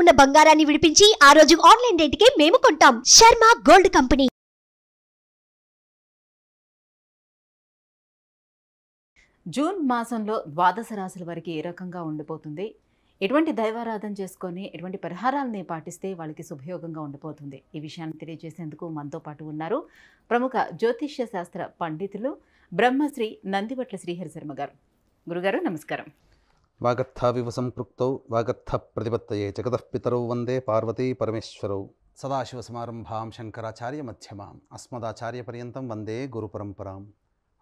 ఉన్న బంగారాన్ని విడిపించి ఆ రోజు ఆన్లైన్ రేటుకే మేము కొంటాం. Sharma gold company. జూన్ మాసంలో ద్వాదశ రాశుల వారికి ఏ రకంగా ఉండిపోతుంది, ఎటువంటి దైవారాధన చేసుకొని ఎటువంటి పరిహారాలని పాటిస్తే వాళ్ళకి శుభయోగంగా ఉండిపోతుంది, ఈ విషయాన్ని తెలియజేసేందుకు మనతో పాటు ఉన్నారు ప్రముఖ జ్యోతిష్య శాస్త్ర పండితులు బ్రహ్మశ్రీ నందివట్ల శ్రీహరి శర్మ గారు. గురుగారు నమస్కారం. వాగర్థావివ సంపృక్తౌ వాగర్థ ప్రతిపత్తయే జగతః పితరౌ వందే పార్వతీ పరమేశ్వరౌ. సదాశివసమారంభాం శంకరాచార్య మధ్యమాం అస్మదాచార్య పర్యంతం వందే గురు పరంపరాం.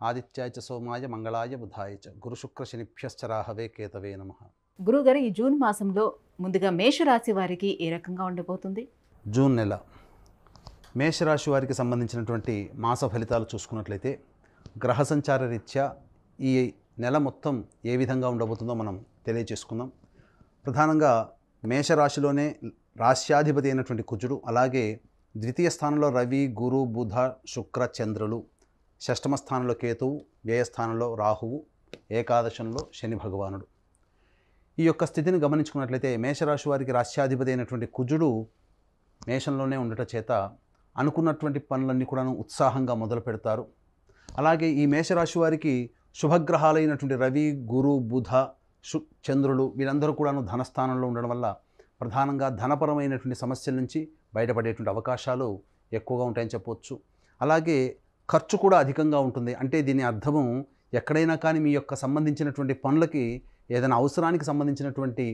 ఆదిత్యాయ చ సోమాయ మంగళాయ బుధాయ చ గురుశుక్రశనిభ్యశ్చ రాహవే కేతవే నమః. గురుగారు, ఈ జూన్ మాసంలో ముందుగా మేషరాశి వారికి ఏ రకంగా ఉండబోతుంది? జూన్ నెల మేషరాశి వారికి సంబంధించినటువంటి మాస ఫలితాలు చూసుకున్నట్లయితే గ్రహ సంచార రీత్యా ఈ నెల మొత్తం ఏ విధంగా ఉండబోతుందో మనం తెలియచేసుకుందాం. ప్రధానంగా మేషరాశిలోనే రాశ్యాధిపతి అయినటువంటి కుజుడు, అలాగే ద్వితీయ స్థానంలో రవి, గురు, బుధ, శుక్ర, చంద్రులు, షష్టమ స్థానంలో కేతువు, వ్యయస్థానంలో రాహువు, ఏకాదశంలో శని భగవానుడు. ఈ యొక్క స్థితిని గమనించుకున్నట్లయితే మేషరాశి వారికి రాశ్యాధిపతి అయినటువంటి కుజుడు మేషంలోనే ఉండటం చేత అనుకున్నటువంటి పనులన్నీ కూడా ఉత్సాహంగా మొదలు పెడతారు. అలాగే ఈ మేషరాశి వారికి శుభగ్రహాలైనటువంటి రవి, గురు, బుధ, చంద్రులు వీరందరూ కూడాను ధనస్థానంలో ఉండడం వల్ల ప్రధానంగా ధనపరమైనటువంటి సమస్యల నుంచి బయటపడేటువంటి అవకాశాలు ఎక్కువగా ఉంటాయని చెప్పవచ్చు. అలాగే ఖర్చు కూడా అధికంగా ఉంటుంది. అంటే దీని అర్థము ఎక్కడైనా కానీ మీ యొక్క సంబంధించినటువంటి పనులకి ఏదైనా అవసరానికి సంబంధించినటువంటి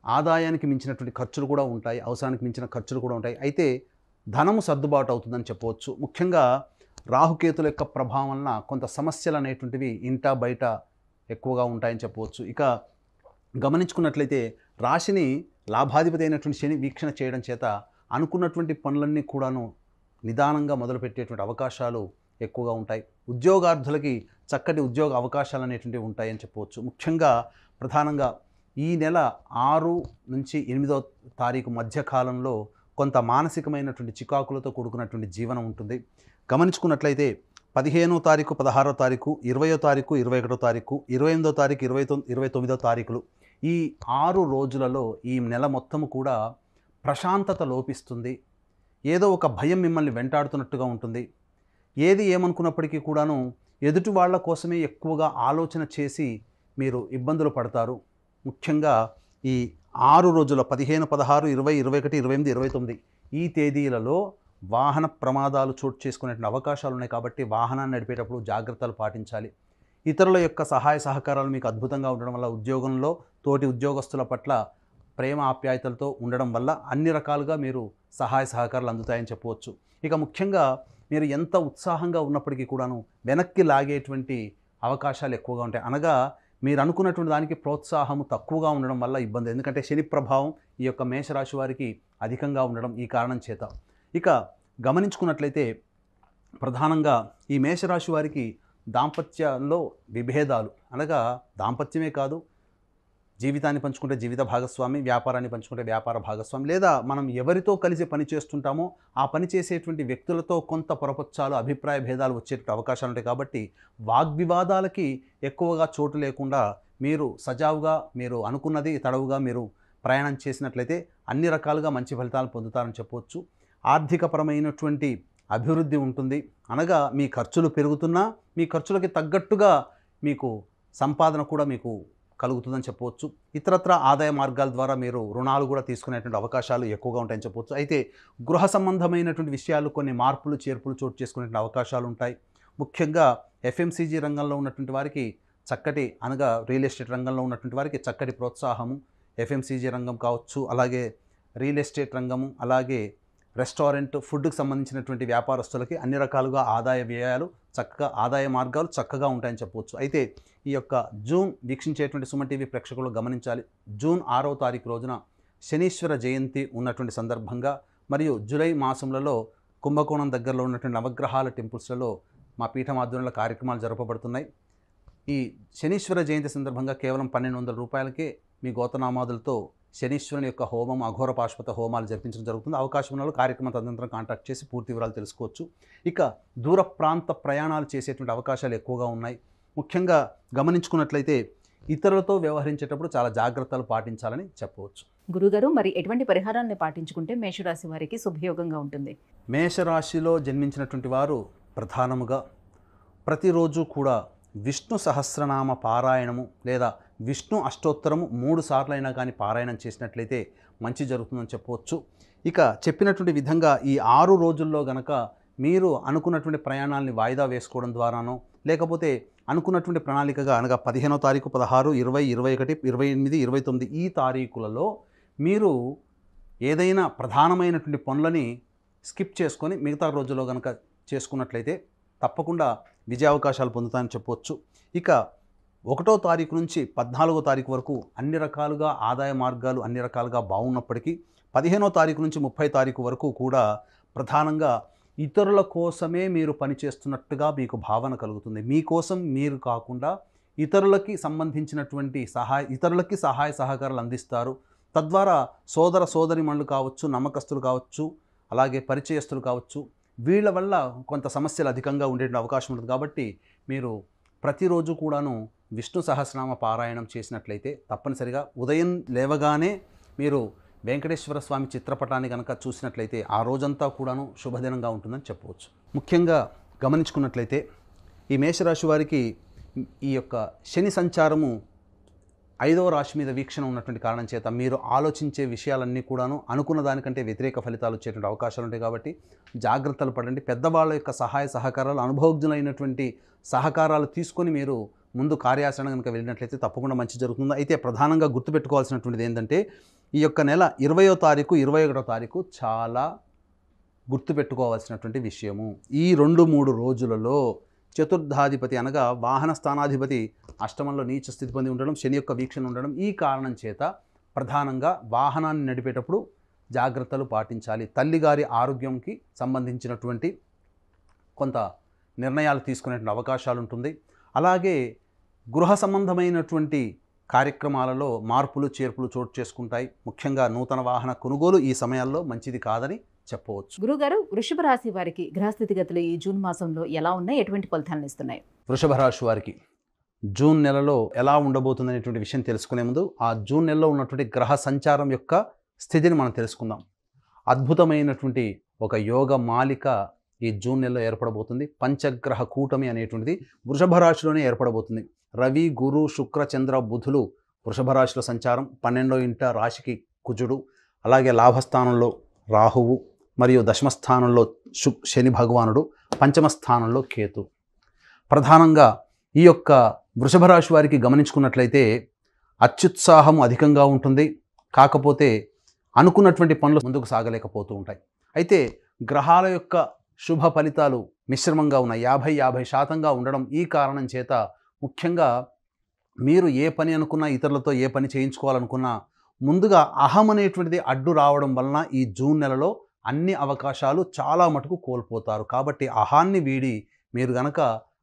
ఆదాయానికి మించినటువంటి ఖర్చులు కూడా ఉంటాయి, అవసరానికి మించిన ఖర్చులు కూడా ఉంటాయి. అయితే ధనము సర్దుబాటు అవుతుందని చెప్పవచ్చు. ముఖ్యంగా రాహుకేతుల యొక్క ప్రభావం వలన కొంత సమస్యలు అనేటువంటివి ఇంటా బయట ఎక్కువగా ఉంటాయని చెప్పవచ్చు. ఇక గమనించుకున్నట్లయితే రాశిని లాభాధిపతి అయినటువంటి శని వీక్షణ చేయడం చేత అనుకున్నటువంటి పనులన్నీ కూడాను నిదానంగా మొదలుపెట్టేటువంటి అవకాశాలు ఎక్కువగా ఉంటాయి. ఉద్యోగార్థులకి చక్కటి ఉద్యోగ అవకాశాలు అనేటువంటివి ఉంటాయని చెప్పవచ్చు. ముఖ్యంగా ప్రధానంగా ఈ నెల 6 నుంచి 8వ తారీఖు మధ్య కాలంలో కొంత మానసికమైనటువంటి చికాకులతో కూడుకున్నటువంటి జీవనం ఉంటుంది. గమనించుకున్నట్లయితే 15వ తారీఖు, 16వ తారీఖు, 20వ తారీఖు, 21వ తారీఖు, 28వ తారీఖు, 29వ తారీఖులు, ఈ 6 రోజులలో ఈ నెల మొత్తము కూడా ప్రశాంతత లోపిస్తుంది. ఏదో ఒక భయం మిమ్మల్ని వెంటాడుతున్నట్టుగా ఉంటుంది. ఏది ఏమనుకున్నప్పటికీ కూడాను ఎదుటి వాళ్ళ కోసమే ఎక్కువగా ఆలోచన చేసి మీరు ఇబ్బందులు పడతారు. ముఖ్యంగా ఈ 6 రోజుల 15, 16, 20, 21, 28, 29 ఈ తేదీలలో వాహన ప్రమాదాలు చోటు చేసుకునేటువంటి అవకాశాలు ఉన్నాయి. కాబట్టి వాహనాన్ని నడిపేటప్పుడు జాగ్రత్తలు పాటించాలి. ఇతరుల యొక్క సహాయ సహకారాలు మీకు అద్భుతంగా ఉండడం వల్ల, ఉద్యోగంలో తోటి ఉద్యోగస్తుల పట్ల ప్రేమ ఆప్యాయతలతో ఉండడం వల్ల అన్ని రకాలుగా మీరు సహాయ సహకారాలు అందుతాయని చెప్పవచ్చు. ఇక ముఖ్యంగా మీరు ఎంత ఉత్సాహంగా ఉన్నప్పటికీ కూడాను వెనక్కి లాగేటువంటి అవకాశాలు ఎక్కువగా ఉంటాయి. అనగా మీరు అనుకున్నటువంటి దానికి ప్రోత్సాహము తక్కువగా ఉండడం వల్ల ఇబ్బంది. ఎందుకంటే శని ప్రభావం ఈ యొక్క మేషరాశి వారికి అధికంగా ఉండడం ఈ కారణం చేత. ఇక గమనించుకున్నట్లయితే ప్రధానంగా ఈ మేషరాశి వారికి దాంపత్యంలో విభేదాలు, అనగా దాంపత్యమే కాదు, జీవితాన్ని పంచుకుంటే జీవిత భాగస్వామి, వ్యాపారాన్ని పంచుకుంటే వ్యాపార భాగస్వామి, లేదా మనం ఎవరితో కలిసి పని చేస్తుంటామో ఆ పని చేసేటువంటి వ్యక్తులతో కొంత పొరపచ్చాలు, అభిప్రాయ భేదాలు వచ్చేటువంటి అవకాశాలు ఉంటాయి. కాబట్టి వాగ్వివాదాలకి ఎక్కువగా చోటు లేకుండా మీరు సజావుగా మీరు అనుకున్నది తడవుగా మీరు ప్రయాణం చేసినట్లయితే అన్ని రకాలుగా మంచి ఫలితాలు పొందుతారని చెప్పవచ్చు. ఆర్థికపరమైనటువంటి అభివృద్ధి ఉంటుంది. అనగా మీ ఖర్చులు పెరుగుతున్నా మీ ఖర్చులకి తగ్గట్టుగా మీకు సంపాదన కూడా మీకు కలుగుతుందని చెప్పవచ్చు. ఇతరత్ర ఆదాయ మార్గాల ద్వారా మీరు రుణాలు కూడా తీసుకునేటువంటి అవకాశాలు ఎక్కువగా ఉంటాయని చెప్పవచ్చు. అయితే గృహ సంబంధమైనటువంటి విషయాలు కొన్ని మార్పులు చేర్పులు చోటు చేసుకునేటువంటి అవకాశాలు ఉంటాయి. ముఖ్యంగా FMCG రంగంలో ఉన్నటువంటి వారికి చక్కటి, అనగా రియల్ ఎస్టేట్ రంగంలో ఉన్నటువంటి వారికి చక్కటి ప్రోత్సాహము, FMCG రంగం కావచ్చు, అలాగే రియల్ ఎస్టేట్ రంగము, అలాగే రెస్టారెంట్, ఫుడ్కి సంబంధించినటువంటి వ్యాపారస్తులకి అన్ని రకాలుగా ఆదాయ వ్యయాలు చక్కగా, ఆదాయ మార్గాలు చక్కగా ఉంటాయని చెప్పవచ్చు. అయితే ఈ యొక్క జూన్ వీక్షించేటువంటి సుమన్ టీవీ ప్రేక్షకులు గమనించాలి. జూన్ 6వ తారీఖు రోజున శనీశ్వర జయంతి ఉన్నటువంటి సందర్భంగా మరియు జూలై మాసంలో కుంభకోణం దగ్గరలో ఉన్నటువంటి నవగ్రహాల టెంపుల్స్లలో మా పీఠం ఆధ్వర్యంలో కార్యక్రమాలు జరపబడుతున్నాయి. ఈ శనీశ్వర జయంతి సందర్భంగా కేవలం 1200 రూపాయలకే మీ గోతనామాదులతో శనీశ్వరుని యొక్క హోమం, అఘోర పాశుపత హోమాలు జరిపించడం జరుగుతుంది. అవకాశం ఉన్న కార్యక్రమం తదనంతరం కాంటాక్ట్ చేసి పూర్తి వివరాలు తెలుసుకోవచ్చు. ఇక దూర ప్రాంత ప్రయాణాలు చేసేటువంటి అవకాశాలు ఎక్కువగా ఉన్నాయి. ముఖ్యంగా గమనించుకున్నట్లయితే ఇతరులతో వ్యవహరించేటప్పుడు చాలా జాగ్రత్తలు పాటించాలని చెప్పవచ్చు. గురుగారు, మరి ఎటువంటి పరిహారాన్ని పాటించుకుంటే మేషరాశి వారికి శుభయోగంగా ఉంటుంది? మేషరాశిలో జన్మించినటువంటి వారు ప్రధానముగా ప్రతిరోజు కూడా విష్ణు సహస్రనామ పారాయణము లేదా విష్ణు అష్టోత్తరము 3 సార్లైనా కానీ పారాయణం చేసినట్లయితే మంచి జరుగుతుందని చెప్పవచ్చు. ఇక చెప్పినటువంటి విధంగా ఈ 6 రోజుల్లో గనక మీరు అనుకున్నటువంటి ప్రయాణాలని వాయిదా వేసుకోవడం ద్వారానో లేకపోతే అనుకున్నటువంటి ప్రణాళికగా అనగా 15వ తారీఖు, 16, 20, 21, 28, 29 ఈ తారీఖులలో మీరు ఏదైనా ప్రధానమైనటువంటి పనులని స్కిప్ చేసుకొని మిగతా రోజుల్లో కనుక చేసుకున్నట్లయితే తప్పకుండా విజయావకాశాలు పొందుతాయని చెప్పవచ్చు. ఇక 1వ తారీఖు నుంచి 14వ తారీఖు వరకు అన్ని రకాలుగా ఆదాయ మార్గాలు అన్ని రకాలుగా బాగున్నప్పటికీ 15వ తారీఖు నుంచి 30వ తారీఖు వరకు కూడా ప్రధానంగా ఇతరుల కోసమే మీరు పనిచేస్తున్నట్టుగా మీకు భావన కలుగుతుంది. మీకోసం మీరు కాకుండా ఇతరులకి సంబంధించినటువంటి ఇతరులకి సహాయ సహకారాలు అందిస్తారు. తద్వారా సోదర సోదరిమణులు కావచ్చు, నమ్మకస్తులు కావచ్చు, అలాగే పరిచయస్తులు కావచ్చు, వీళ్ళ వల్ల కొంత సమస్యలు అధికంగా ఉండే అవకాశం ఉంటుంది. కాబట్టి మీరు ప్రతిరోజు కూడాను విష్ణు సహస్రనామ పారాయణం చేసినట్లయితే తప్పనిసరిగా ఉదయం లేవగానే మీరు వెంకటేశ్వర స్వామి చిత్రపటాన్ని కనుక చూసినట్లయితే ఆ రోజంతా కూడాను శుభదినంగా ఉంటుందని చెప్పవచ్చు. ముఖ్యంగా గమనించుకున్నట్లయితే ఈ మేషరాశి వారికి ఈ యొక్క శని సంచారము 5వ రాశి మీద వీక్షణ ఉన్నటువంటి కారణం చేత మీరు ఆలోచించే విషయాలన్నీ కూడాను అనుకున్న దానికంటే వ్యతిరేక ఫలితాలు వచ్చేటువంటి అవకాశాలు ఉంటాయి. కాబట్టి జాగ్రత్తలు పడండి. పెద్దవాళ్ళ యొక్క సహాయ సహకారాలు, అనుభవజ్ఞులైనటువంటి సహకారాలు తీసుకొని మీరు ముందు కార్యాచరణ కనుక వెళ్ళినట్లయితే తప్పకుండా మంచి జరుగుతుంది. అయితే ప్రధానంగా గుర్తుపెట్టుకోవాల్సినటువంటిది ఏంటంటే ఈ యొక్క నెల 20వ తారీఖు, 21వ తారీఖు చాలా గుర్తుపెట్టుకోవాల్సినటువంటి విషయము. ఈ 2-3 రోజులలో చతుర్థాధిపతి అనగా వాహన స్థానాధిపతి అష్టమంలో నీచ స్థితి పొంది ఉండడం, శని యొక్క వీక్షణ ఉండడం, ఈ కారణం చేత ప్రధానంగా వాహనాన్ని నడిపేటప్పుడు జాగ్రత్తలు పాటించాలి. తల్లిగారి ఆరోగ్యంకి సంబంధించినటువంటి కొంత నిర్ణయాలు తీసుకునేటువంటి అవకాశాలు ఉంటుంది. అలాగే గృహ సంబంధమైనటువంటి కార్యక్రమాలలో మార్పులు చేర్పులు చోటు చేసుకుంటాయి. ముఖ్యంగా నూతన వాహన కొనుగోలు ఈ సమయాల్లో మంచిది కాదని చెప్పవచ్చు. గురుగారు, వృషభ రాశి వారికి గ్రహస్థితిగతులు ఈ జూన్ మాసంలో ఎలా ఉన్నాయి, ఎటువంటి ఫలితాలను ఇస్తున్నాయి? వృషభ రాశి వారికి జూన్ నెలలో ఎలా ఉండబోతుందనేటువంటి విషయం తెలుసుకునే ముందు ఆ జూన్ నెలలో ఉన్నటువంటి గ్రహ సంచారం యొక్క స్థితిని మనం తెలుసుకుందాం. అద్భుతమైనటువంటి ఒక యోగ మాలిక ఈ జూన్ నెలలో ఏర్పడబోతుంది. పంచగ్రహ కూటమి అనేటువంటిది వృషభ రాశిలోనే ఏర్పడబోతుంది. రవి, గురు, శుక్ర, చంద్ర, బుధులు వృషభ రాశిలో సంచారం. 12వ ఇంట రాశికి కుజుడు, అలాగే లాభస్థానంలో రాహువు మరియు దశమస్థానంలో శని భగవానుడు, పంచమ స్థానంలో కేతు. ప్రధానంగా ఈ యొక్క వృషభ రాశి వారికి గమనించుకున్నట్లయితే అత్యుత్సాహం అధికంగా ఉంటుంది. కాకపోతే అనుకున్నటువంటి పనులు ముందుకు సాగలేకపోతూ ఉంటాయి. అయితే గ్రహాల యొక్క శుభ ఫలితాలు మిశ్రమంగా ఉన్నాయి. 50-50% ఉండడం ఈ కారణం చేత ముఖ్యంగా మీరు ఏ పని అనుకున్నా, ఇతరులతో ఏ పని చేయించుకోవాలనుకున్నా ముందుగా అహం అనేటువంటిది అడ్డు రావడం వలన ఈ జూన్ నెలలో అన్ని అవకాశాలు చాలా మటుకు కోల్పోతారు. కాబట్టి అహాన్ని వీడి మీరు గనక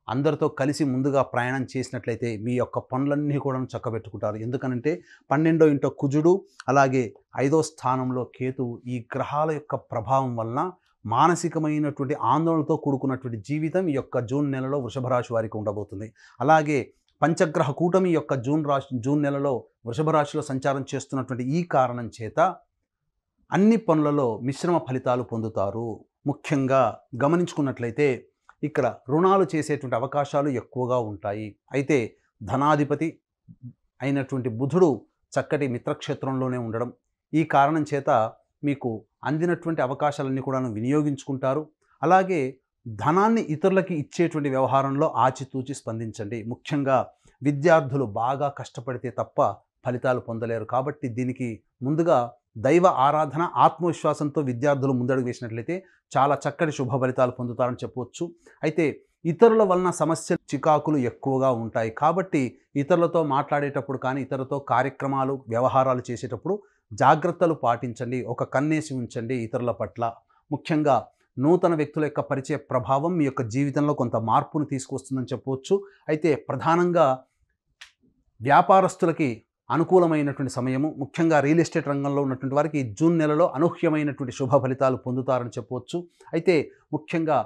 అందరితో కలిసి ముందుగా ప్రయాణం చేసినట్లయితే మీ యొక్క పనులన్నీ కూడా చక్కబెట్టుకుంటారు. ఎందుకనంటే 12వ ఇంట కుజుడు, అలాగే 5వ స్థానంలో కేతు, ఈ గ్రహాల యొక్క ప్రభావం వలన మానసికమైనటువంటి ఆందోళనతో కూడుకున్నటువంటి జీవితం ఈ యొక్క జూన్ నెలలో వృషభ రాశి వారికి ఉండబోతుంది. అలాగే పంచగ్రహ కూటమి యొక్క జూన్ నెలలో వృషభ రాశిలో సంచారం చేస్తున్నటువంటి ఈ కారణం చేత అన్ని పనులలో మిశ్రమ ఫలితాలు పొందుతారు. ముఖ్యంగా గమనించుకున్నట్లయితే ఇక్కడ రుణాలు చేసేటువంటి అవకాశాలు ఎక్కువగా ఉంటాయి. అయితే ధనాధిపతి అయినటువంటి బుధుడు చక్కటి మిత్రక్షేత్రంలోనే ఉండడం ఈ కారణం చేత మీకు అందినటువంటి అవకాశాలన్నీ కూడా వినియోగించుకుంటారు. అలాగే ధనాన్ని ఇతరులకి ఇచ్చేటువంటి వ్యవహారంలో ఆచితూచి స్పందించండి. ముఖ్యంగా విద్యార్థులు బాగా కష్టపడితే తప్ప ఫలితాలు పొందలేరు. కాబట్టి దీనికి ముందుగా దైవ ఆరాధన, ఆత్మవిశ్వాసంతో విద్యార్థులు ముందడుగు వేసినట్లయితే చాలా చక్కటి శుభ ఫలితాలు పొందుతారని చెప్పవచ్చు. అయితే ఇతరుల వలన సమస్యలు, చికాకులు ఎక్కువగా ఉంటాయి. కాబట్టి ఇతరులతో మాట్లాడేటప్పుడు కానీ, ఇతరులతో కార్యక్రమాలు, వ్యవహారాలు చేసేటప్పుడు జాగ్రత్తలు పాటించండి. ఒక కన్నేసి ఉంచండి ఇతరుల పట్ల. ముఖ్యంగా నూతన వ్యక్తుల యొక్క పరిచయ ప్రభావం మీ యొక్క జీవితంలో కొంత మార్పును తీసుకొస్తుందని చెప్పవచ్చు. అయితే ప్రధానంగా వ్యాపారస్తులకి అనుకూలమైనటువంటి సమయము. ముఖ్యంగా రియల్ ఎస్టేట్ రంగంలో ఉన్నటువంటి వారికి జూన్ నెలలో అనూహ్యమైనటువంటి శుభ ఫలితాలు పొందుతారని చెప్పవచ్చు. అయితే ముఖ్యంగా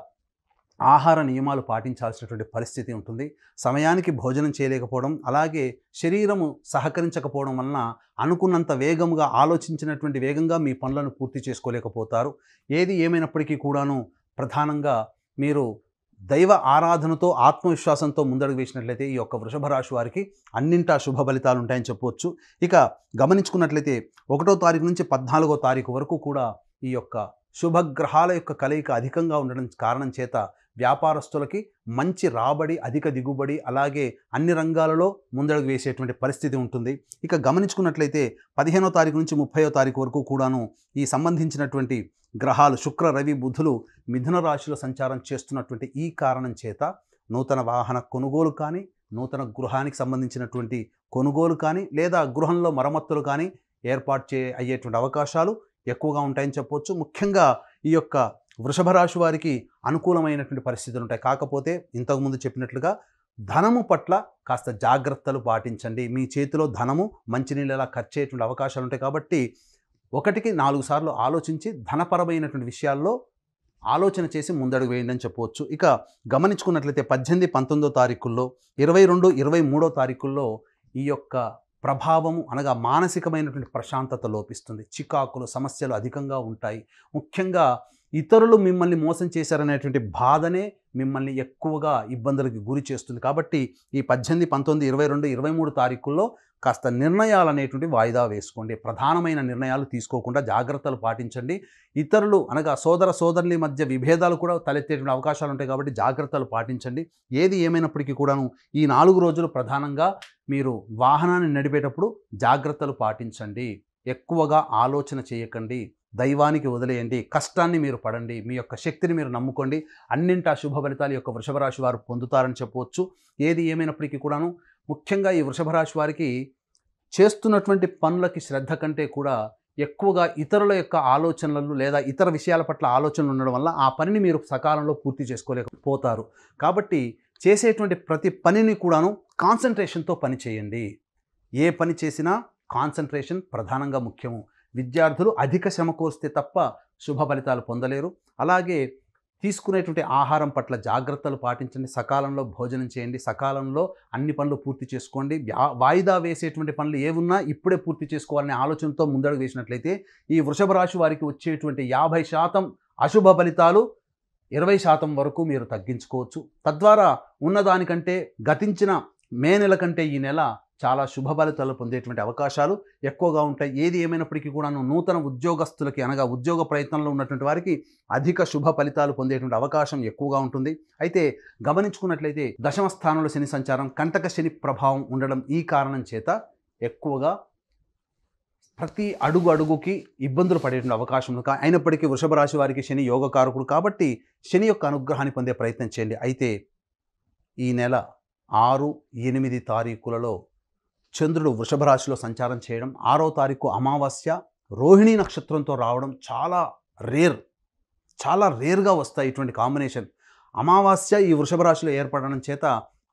ఆహార నియమాలు పాటించాల్సినటువంటి పరిస్థితి ఉంటుంది. సమయానికి భోజనం చేయలేకపోవడం, అలాగే శరీరము సహకరించకపోవడం వలన అనుకున్నంత వేగంగా ఆలోచించినటువంటి వేగంగా మీ పనులను పూర్తి చేసుకోలేకపోతారు. ఏది ఏమైనప్పటికీ కూడాను ప్రధానంగా మీరు దైవ ఆరాధనతో ఆత్మవిశ్వాసంతో ముందడుగు వేసినట్లయితే ఈ యొక్క వృషభ రాశి వారికి అన్నింటా శుభ ఫలితాలు ఉంటాయని చెప్పవచ్చు. ఇక గమనించుకున్నట్లయితే 1వ తారీఖు నుంచి 14వ తారీఖు వరకు కూడా ఈ యొక్క శుభగ్రహాల యొక్క కలయిక అధికంగా ఉండడం కారణం చేత వ్యాపారస్తులకి మంచి రాబడి, అధిక దిగుబడి, అలాగే అన్ని రంగాలలో ముందడుగు వేసేటువంటి పరిస్థితి ఉంటుంది. ఇక గమనించుకున్నట్లయితే 15వ తారీఖు నుంచి 30వ తారీఖు వరకు కూడాను ఈ సంబంధించినటువంటి గ్రహాలు శుక్ర, రవి, బుధులు మిథున రాశిలో సంచారం చేస్తున్నటువంటి ఈ కారణం చేత నూతన వాహన కొనుగోలు కానీ, నూతన గృహానికి సంబంధించినటువంటి కొనుగోలు కానీ, లేదా గృహంలో మరమ్మతులు కానీ ఏర్పాటు అయ్యేటువంటి అవకాశాలు ఎక్కువగా ఉంటాయని చెప్పవచ్చు. ముఖ్యంగా ఈ యొక్క వృషభ రాశి వారికి అనుకూలమైనటువంటి పరిస్థితులు ఉంటాయి. కాకపోతే ఇంతకుముందు చెప్పినట్లుగా ధనము పట్ల కాస్త జాగ్రత్తలు పాటించండి. మీ చేతిలో ధనము మంచినీళ్ళలా ఖర్చు అయ్యేటువంటి అవకాశాలు ఉంటాయి. కాబట్టి 1కి 4 సార్లు ఆలోచించి ధనపరమైనటువంటి విషయాల్లో ఆలోచన చేసి ముందడుగు వేయండి అని చెప్పవచ్చు. ఇక గమనించుకున్నట్లయితే 18, 19వ తారీఖుల్లో, 22, 23వ తారీఖుల్లో ఈ యొక్క ప్రభావము అనగా మానసికమైనటువంటి ప్రశాంతత లోపిస్తుంది. చికాకులు, సమస్యలు అధికంగా ఉంటాయి. ముఖ్యంగా ఇతరులు మిమ్మల్ని మోసం చేశారనేటువంటి బాధనే మిమ్మల్ని ఎక్కువగా ఇబ్బందులకు గురి చేస్తుంది. కాబట్టి ఈ 18, 19, 22, 23 తారీఖుల్లో కాస్త నిర్ణయాలు అనేటువంటి వాయిదా వేసుకోండి. ప్రధానమైన నిర్ణయాలు తీసుకోకుండా జాగ్రత్తలు పాటించండి. ఇతరులు అనగా సోదర సోదరుల మధ్య విభేదాలు కూడా తలెత్తేటువంటి అవకాశాలు ఉంటాయి. కాబట్టి జాగ్రత్తలు పాటించండి. ఏది ఏమైనప్పటికీ కూడాను ఈ 4 రోజులు ప్రధానంగా మీరు వాహనాన్ని నడిపేటప్పుడు జాగ్రత్తలు పాటించండి. ఎక్కువగా ఆలోచన చేయకండి. దైవానికి వదిలేయండి. కష్టాన్ని మీరు పడండి. మీ యొక్క శక్తిని మీరు నమ్ముకోండి. అన్నింటా శుభ ఫలితాలు యొక్క వృషభ రాశి వారు పొందుతారని చెప్పవచ్చు. ఏది ఏమైనప్పటికీ కూడాను ముఖ్యంగా ఈ వృషభ రాశి వారికి చేస్తున్నటువంటి పనులకి శ్రద్ధ కంటే కూడా ఎక్కువగా ఇతరుల యొక్క ఆలోచనలు లేదా ఇతర విషయాల పట్ల ఆలోచనలు ఉండడం వల్ల ఆ పనిని మీరు సకాలంలో పూర్తి చేసుకోలేకపోతారు. కాబట్టి చేసేటువంటి ప్రతి పనిని కూడాను కాన్సన్ట్రేషన్తో పని చేయండి. ఏ పని చేసినా కాన్సన్ట్రేషన్ ప్రధానంగా ముఖ్యము. విద్యార్థులు అధిక శ్రమ కోరిస్తే తప్ప శుభ ఫలితాలు పొందలేరు. అలాగే తీసుకునేటువంటి ఆహారం పట్ల జాగ్రత్తలు పాటించండి. సకాలంలో భోజనం చేయండి. సకాలంలో అన్ని పనులు పూర్తి చేసుకోండి. వాయిదా వేసేటువంటి పనులు ఏమున్నా ఇప్పుడే పూర్తి చేసుకోవాలనే ఆలోచనతో ముందడుగు వేసినట్లయితే ఈ వృషభ రాశి వారికి వచ్చేటువంటి 50% అశుభ ఫలితాలు 20% వరకు మీరు తగ్గించుకోవచ్చు. తద్వారా ఉన్నదానికంటే గతించిన మే నెల కంటే ఈ నెల చాలా శుభ ఫలితాలు పొందేటువంటి అవకాశాలు ఎక్కువగా ఉంటాయి. ఏది ఏమైనప్పటికీ కూడా నూతన ఉద్యోగస్తులకి అనగా ఉద్యోగ ప్రయత్నంలో ఉన్నటువంటి వారికి అధిక శుభ ఫలితాలు పొందేటువంటి అవకాశం ఎక్కువగా ఉంటుంది. అయితే గమనించుకున్నట్లయితే దశమ స్థానంలో శని సంచారం, కంటక శని ప్రభావం ఉండడం ఈ కారణం చేత ఎక్కువగా ప్రతి అడుగుకి ఇబ్బందులు పడేటువంటి అవకాశం ఉంది. అయినప్పటికీ వృషభ రాశి వారికి శని యోగకారకుడు కాబట్టి శని యొక్క అనుగ్రహాన్ని పొందే ప్రయత్నం చేయండి. అయితే ఈ నెల 6, 8 తారీఖులలో చంద్రుడు వృషభ రాశిలో సంచారం చేయడం, 6వ తారీఖు అమావాస్య రోహిణీ నక్షత్రంతో రావడం చాలా రేర్గా వస్తాయి ఇటువంటి కాంబినేషన్. అమావాస్య ఈ వృషభ రాశిలో ఏర్పడడం చేత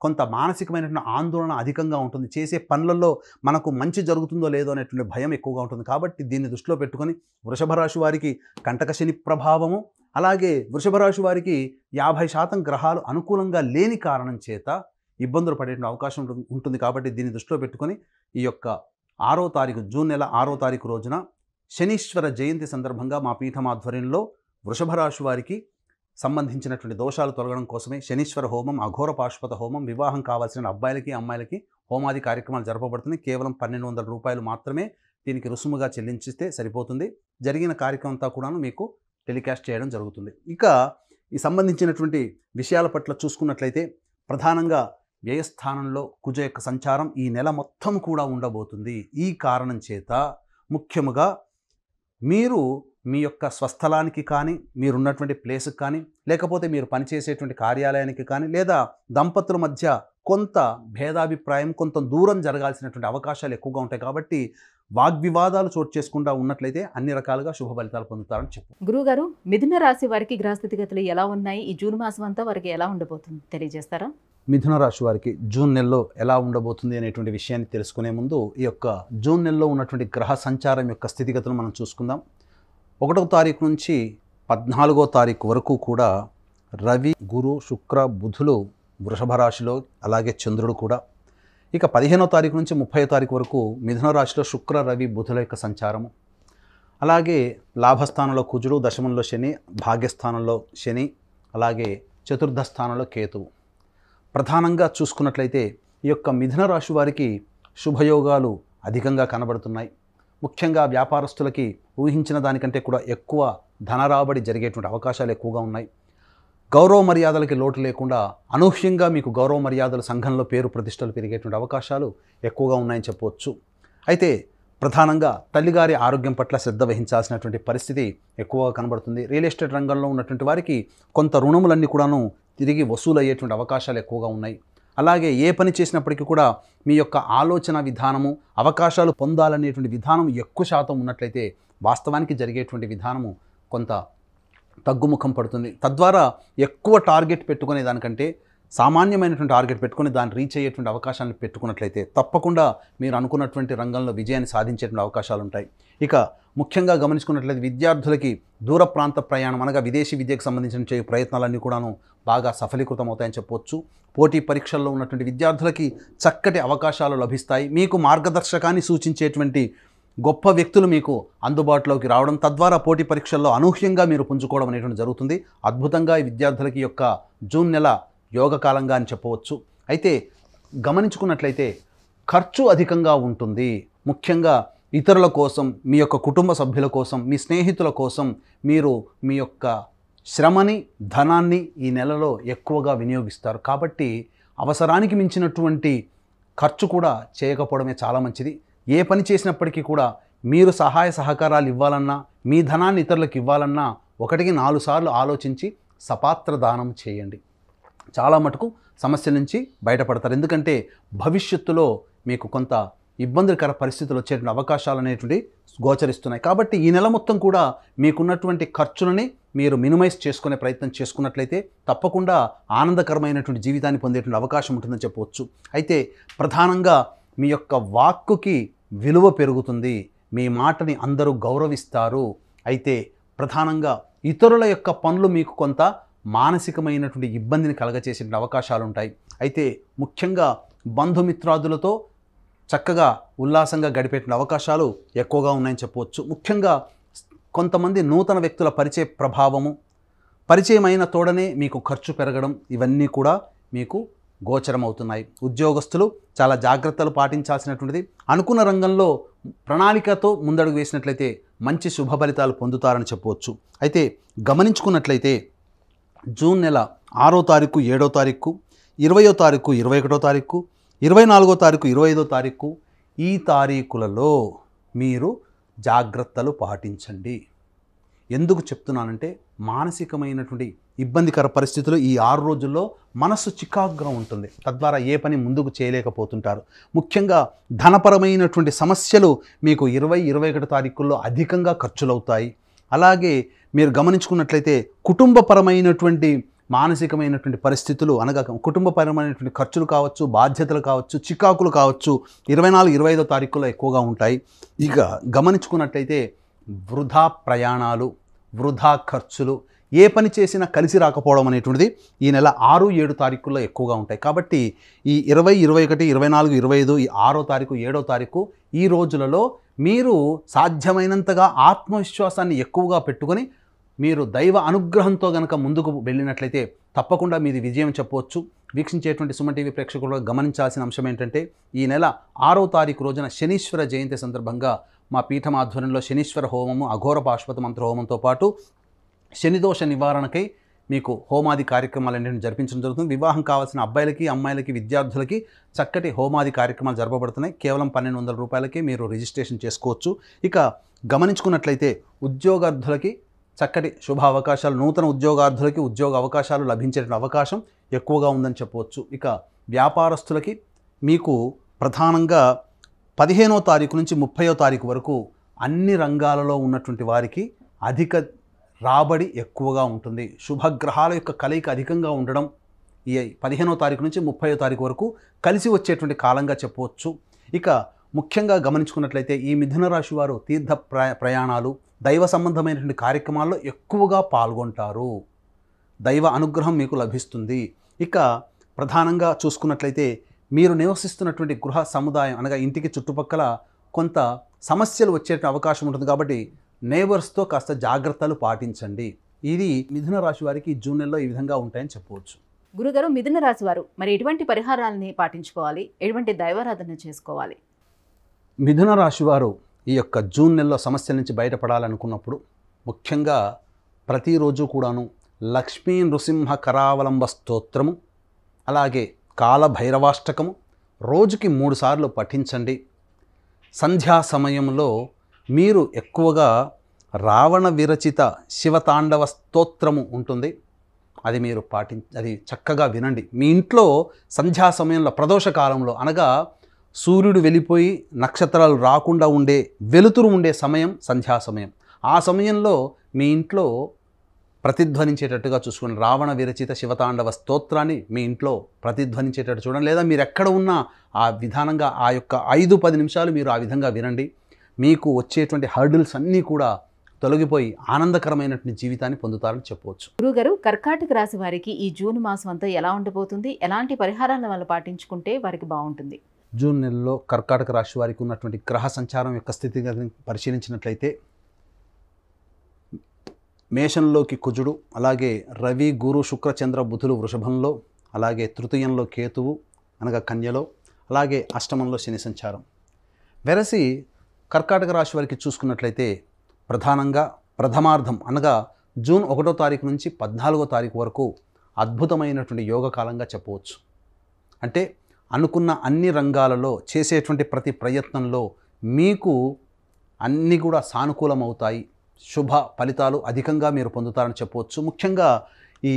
కొంత మానసికమైనటువంటి ఆందోళన అధికంగా ఉంటుంది. చేసే పనులలో మనకు మంచి జరుగుతుందో లేదో అనేటువంటి భయం ఎక్కువగా ఉంటుంది. కాబట్టి దీన్ని దృష్టిలో పెట్టుకొని వృషభ రాశి వారికి కంటక శని ప్రభావము, అలాగే వృషభ రాశి వారికి 50% గ్రహాలు అనుకూలంగా లేని కారణం చేత ఇబ్బందులు పడేటువంటి అవకాశం ఉంటుంది. కాబట్టి దీన్ని దృష్టిలో పెట్టుకొని ఈ యొక్క 6వ తారీఖు జూన్ నెల 6వ తారీఖు రోజున శనీశ్వర జయంతి సందర్భంగా మా పీఠం ఆధ్వర్యంలో వృషభ రాశి వారికి సంబంధించినటువంటి దోషాలు తొలగడం కోసమే శనీశ్వర హోమం, అఘోర పాశుపత హోమం, వివాహం కావాల్సిన అబ్బాయిలకి అమ్మాయిలకి హోమాది కార్యక్రమాలు జరపబడుతుంది. కేవలం 1200 రూపాయలు మాత్రమే దీనికి రుసుముగా చెల్లించిస్తే సరిపోతుంది. జరిగిన కార్యక్రమం అంతా కూడాను మీకు టెలికాస్ట్ చేయడం జరుగుతుంది. ఇక ఈ సంబంధించినటువంటి విషయాల పట్ల చూసుకున్నట్లయితే ప్రధానంగా వ్యయస్థానంలో కుజ యొక్క సంచారం ఈ నెల మొత్తం కూడా ఉండబోతుంది. ఈ కారణం చేత ముఖ్యముగా మీరు మీ యొక్క స్వస్థలానికి కానీ, మీరున్నటువంటి ప్లేస్కి కానీ, లేకపోతే మీరు పనిచేసేటువంటి కార్యాలయానికి కానీ, లేదా దంపతుల మధ్య కొంత భేదాభిప్రాయం, కొంత దూరం జరగాల్సినటువంటి అవకాశాలు ఎక్కువగా ఉంటాయి. కాబట్టి వాగ్వివాదాలు చోటు చేసుకుంటూ ఉన్నట్లయితే అన్ని రకాలుగా శుభ ఫలితాలు పొందుతారని చెప్పు. గురుగారు, మిథున రాశి వారికి గ్రహస్థితిగతులు ఎలా ఉన్నాయి? ఈ జూన్ మాసం అంతా వారికి ఎలా ఉండబోతుంది తెలియజేస్తారా? మిథున రాశి వారికి జూన్ నెలలో ఎలా ఉండబోతుంది అనేటువంటి విషయాన్ని తెలుసుకునే ముందు ఈ యొక్క జూన్ నెలలో ఉన్నటువంటి గ్రహ సంచారం యొక్క స్థితిగతులను మనం చూసుకుందాం. 1వ తారీఖు నుంచి 14వ తారీఖు వరకు కూడా రవి, గురు, శుక్ర, బుధులు వృషభ రాశిలో, అలాగే చంద్రుడు కూడా. ఇక 15వ తారీఖు నుంచి 30వ తారీఖు వరకు మిథున రాశిలో శుక్ర, రవి, బుధుల యొక్క సంచారము. అలాగే లాభస్థానంలో కుజుడు, దశమంలో శని, భాగ్యస్థానంలో శని, అలాగే చతుర్థ స్థానంలో కేతువు. ప్రధానంగా చూసుకున్నట్లయితే ఈ యొక్క మిథున రాశి వారికి శుభయోగాలు అధికంగా కనబడుతున్నాయి. ముఖ్యంగా వ్యాపారస్తులకి ఊహించిన దానికంటే కూడా ఎక్కువ ధనరాబడి జరిగేటువంటి అవకాశాలు ఎక్కువగా ఉన్నాయి. గౌరవ మర్యాదలకి లోటు లేకుండా అనూహ్యంగా మీకు గౌరవ మర్యాదలు, సంఘంలో పేరు ప్రతిష్టలు పెరిగేటువంటి అవకాశాలు ఎక్కువగా ఉన్నాయని చెప్పవచ్చు. అయితే ప్రధానంగా తల్లిగారి ఆరోగ్యం పట్ల శ్రద్ధ వహించాల్సినటువంటి పరిస్థితి ఎక్కువగా కనబడుతుంది. రియల్ ఎస్టేట్ రంగంలో ఉన్నటువంటి వారికి కొంత రుణములన్నీ కూడాను తిరిగి వసూలు అయ్యేటువంటి అవకాశాలు ఎక్కువగా ఉన్నాయి. అలాగే ఏ పని చేసినప్పటికీ కూడా మీ యొక్క ఆలోచన విధానము, అవకాశాలు పొందాలనేటువంటి విధానం ఎక్కువ శాతం ఉన్నట్లయితే వాస్తవానికి జరిగేటువంటి విధానము కొంత తగ్గుముఖం పడుతుంది. తద్వారా ఎక్కువ టార్గెట్ పెట్టుకునే దానికంటే సామాన్యమైనటువంటి టార్గెట్ పెట్టుకుని దాన్ని రీచ్ అయ్యేటువంటి అవకాశాలను పెట్టుకున్నట్లయితే తప్పకుండా మీరు అనుకున్నటువంటి రంగంలో విజయాన్ని సాధించేటువంటి అవకాశాలు ఉంటాయి. ఇక ముఖ్యంగా గమనించుకున్నట్లయితే విద్యార్థులకి దూర ప్రాంత ప్రయాణం అనగా విదేశీ విద్యకు సంబంధించిన ప్రయత్నాలన్నీ కూడాను బాగా సఫలీకృతం అవుతాయని చెప్పవచ్చు. పోటీ పరీక్షల్లో ఉన్నటువంటి విద్యార్థులకి చక్కటి అవకాశాలు లభిస్తాయి. మీకు మార్గదర్శకాన్ని సూచించేటువంటి గొప్ప వ్యక్తులు మీకు అందుబాటులోకి రావడం, తద్వారా పోటీ పరీక్షల్లో అనూహ్యంగా మీరు పుంజుకోవడం అనేటువంటి జరుగుతుంది. అద్భుతంగా ఈ విద్యార్థులకి యొక్క జూన్ నెల యోగకాలంగా అని చెప్పవచ్చు. అయితే గమనించుకున్నట్లయితే ఖర్చు అధికంగా ఉంటుంది. ముఖ్యంగా ఇతరుల కోసం, మీ యొక్క కుటుంబ సభ్యుల కోసం, మీ స్నేహితుల కోసం మీరు మీ యొక్క శ్రమని, ధనాన్ని ఈ నెలలో ఎక్కువగా వినియోగిస్తారు. కాబట్టి అవసరానికి మించినటువంటి ఖర్చు కూడా చేయకపోవడమే చాలా మంచిది. ఏ పని చేసినప్పటికీ కూడా మీరు సహాయ సహకారాలు ఇవ్వాలన్నా, మీ ధనాన్ని ఇతరులకు ఇవ్వాలన్నా 1-4 సార్లు ఆలోచించి సపాత్ర దానం చేయండి. చాలా మటుకు సమస్య నుంచి బయటపడతారు. ఎందుకంటే భవిష్యత్తులో మీకు కొంత ఇబ్బందికర పరిస్థితులు వచ్చేటువంటి అవకాశాలు అనేటువంటి గోచరిస్తున్నాయి. కాబట్టి ఈ నెల మొత్తం కూడా మీకున్నటువంటి ఖర్చులని మీరు మినిమైజ్ చేసుకునే ప్రయత్నం చేసుకున్నట్లయితే తప్పకుండా ఆనందకరమైనటువంటి జీవితాన్ని పొందేటువంటి అవకాశం ఉంటుందని చెప్పవచ్చు. అయితే ప్రధానంగా మీ యొక్క వాక్కుకి విలువ పెరుగుతుంది. మీ మాటని అందరూ గౌరవిస్తారు. అయితే ప్రధానంగా ఇతరుల యొక్క పనులు మీకు కొంత మానసికమైనటువంటి ఇబ్బందిని కలగచేసే అవకాశాలు ఉంటాయి. అయితే ముఖ్యంగా బంధుమిత్రాదులతో చక్కగా ఉల్లాసంగా గడిపేటువంటి అవకాశాలు ఎక్కువగా ఉన్నాయని చెప్పవచ్చు. ముఖ్యంగా కొంతమంది నూతన వ్యక్తుల పరిచయ ప్రభావము, పరిచయమైన తోడనే మీకు ఖర్చు పెరగడం, ఇవన్నీ కూడా మీకు గోచరం అవుతున్నాయి. ఉద్యోగస్తులు చాలా జాగ్రత్తలు పాటించాల్సినటువంటిది. అనుకున్న రంగంలో ప్రణాళికతో ముందడుగు వేసినట్లయితే మంచి శుభ ఫలితాలు పొందుతారని చెప్పవచ్చు. అయితే గమనించుకున్నట్లయితే జూన్ నెల 6వ తారీఖు, 7వ తారీఖు, 20వ తారీఖు, 21వ తారీఖు, 24వ తారీఖు, 25వ తారీఖు, ఈ తారీఖులలో మీరు జాగ్రత్తలు పాటించండి. ఎందుకు చెప్తున్నానంటే మానసికమైనటువంటి ఇబ్బందికర పరిస్థితులు ఈ 6 రోజుల్లో మనస్సు చికాకుగా ఉంటుంది. తద్వారా ఏ పని ముందుకు చేయలేకపోతుంటారు. ముఖ్యంగా ధనపరమైనటువంటి సమస్యలు మీకు 20, 21 తారీఖుల్లో అధికంగా ఖర్చులవుతాయి. అలాగే మీరు గమనించుకున్నట్లయితే కుటుంబపరమైనటువంటి మానసికమైనటువంటి పరిస్థితులు అనగా కుటుంబపరమైనటువంటి ఖర్చులు కావచ్చు, బాధ్యతలు కావచ్చు, చికాకులు కావచ్చు 24, 25వ తారీఖుల్లో ఎక్కువగా ఉంటాయి. ఇక గమనించుకున్నట్లయితే వృధా ప్రయాణాలు, వృధా ఖర్చులు, ఏ పని చేసినా కలిసి రాకపోవడం అనేటువంటిది ఈ నెల 6, 7 తారీఖుల్లో ఎక్కువగా ఉంటాయి. కాబట్టి ఈ 20, 21, 24, 25, ఈ 6వ తారీఖు, 7వ తారీఖు ఈ రోజులలో మీరు సాధ్యమైనంతగా ఆత్మవిశ్వాసాన్ని ఎక్కువగా పెట్టుకొని మీరు దైవ అనుగ్రహంతో గనక ముందుకు వెళ్ళినట్లయితే తప్పకుండా మీది విజయం చెప్పవచ్చు. వీక్షించేటువంటి సుమన్ టీవీ ప్రేక్షకులు గమనించాల్సిన అంశం ఏంటంటే ఈ నెల 6వ తారీఖు రోజున శనీశ్వర జయంతి సందర్భంగా మా పీఠం ఆధ్వర్యంలో శనీశ్వర హోమము, అఘోర పాశుపత మంత్ర హోమంతో పాటు శనిదోష నివారణకై మీకు హోమాది కార్యక్రమాలన్నింటిని జరిపించడం జరుగుతుంది. వివాహం కావాల్సిన అబ్బాయిలకి, అమ్మాయిలకి, విద్యార్థులకి చక్కటి హోమాది కార్యక్రమాలు జరపబడుతున్నాయి. కేవలం 1200 రూపాయలకి మీరు రిజిస్ట్రేషన్ చేసుకోవచ్చు. ఇక గమనించుకున్నట్లయితే ఉద్యోగార్థులకి చక్కటి శుభ అవకాశాలు, నూతన ఉద్యోగార్థులకి ఉద్యోగ అవకాశాలు లభించే అవకాశం ఎక్కువగా ఉందని చెప్పవచ్చు. ఇక వ్యాపారస్తులకి మీకు ప్రధానంగా 15వ తారీఖు నుంచి 30వ తారీఖు వరకు అన్ని రంగాలలో ఉన్నటువంటి వారికి అధిక రాబడి ఎక్కువగా ఉంటుంది. శుభగ్రహాల యొక్క కలయిక అధికంగా ఉండడం ఈ 15వ తారీఖు నుంచి 30వ తారీఖు వరకు కలిసి వచ్చేటువంటి కాలంగా చెప్పవచ్చు. ఇక ముఖ్యంగా గమనించుకున్నట్లయితే ఈ మిథున రాశి వారు తీర్థ ప్రయాణాలు, దైవ సంబంధమైనటువంటి కార్యక్రమాల్లో ఎక్కువగా పాల్గొంటారు. దైవ అనుగ్రహం మీకు లభిస్తుంది. ఇక ప్రధానంగా చూసుకున్నట్లయితే మీరు నివసిస్తున్నటువంటి గృహ సముదాయం అనగా ఇంటికి చుట్టుపక్కల కొంత సమస్యలు వచ్చే అవకాశం ఉంటుంది. కాబట్టి నేబర్స్తో కాస్త జాగ్రత్తలు పాటించండి. ఇది మిథున రాశి వారికి జూన్ నెలలో ఈ విధంగా ఉంటాయని చెప్పవచ్చు. గురుగారు, మిథున రాశి వారు మరి ఎటువంటి పరిహారాలని పాటించుకోవాలి, ఎటువంటి దైవారాధన చేసుకోవాలి? మిథున రాశి వారు ఈ యొక్క జూన్ నెలలో సమస్యల నుంచి బయటపడాలనుకున్నప్పుడు ముఖ్యంగా ప్రతిరోజు కూడాను లక్ష్మీ నృసింహ కరావలంబ స్తోత్రము, అలాగే కాలభైరవాష్టకము రోజుకి 3 సార్లు పఠించండి. సంధ్యా సమయంలో మీరు ఎక్కువగా రావణ విరచిత శివతాండవ స్తోత్రము ఉంటుంది, అది మీరు అది చక్కగా వినండి. మీ ఇంట్లో సంధ్యా సమయంలో ప్రదోష కాలంలో అనగా సూర్యుడు వెళ్ళిపోయి నక్షత్రాలు రాకుండా ఉండే వెలుతురు ఉండే సమయం సంధ్యా సమయం. ఆ సమయంలో మీ ఇంట్లో ప్రతిధ్వనించేటట్టుగా చూసుకోండి. రావణ విరచిత శివతాండవ స్తోత్రాన్ని మీ ఇంట్లో ప్రతిధ్వనించేటట్టు చూడండి. లేదా మీరు ఎక్కడ ఉన్నా ఆ విధానంగా ఆ యొక్క 5-10 నిమిషాలు మీరు ఆ విధంగా వినండి. మీకు వచ్చేటువంటి హర్డిల్స్ అన్నీ కూడా తొలగిపోయి ఆనందకరమైనటువంటి జీవితాన్ని పొందుతారని చెప్పవచ్చు. గురుగారు, కర్కాటక రాశి వారికి ఈ జూన్ మాసం అంతా ఎలా ఉండబోతుంది? ఎలాంటి పరిహారాలను వాళ్ళు పాటించుకుంటే వారికి బాగుంటుంది? జూన్ నెలలో కర్కాటక రాశి వారికి ఉన్నటువంటి గ్రహ సంచారం యొక్క స్థితిగతిని పరిశీలించినట్లయితే మేషంలోకి కుజుడు, అలాగే రవి, గురు, శుక్ర, చంద్ర, బుధులు వృషభంలో, అలాగే తృతీయంలో కేతువు అనగా కన్యలో, అలాగే అష్టమంలో శని సంచారం. వెరసి కర్కాటక రాశి వారికి చూసుకున్నట్లయితే ప్రధానంగా ప్రథమార్థం అనగా జూన్ 1వ తారీఖు నుంచి 14వ తారీఖు వరకు అద్భుతమైనటువంటి యోగకాలంగా చెప్పవచ్చు. అంటే అనుకున్న అన్ని రంగాలలో చేసేటువంటి ప్రతి ప్రయత్నంలో మీకు అన్నీ కూడా సానుకూలమవుతాయి. శుభ ఫలితాలు అధికంగా మీరు పొందుతారని చెప్పవచ్చు. ముఖ్యంగా ఈ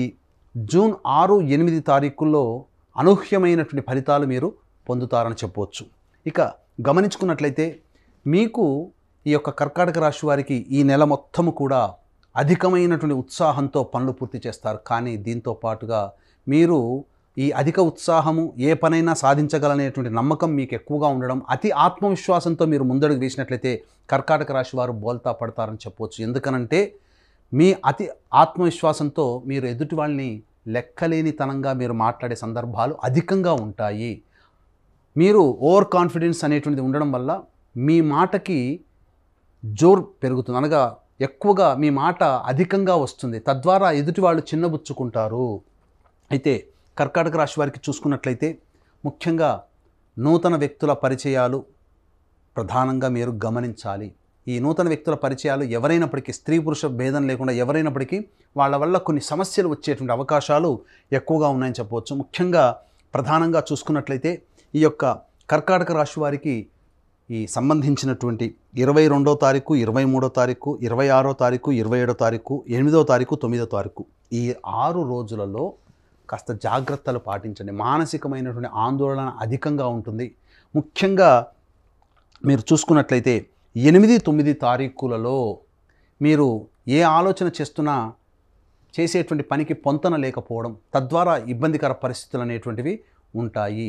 జూన్ 6-8 తారీఖుల్లో అనూహ్యమైనటువంటి ఫలితాలు మీరు పొందుతారని చెప్పవచ్చు. ఇక గమనించుకున్నట్లయితే మీకు ఈ యొక్క కర్కాటక రాశి వారికి ఈ నెల మొత్తము కూడా అధికమైనటువంటి ఉత్సాహంతో పనులు పూర్తి చేస్తారు. కానీ దీంతో పాటుగా మీరు ఈ అధిక ఉత్సాహము ఏ పనైనా సాధించగలనేటువంటి నమ్మకం మీకు ఎక్కువగా ఉండడం, అతి ఆత్మవిశ్వాసంతో మీరు ముందడుగు వేసినట్లయితే కర్కాటక రాశి వారు బోల్తా పడతారని చెప్పవచ్చు. ఎందుకనంటే మీ అతి ఆత్మవిశ్వాసంతో మీరు ఎదుటి వాళ్ళని లెక్కలేనితనంగా మీరు మాట్లాడే సందర్భాలు అధికంగా ఉంటాయి. మీరు ఓవర్ కాన్ఫిడెన్స్ అనేటువంటిది ఉండడం వల్ల మీ మాటకి జోర్ పెరుగుతుంది, అనగా ఎక్కువగా మీ మాట అధికంగా వస్తుంది. తద్వారా ఎదుటి వాళ్ళు చిన్నబుచ్చుకుంటారు. అయితే కర్కాటక రాశి వారికి చూసుకున్నట్లయితే ముఖ్యంగా నూతన వ్యక్తుల పరిచయాలు ప్రధానంగా మీరు గమనించాలి. ఈ నూతన వ్యక్తుల పరిచయాలు ఎవరైనప్పటికీ స్త్రీ పురుష భేదం లేకుండా ఎవరైనప్పటికీ వాళ్ళ వల్ల కొన్ని సమస్యలు వచ్చేటువంటి అవకాశాలు ఎక్కువగా ఉన్నాయని చెప్పవచ్చు. ముఖ్యంగా ప్రధానంగా చూసుకున్నట్లయితే ఈ యొక్క కర్కాటక రాశి వారికి ఈ సంబంధించినటువంటి 22వ తారీఖు, 23వ తారీఖు, 26వ తారీఖు, 27వ తారీఖు, 8వ తారీఖు, 9వ తారీఖు ఈ 6 రోజులలో కాస్త జాగ్రత్తలు పాటించండి. మానసికమైనటువంటి ఆందోళన అధికంగా ఉంటుంది. ముఖ్యంగా మీరు చూసుకున్నట్లయితే 8-9 తారీఖులలో మీరు ఏ ఆలోచన చేస్తున్నా చేసేటువంటి పనికి పొంతన లేకపోవడం, తద్వారా ఇబ్బందికర పరిస్థితులు అనేటువంటివి ఉంటాయి.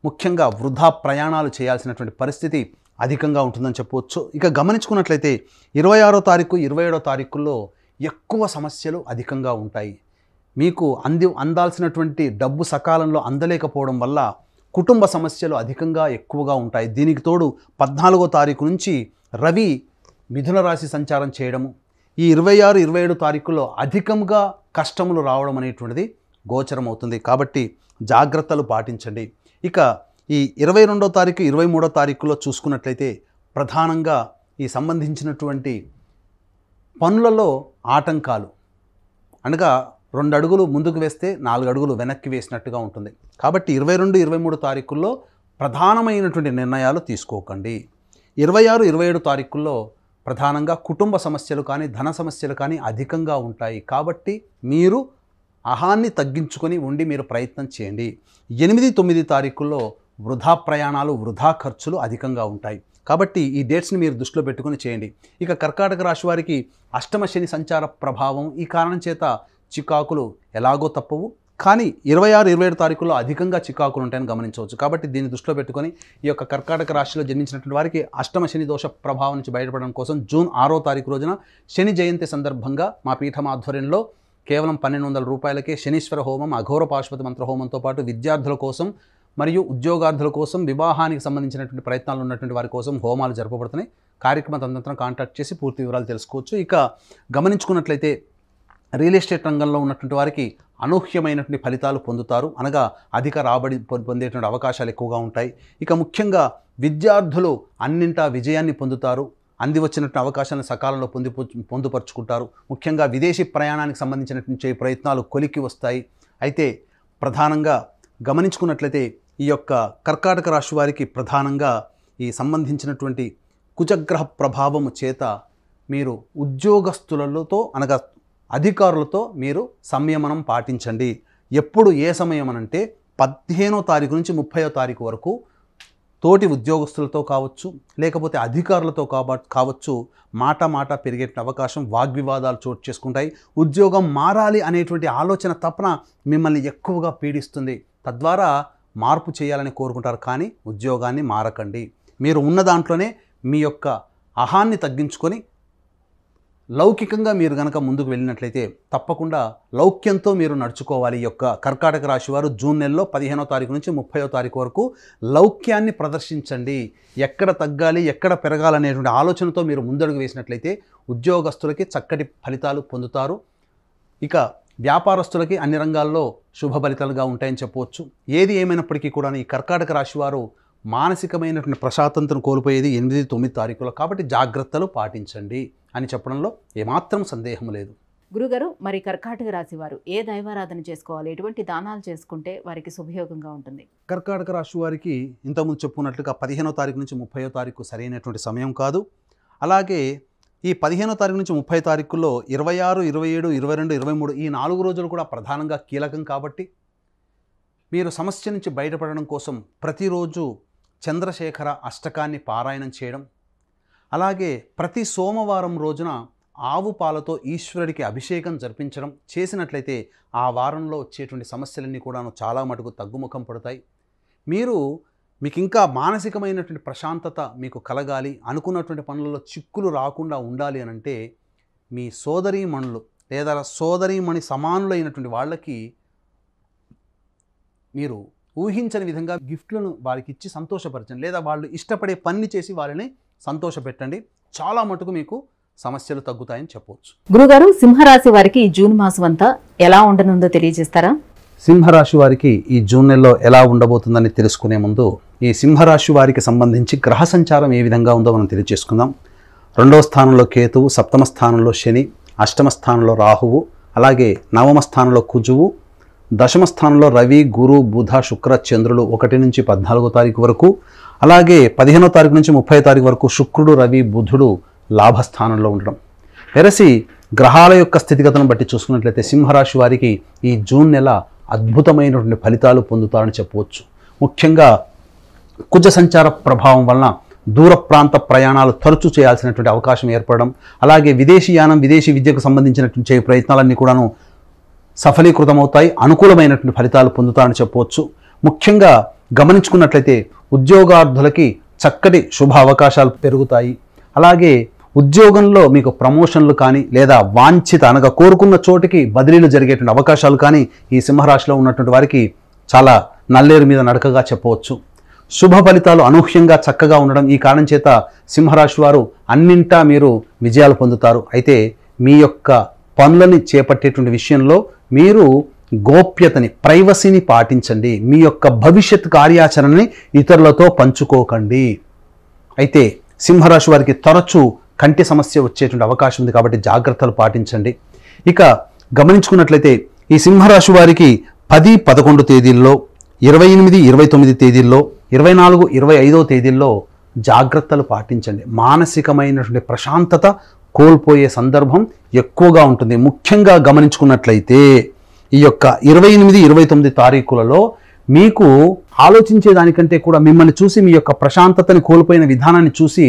ముఖ్యంగా వృధా ప్రయాణాలు చేయాల్సినటువంటి పరిస్థితి అధికంగా ఉంటుందని చెప్పవచ్చు. ఇక గమనించుకున్నట్లయితే 26వ తారీఖు, 27వ తారీఖుల్లో ఎక్కువ సమస్యలు అధికంగా ఉంటాయి. మీకు అందాల్సినటువంటి డబ్బు సకాలంలో అందలేకపోవడం వల్ల కుటుంబ సమస్యలు అధికంగా ఎక్కువగా ఉంటాయి. దీనికి తోడు 14వ తారీఖు నుంచి రవి మిథున రాశి సంచారం చేయడము, ఈ 26, 27 తారీఖుల్లో అధికంగా కష్టములు రావడం అనేటువంటిది గోచరం అవుతుంది. కాబట్టి జాగ్రత్తలు పాటించండి. ఇక ఈ 22వ తారీఖు, 23వ తారీఖులో చూసుకున్నట్లయితే ప్రధానంగా ఈ సంబంధించినటువంటి పనులలో ఆటంకాలు, అనగా 2 అడుగులు ముందుకు వేస్తే 4 అడుగులు వెనక్కి వేసినట్టుగా ఉంటుంది. కాబట్టి 22, 23 తారీఖుల్లో ప్రధానమైనటువంటి నిర్ణయాలు తీసుకోకండి. 26, 27 తారీఖుల్లో ప్రధానంగా కుటుంబ సమస్యలు కానీ ధన సమస్యలు కానీ అధికంగా ఉంటాయి. కాబట్టి మీరు అహాన్ని తగ్గించుకొని ఉండి మీరు ప్రయత్నం చేయండి. 8, 9 తారీఖుల్లో వృధా ప్రయాణాలు, వృధా ఖర్చులు అధికంగా ఉంటాయి. కాబట్టి ఈ డేట్స్ని మీరు దృష్టిలో పెట్టుకొని చేయండి. ఇక కర్కాటక రాశి వారికి అష్టమ శని సంచార ప్రభావం, ఈ కారణం చేత చికాకులు ఎలాగో తప్పవు. కానీ 26, 27 తారీఖుల్లో అధికంగా చికాకులు ఉంటాయని గమనించవచ్చు. కాబట్టి దీన్ని దృష్టిలో పెట్టుకొని ఈ యొక్క కర్కాటక రాశిలో జన్మించినటువంటి వారికి అష్టమ శని దోష ప్రభావం నుంచి బయటపడడం కోసం జూన్ 6వ తారీఖు రోజున శని జయంతి సందర్భంగా మా పీఠం ఆధ్వర్యంలో కేవలం 1200 రూపాయలకే శనీశ్వర హోమం, అఘోర పాశుపతి మంత్ర హోమంతో పాటు విద్యార్థుల కోసం మరియు ఉద్యోగార్థుల కోసం, వివాహానికి సంబంధించినటువంటి ప్రయత్నాలు ఉన్నటువంటి వారి కోసం హోమాలు జరపబడుతున్నాయి. కార్యక్రమ తదనంతరం కాంటాక్ట్ చేసి పూర్తి వివరాలు తెలుసుకోవచ్చు. ఇక గమనించుకున్నట్లయితే రియల్ ఎస్టేట్ రంగంలో ఉన్నటువంటి వారికి అనూహ్యమైనటువంటి ఫలితాలు పొందుతారు, అనగా అధిక రాబడి పొందేటువంటి అవకాశాలు ఎక్కువగా ఉంటాయి. ఇక ముఖ్యంగా విద్యార్థులు అన్నింటా విజయాన్ని పొందుతారు, అంది వచ్చినటువంటి అవకాశాలను సకాలంలో పొందుపరుచుకుంటారు. ముఖ్యంగా విదేశీ ప్రయాణానికి సంబంధించినటువంటి ప్రయత్నాలు కొలిక్కి వస్తాయి. అయితే ప్రధానంగా గమనించుకున్నట్లయితే ఈ యొక్క కర్కాటక రాశి వారికి ప్రధానంగా ఈ సంబంధించినటువంటి కుజగ్రహ ప్రభావము చేత మీరు ఉద్యోగస్తులతో అనగా అధికారులతో మీరు సంయమనం పాటించండి. ఎప్పుడు ఏ సమయం అనంటే 15వ తారీఖు నుంచి 30వ తారీఖు వరకు తోటి ఉద్యోగస్తులతో కావచ్చు, లేకపోతే అధికారులతో కావచ్చు, మాట పెరిగే అవకాశం, వాగ్వివాదాలు చోటు చేసుకుంటాయి. ఉద్యోగం మారాలి అనేటువంటి ఆలోచన తపన మిమ్మల్ని ఎక్కువగా పీడిస్తుంది. తద్వారా మార్పు చేయాలని కోరుకుంటారు, కానీ ఉద్యోగాన్ని మారకండి. మీరు ఉన్న దాంట్లోనే మీ యొక్క అహాన్ని తగ్గించుకొని లౌకికంగా మీరు గనక ముందుకు వెళ్ళినట్లయితే తప్పకుండా లౌక్యంతో మీరు నడుచుకోవాలి. ఈ యొక్క కర్కాటక రాశి వారు జూన్ నెలలో 15వ తారీఖు నుంచి 30వ తారీఖు వరకు లౌక్యాన్ని ప్రదర్శించండి. ఎక్కడ తగ్గాలి, ఎక్కడ పెరగాలనేటువంటి ఆలోచనతో మీరు ముందడుగు వేసినట్లయితే ఉద్యోగస్తులకి చక్కటి ఫలితాలు పొందుతారు. ఇక వ్యాపారస్తులకి అన్ని రంగాల్లో శుభ ఫలితాలుగా ఉంటాయని చెప్పవచ్చు. ఏది ఏమైనప్పటికీ కూడా ఈ కర్కాటక రాశి వారు మానసికమైనటువంటి ప్రశాంతతను కోల్పోయేది 8-9 తారీఖులో, కాబట్టి జాగ్రత్తలు పాటించండి అని చెప్పడంలో ఏమాత్రం సందేహం లేదు. గురుగారు, మరి కర్కాటక రాశి వారు ఏ దైవారాధన చేసుకోవాలి, ఎటువంటి దానాలు చేసుకుంటే వారికి శుభయోగంగా ఉంటుంది? కర్కాటక రాశి వారికి ఇంతకుముందు చెప్పుకున్నట్లుగా 15వ తారీఖు నుంచి 30వ తారీఖు సరైనటువంటి సమయం కాదు. అలాగే ఈ 15వ తారీఖు నుంచి 30వ తారీఖుల్లో 26, 27, 22, 23 ఈ 4 రోజులు కూడా ప్రధానంగా కీలకం. కాబట్టి మీరు సమస్య నుంచి బయటపడడం కోసం ప్రతిరోజు చంద్రశేఖర అష్టకాన్ని పారాయణం చేయడం, అలాగే ప్రతి సోమవారం రోజున ఆవు పాలతో ఈశ్వరుడికి అభిషేకం జరిపించడం చేసినట్లయితే ఆ వారంలో వచ్చేటువంటి సమస్యలన్నీ కూడాను చాలా మటుకు తగ్గుముఖం పడతాయి. మీకు ఇంకా మానసికమైనటువంటి ప్రశాంతత మీకు కలగాలి, అనుకున్నటువంటి పనులలో చిక్కులు రాకుండా ఉండాలి అని అంటే మీ సోదరీమణులు లేదా సోదరీమణి సమానులైనటువంటి వాళ్ళకి మీరు ఊహించని విధంగా గిఫ్ట్లను వారికి ఇచ్చి సంతోషపరచండి, లేదా వాళ్ళు ఇష్టపడే పని చేసి వారిని సంతోషపెట్టండి. చాలా మటుకు మీకు సమస్యలు తగ్గుతాయని చెప్పవచ్చు. గురుగారు, సింహరాశి వారికి ఈ జూన్ మాసం అంతా ఎలా ఉండనుందో తెలియజేస్తారా? సింహరాశి వారికి ఈ జూన్ నెలలో ఎలా ఉండబోతుందని తెలుసుకునే ముందు ఈ సింహరాశి వారికి సంబంధించి గ్రహ సంచారం ఏ విధంగా ఉందో మనం తెలియజేసుకుందాం. 2వ స్థానంలో కేతువు, 7వ స్థానంలో శని, 8వ స్థానంలో రాహువు, అలాగే 9వ స్థానంలో కుజువు, 10వ స్థానంలో రవి, గురు, బుధ, శుక్ర, చంద్రులు 1 నుంచి 14వ తారీఖు వరకు, అలాగే 15వ తారీఖు నుంచి 30వ తారీఖు వరకు శుక్రుడు, రవి, బుధుడు లాభస్థానంలో ఉండడం. వెరసి గ్రహాల యొక్క స్థితిగతులను బట్టి చూసుకున్నట్లయితే సింహరాశి వారికి ఈ జూన్ నెల అద్భుతమైనటువంటి ఫలితాలు పొందుతారని చెప్పవచ్చు. ముఖ్యంగా కుజ సంచార ప్రభావం వలన దూర ప్రాంత ప్రయాణాలు తరచూ చేయాల్సినటువంటి అవకాశం ఏర్పడడం, అలాగే విదేశీయానం, విదేశీ విద్యకు సంబంధించినటువంటి ప్రయత్నాలన్నీ కూడాను సఫలీకృతమవుతాయి, అనుకూలమైనటువంటి ఫలితాలు పొందుతారని చెప్పవచ్చు. ముఖ్యంగా గమనించుకున్నట్లయితే ఉద్యోగార్థులకి చక్కటి శుభ అవకాశాలు పెరుగుతాయి. అలాగే ఉద్యోగంలో మీకు ప్రమోషన్లు కానీ లేదా వాంఛిత అనగా కోరుకున్న చోటికి బదిలీలు జరిగేటువంటి అవకాశాలు కానీ ఈ సింహరాశిలో ఉన్నటువంటి వారికి చాలా నల్లేరు మీద నడకగా చెప్పవచ్చు. శుభ ఫలితాలు అనూహ్యంగా చక్కగా ఉండడం, ఈ కారణం చేత సింహరాశి వారు అన్నింటా మీరు విజయాలు పొందుతారు. అయితే మీ యొక్క పనులని చేపట్టేటువంటి విషయంలో మీరు గోప్యతని, ప్రైవసీని పాటించండి. మీ యొక్క భవిష్యత్ కార్యాచరణని ఇతరులతో పంచుకోకండి. అయితే సింహరాశి వారికి తరచూ కంటి సమస్య వచ్చేటువంటి అవకాశం ఉంది, కాబట్టి జాగ్రత్తలు పాటించండి. ఇక గమనించుకున్నట్లయితే ఈ సింహరాశి వారికి 10, 11 తేదీల్లో, 28, 29 తేదీల్లో, 24, 25 తేదీల్లో జాగ్రత్తలు పాటించండి. మానసికమైనటువంటి ప్రశాంతత కోల్పోయే సందర్భం ఎక్కువగా ఉంటుంది. ముఖ్యంగా గమనించుకున్నట్లయితే ఈ యొక్క 28, 29 తారీఖులలో మీకు ఆలోచించేదానికంటే కూడా మిమ్మల్ని చూసి మీ యొక్క ప్రశాంతతని కోల్పోయిన విధానాన్ని చూసి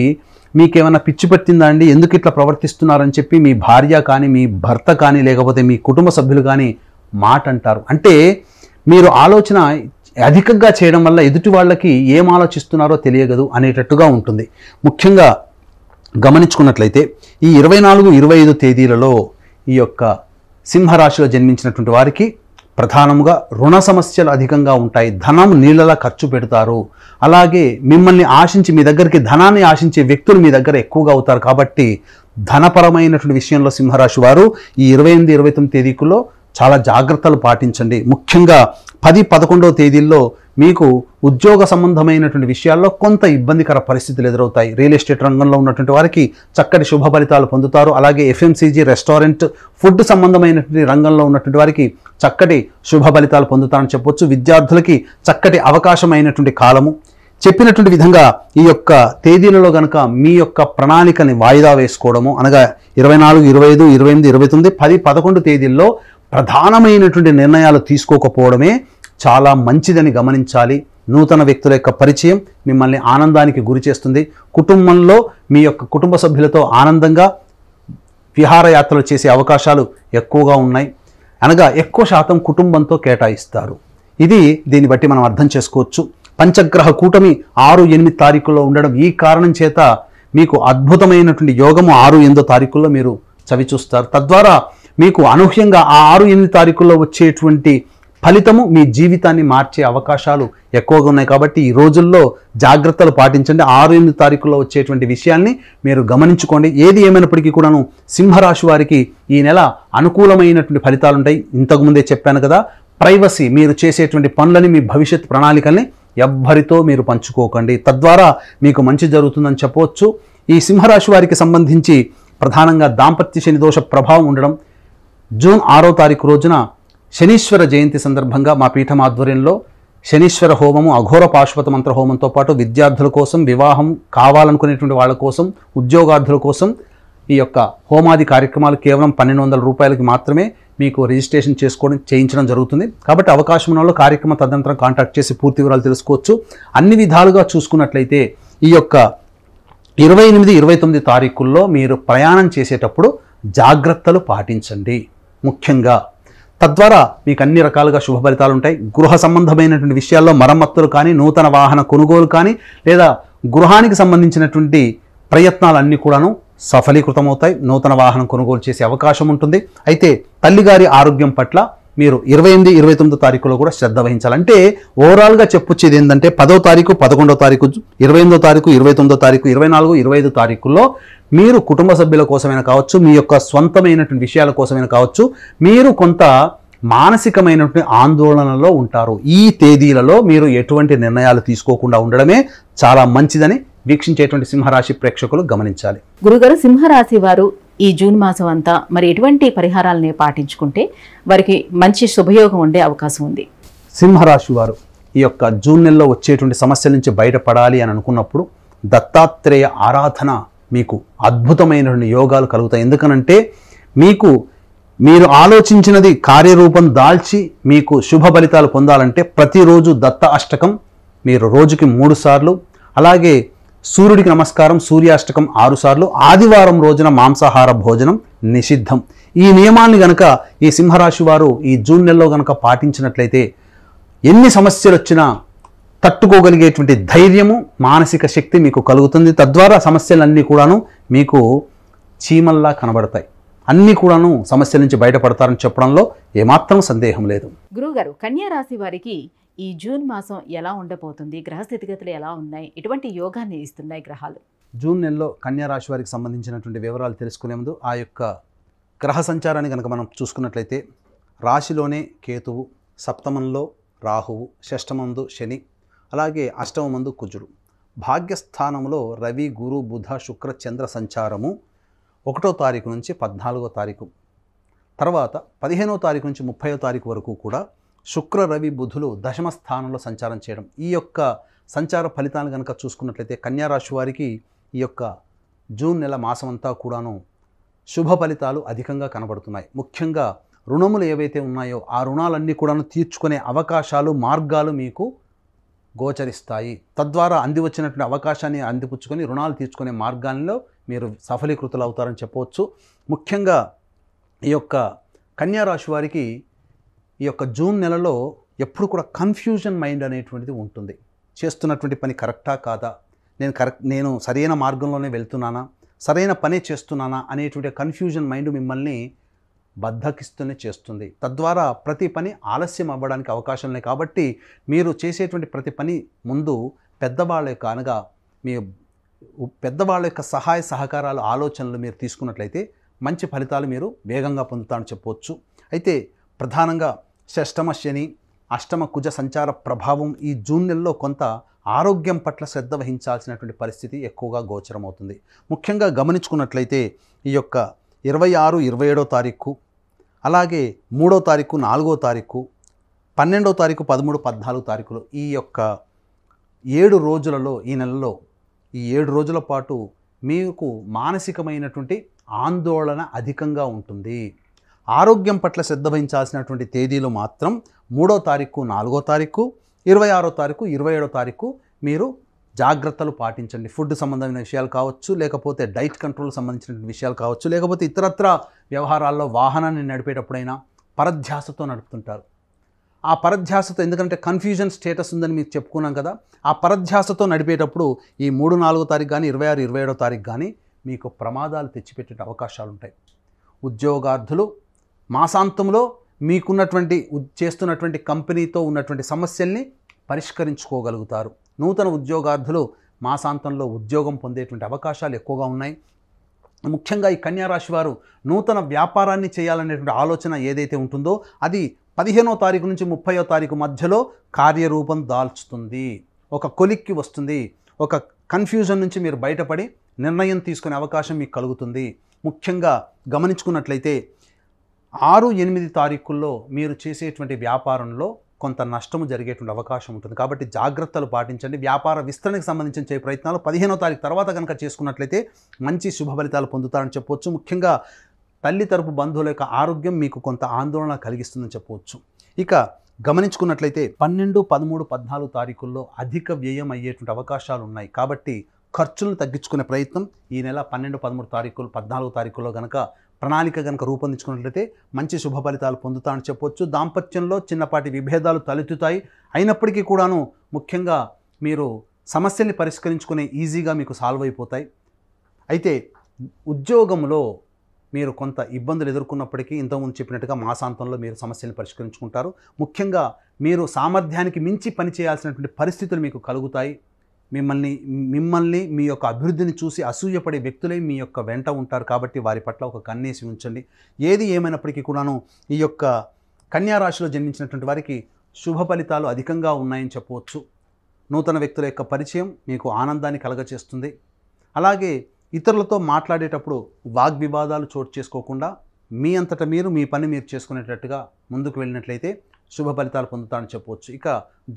మీకేమైనా పిచ్చి పట్టిందా అండి, ఎందుకు ఇట్లా ప్రవర్తిస్తున్నారని చెప్పి మీ భార్య కానీ, మీ భర్త కానీ, లేకపోతే మీ కుటుంబ సభ్యులు కానీ మాట అంటారు. అంటే మీరు ఆలోచన అధికంగా చేయడం వల్ల ఎదుటి వాళ్ళకి ఏం ఆలోచిస్తున్నారో తెలియగదు అనేటట్టుగా ఉంటుంది. ముఖ్యంగా గమనించుకున్నట్లయితే ఈ 24, 25 తేదీలలో ఈ యొక్క సింహరాశిలో జన్మించినటువంటి వారికి ప్రధానంగా రుణ సమస్యలు అధికంగా ఉంటాయి. ధనం నీళ్ళలా ఖర్చు పెడతారు. అలాగే మిమ్మల్ని ఆశించి మీ దగ్గరికి ధనాన్ని ఆశించే వ్యక్తులు మీ దగ్గర ఎక్కువగా అవుతారు. కాబట్టి ధనపరమైనటువంటి విషయంలో సింహరాశి వారు ఈ 28, 29 తేదీకుల్లో చాలా జాగ్రత్తలు పాటించండి. ముఖ్యంగా 10, 11వ తేదీల్లో మీకు ఉద్యోగ సంబంధమైనటువంటి విషయాల్లో కొంత ఇబ్బందికర పరిస్థితులు ఎదురవుతాయి. రియల్ ఎస్టేట్ రంగంలో ఉన్నటువంటి వారికి చక్కటి శుభ ఫలితాలు పొందుతారు. అలాగే FMCG, రెస్టారెంట్, ఫుడ్ సంబంధమైనటువంటి రంగంలో ఉన్నటువంటి వారికి చక్కటి శుభ ఫలితాలు పొందుతారని చెప్పొచ్చు. విద్యార్థులకి చక్కటి అవకాశమైనటువంటి కాలము. చెప్పినటువంటి విధంగా ఈ యొక్క తేదీలలో కనుక మీ యొక్క ప్రణాళికని వాయిదా వేసుకోవడము, అనగా 24, 25, 28, 29, 10, 11 తేదీల్లో ప్రధానమైనటువంటి నిర్ణయాలు తీసుకోకపోవడమే చాలా మంచిదని గమనించాలి. నూతన వ్యక్తుల యొక్క పరిచయం మిమ్మల్ని ఆనందానికి గురి చేస్తుంది. కుటుంబంలో మీ యొక్క కుటుంబ సభ్యులతో ఆనందంగా విహారయాత్రలు చేసే అవకాశాలు ఎక్కువగా ఉన్నాయి. అనగా ఎక్కువ శాతం కుటుంబంతో కేటాయిస్తారు. దీన్ని బట్టి మనం అర్థం చేసుకోవచ్చు. పంచగ్రహ కూటమి 6, 8 తారీఖుల్లో ఉండడం, ఈ కారణం చేత మీకు అద్భుతమైనటువంటి యోగము 6, 8 తారీఖుల్లో మీరు చవి చూస్తారు. తద్వారా మీకు అనూహ్యంగా ఆ 6, 8 తారీఖుల్లో వచ్చేటువంటి ఫలితము మీ జీవితాన్ని మార్చే అవకాశాలు ఎక్కువగా ఉన్నాయి. కాబట్టి ఈ రోజుల్లో జాగ్రత్తలు పాటించండి. 6, 8 తారీఖుల్లో వచ్చేటువంటి విషయాల్ని మీరు గమనించుకోండి. ఏది ఏమైనప్పటికీ కూడాను సింహరాశి వారికి ఈ నెల అనుకూలమైనటువంటి ఫలితాలు ఉంటాయి. ఇంతకుముందే చెప్పాను కదా, ప్రైవసీ, మీరు చేసేటువంటి పనులని, మీ భవిష్యత్ ప్రణాళికల్ని ఎవ్వరితో మీరు పంచుకోకండి. తద్వారా మీకు మంచి జరుగుతుందని చెప్పవచ్చు. ఈ సింహరాశి వారికి సంబంధించి ప్రధానంగా దాంపత్య శని దోష ప్రభావం ఉండడం, జూన్ 6వ తారీఖు రోజున శనీశ్వర జయంతి సందర్భంగా మా పీఠం ఆధ్వర్యంలో శనీశ్వర హోమము, అఘోర పాశుపత మంత్ర హోమంతో పాటు విద్యార్థుల కోసం, వివాహం కావాలనుకునేటువంటి వాళ్ళ కోసం, ఉద్యోగార్థుల కోసం ఈ యొక్క హోమాది కార్యక్రమాలు కేవలం 1200 రూపాయలకి మాత్రమే మీకు రిజిస్ట్రేషన్ చేయించడం జరుగుతుంది. కాబట్టి అవకాశం ఉన్న వాళ్ళు కార్యక్రమ తదనంతరం కాంటాక్ట్ చేసి పూర్తి వివరాలు తెలుసుకోవచ్చు. అన్ని విధాలుగా చూసుకున్నట్లయితే ఈ యొక్క 28, 29 తారీఖుల్లో మీరు ప్రయాణం చేసేటప్పుడు జాగ్రత్తలు పాటించండి ముఖ్యంగా. తద్వారా మీకు అన్ని రకాలుగా శుభ ఫలితాలు ఉంటాయి. గృహ సంబంధమైనటువంటి విషయాల్లో మరమ్మతులు కానీ, నూతన వాహన కొనుగోలు కానీ, లేదా గృహానికి సంబంధించినటువంటి ప్రయత్నాలన్నీ కూడాను సఫలీకృతమవుతాయి. నూతన వాహనం కొనుగోలు చేసే అవకాశం ఉంటుంది. అయితే తల్లిగారి ఆరోగ్యం పట్ల మీరు 28, 29 తారీఖులో కూడా శ్రద్ధ వహించాలంటే ఓవరాల్గా చెప్పొచ్చేది ఏంటంటే 10వ తారీఖు, 11వ తారీఖు, 28వ తారీఖు, 29వ తారీఖు, 24, 25 తారీఖుల్లో మీరు కుటుంబ సభ్యుల కోసమైనా కావచ్చు, మీ యొక్క స్వంతమైనటువంటి విషయాల కోసమైనా కావచ్చు, మీరు కొంత మానసికమైనటువంటి ఆందోళనలో ఉంటారు. ఈ తేదీలలో మీరు ఎటువంటి నిర్ణయాలు తీసుకోకుండా ఉండడమే చాలా మంచిదని వీక్షించేటువంటి సింహరాశి ప్రేక్షకులు గమనించాలి. గురుగారు, సింహరాశి వారు ఈ జూన్ మాసం అంతా మరి ఎటువంటి పరిహారాలని పాటించుకుంటే వారికి మంచి శుభయోగం ఉండే అవకాశం ఉంది? సింహరాశి వారు ఈ యొక్క జూన్ నెలలో వచ్చేటువంటి సమస్యల నుంచి బయటపడాలి అని అనుకున్నప్పుడు దత్తాత్రేయ ఆరాధన మీకు అద్భుతమైనటువంటి యోగాలు కలుగుతాయి. ఎందుకనంటే మీరు ఆలోచించినది కార్యరూపం దాల్చి మీకు శుభ ఫలితాలు పొందాలంటే ప్రతిరోజు దత్త అష్టకం మీరు రోజుకి 3 సార్లు, అలాగే సూర్యుడికి నమస్కారం, సూర్యాష్టకం 6 సార్లు, ఆదివారం రోజున మాంసాహార భోజనం నిషిద్ధం. ఈ నియమాన్ని గనక ఈ సింహరాశి వారు ఈ జూన్ నెలలో గనక పాటించినట్లయితే ఎన్ని సమస్యలు వచ్చినా తట్టుకోగలిగేటువంటి ధైర్యము, మానసిక శక్తి మీకు కలుగుతుంది. తద్వారా సమస్యలన్నీ కూడాను మీకు చీమల్లా కనబడతాయి. అన్నీ కూడాను సమస్యల నుంచి బయటపడతారని చెప్పడంలో ఏమాత్రం సందేహం లేదు. గురువుగారు, కన్యా రాశి వారికి ఈ జూన్ మాసం ఎలా ఉండబోతుంది? గ్రహ స్థితిగతులు ఎలా ఉన్నాయి? ఎటువంటి యోగాన్ని ఇస్తున్నాయి గ్రహాలు? జూన్ నెలలో కన్యా రాశి వారికి సంబంధించినటువంటి వివరాలు తెలుసుకునే ముందు ఆ యొక్క గ్రహ సంచారాన్ని కనుక మనం చూసుకున్నట్లయితే రాశిలోనే కేతువు, సప్తమంలో రాహువు, షష్టమందు శని, అలాగే అష్టమందు కుజుడు, భాగ్యస్థానంలో రవి, గురు, బుధ, శుక్ర, చంద్ర సంచారము 1వ తారీఖు నుంచి 14వ తారీఖు, తర్వాత 15వ తారీఖు నుంచి 30వ తారీఖు వరకు కూడా శుక్ర, రవి, బుధులు దశమ స్థానంలో సంచారం చేయడం. ఈ యొక్క సంచార ఫలితాలను కనుక చూసుకున్నట్లయితే కన్యారాశి వారికి ఈ యొక్క జూన్ నెల మాసం అంతా కూడాను శుభ ఫలితాలు అధికంగా కనబడుతున్నాయి. ముఖ్యంగా రుణములు ఏవైతే ఉన్నాయో ఆ రుణాలన్నీ కూడాను తీర్చుకునే అవకాశాలు, మార్గాలు మీకు గోచరిస్తాయి. తద్వారా అందివచ్చినటువంటి అవకాశాన్ని అందిపుచ్చుకొని రుణాలు తీర్చుకునే మార్గాల్లో మీరు సఫలీకృతులు అవుతారని చెప్పవచ్చు. ముఖ్యంగా ఈ యొక్క కన్యారాశి వారికి ఈ యొక్క జూన్ నెలలో ఎప్పుడు కూడా కన్ఫ్యూజన్ మైండ్ అనేటువంటిది ఉంటుంది. చేస్తున్నటువంటి పని కరెక్టా కాదా, నేను సరైన మార్గంలోనే వెళ్తున్నానా, సరైన పనే చేస్తున్నానా అనేటువంటి కన్ఫ్యూజన్ మైండ్ మిమ్మల్ని బద్ధకిస్తూనే చేస్తుంది. తద్వారా ప్రతి పని ఆలస్యం అవ్వడానికి అవకాశం ఉన్నాయి. కాబట్టి మీరు చేసేటువంటి ప్రతి పని ముందు పెద్దవాళ్ళ యొక్క అనగా మీ పెద్దవాళ్ళ యొక్క సహాయ సహకారాలు ఆలోచనలు మీరు తీసుకున్నట్లయితే మంచి ఫలితాలు మీరు వేగంగా పొందుతారని చెప్పవచ్చు. అయితే ప్రధానంగా షష్టమ శని అష్టమ కుజ సంచార ప్రభావం ఈ జూన్ నెలలో కొంత ఆరోగ్యం పట్ల శ్రద్ధ వహించాల్సినటువంటి పరిస్థితి ఎక్కువగా గోచరమవుతుంది. ముఖ్యంగా గమనించుకున్నట్లయితే ఈ యొక్క 26, 27 తారీఖు, అలాగే 3వ తారీఖు, 4వ తారీఖు, 12వ తారీఖు, 13, 14 తారీఖులు ఈ యొక్క 7 రోజులలో ఈ నెలలో ఈ 7 రోజుల పాటు మీకు మానసికమైనటువంటి ఆందోళన అధికంగా ఉంటుంది. ఆరోగ్యం పట్ల శ్రద్ధ వహించాల్సినటువంటి తేదీలు మాత్రం 3వ తారీఖు, 4వ తారీఖు, 26వ తారీఖు, 27వ తారీఖు మీరు జాగ్రత్తలు పాటించండి. ఫుడ్ సంబంధమైన విషయాలు కావచ్చు, లేకపోతే డైట్ కంట్రోల్ సంబంధించిన విషయాలు కావచ్చు, లేకపోతే ఇతరత్ర వ్యవహారాల్లో వాహనాన్ని నడిపేటప్పుడైనా పరధ్యాసతో నడుపుతుంటారు. ఆ పరధ్యాసతో, ఎందుకంటే కన్ఫ్యూజన్ స్టేటస్ ఉందని మీకు చెప్పుకున్నాం కదా, ఆ పరధ్యాసతో నడిపేటప్పుడు ఈ 3, 4వ తారీఖు కానీ 26, 27వ తారీఖు కానీ మీకు ప్రమాదాలు తెచ్చిపెట్టే అవకాశాలు ఉంటాయి. ఉద్యోగార్థులు మాసాంతంలో మీకున్నటువంటి చేస్తున్నటువంటి కంపెనీతో ఉన్నటువంటి సమస్యల్ని పరిష్కరించుకోగలుగుతారు. నూతన ఉద్యోగార్థులు మాసాంతంలో ఉద్యోగం పొందేటువంటి అవకాశాలు ఎక్కువగా ఉన్నాయి. ముఖ్యంగా ఈ కన్యారాశి వారు నూతన వ్యాపారాన్ని చేయాలనేటువంటి ఆలోచన ఏదైతే ఉంటుందో అది 15వ తారీఖు నుంచి 30వ తారీఖు మధ్యలో కార్యరూపం దాల్చుతుంది. ఒక కొలిక్కి వస్తుంది. ఒక కన్ఫ్యూజన్ నుంచి మీరు బయటపడి నిర్ణయం తీసుకునే అవకాశం మీకు కలుగుతుంది. ముఖ్యంగా గమనించుకున్నట్లయితే 6, 8 తారీఖుల్లో మీరు చేసేటువంటి వ్యాపారంలో కొంత నష్టము జరిగేటువంటి అవకాశం ఉంటుంది. కాబట్టి జాగ్రత్తలు పాటించండి. వ్యాపార విస్తరణకు సంబంధించిన చేయ ప్రయత్నాలు 15వ తారీఖు తర్వాత కనుక చేసుకున్నట్లయితే మంచి శుభ ఫలితాలు పొందుతారని చెప్పవచ్చు. ముఖ్యంగా తల్లి తరపు బంధువుల యొక్క ఆరోగ్యం మీకు కొంత ఆందోళన కలిగిస్తుందని చెప్పవచ్చు. ఇక గమనించుకున్నట్లయితే 12, 13, 14 తారీఖుల్లో అధిక వ్యయం అయ్యేటువంటి అవకాశాలు ఉన్నాయి. కాబట్టి ఖర్చులను తగ్గించుకునే ప్రయత్నం ఈ నెల 12, 13 తారీఖులు, 14 తారీఖుల్లో కనుక ప్రణాళిక కనుక రూపొందించుకున్నట్లయితే మంచి శుభ ఫలితాలు పొందుతారని చెప్పవచ్చు. దాంపత్యంలో చిన్నపాటి విభేదాలు తలెత్తుతాయి. అయినప్పటికీ కూడాను ముఖ్యంగా మీరు సమస్యల్ని పరిష్కరించుకునే ఈజీగా మీకు సాల్వ్ అయిపోతాయి. అయితే ఉద్యోగంలో మీరు కొంత ఇబ్బందులు ఎదుర్కొన్నప్పటికీ ఇంతకుముందు చెప్పినట్టుగా మాసాంతంలో మీరు సమస్యలను పరిష్కరించుకుంటారు. ముఖ్యంగా మీరు సామర్థ్యానికి మించి పనిచేయాల్సినటువంటి పరిస్థితులు మీకు కలుగుతాయి. మిమ్మల్ని మీ యొక్క అభివృద్ధిని చూసి అసూయపడే వ్యక్తులే మీ యొక్క వెంట ఉంటారు. కాబట్టి వారి పట్ల ఒక కన్నేసి ఉంచండి. ఏది ఏమైనప్పటికీ కూడాను ఈ యొక్క కన్యారాశిలో జన్మించినటువంటి వారికి శుభ ఫలితాలు అధికంగా ఉన్నాయని చెప్పవచ్చు. నూతన వ్యక్తుల యొక్క పరిచయం మీకు ఆనందాన్ని కలగచేస్తుంది. అలాగే ఇతరులతో మాట్లాడేటప్పుడు వాగ్వివాదాలు చోటు చేసుకోకుండా మీ అంతటా మీరు మీ పని మీరు చేసుకునేటట్టుగా ముందుకు వెళ్ళినట్లయితే శుభ ఫలితాలు పొందుతారని చెప్పవచ్చు. ఇక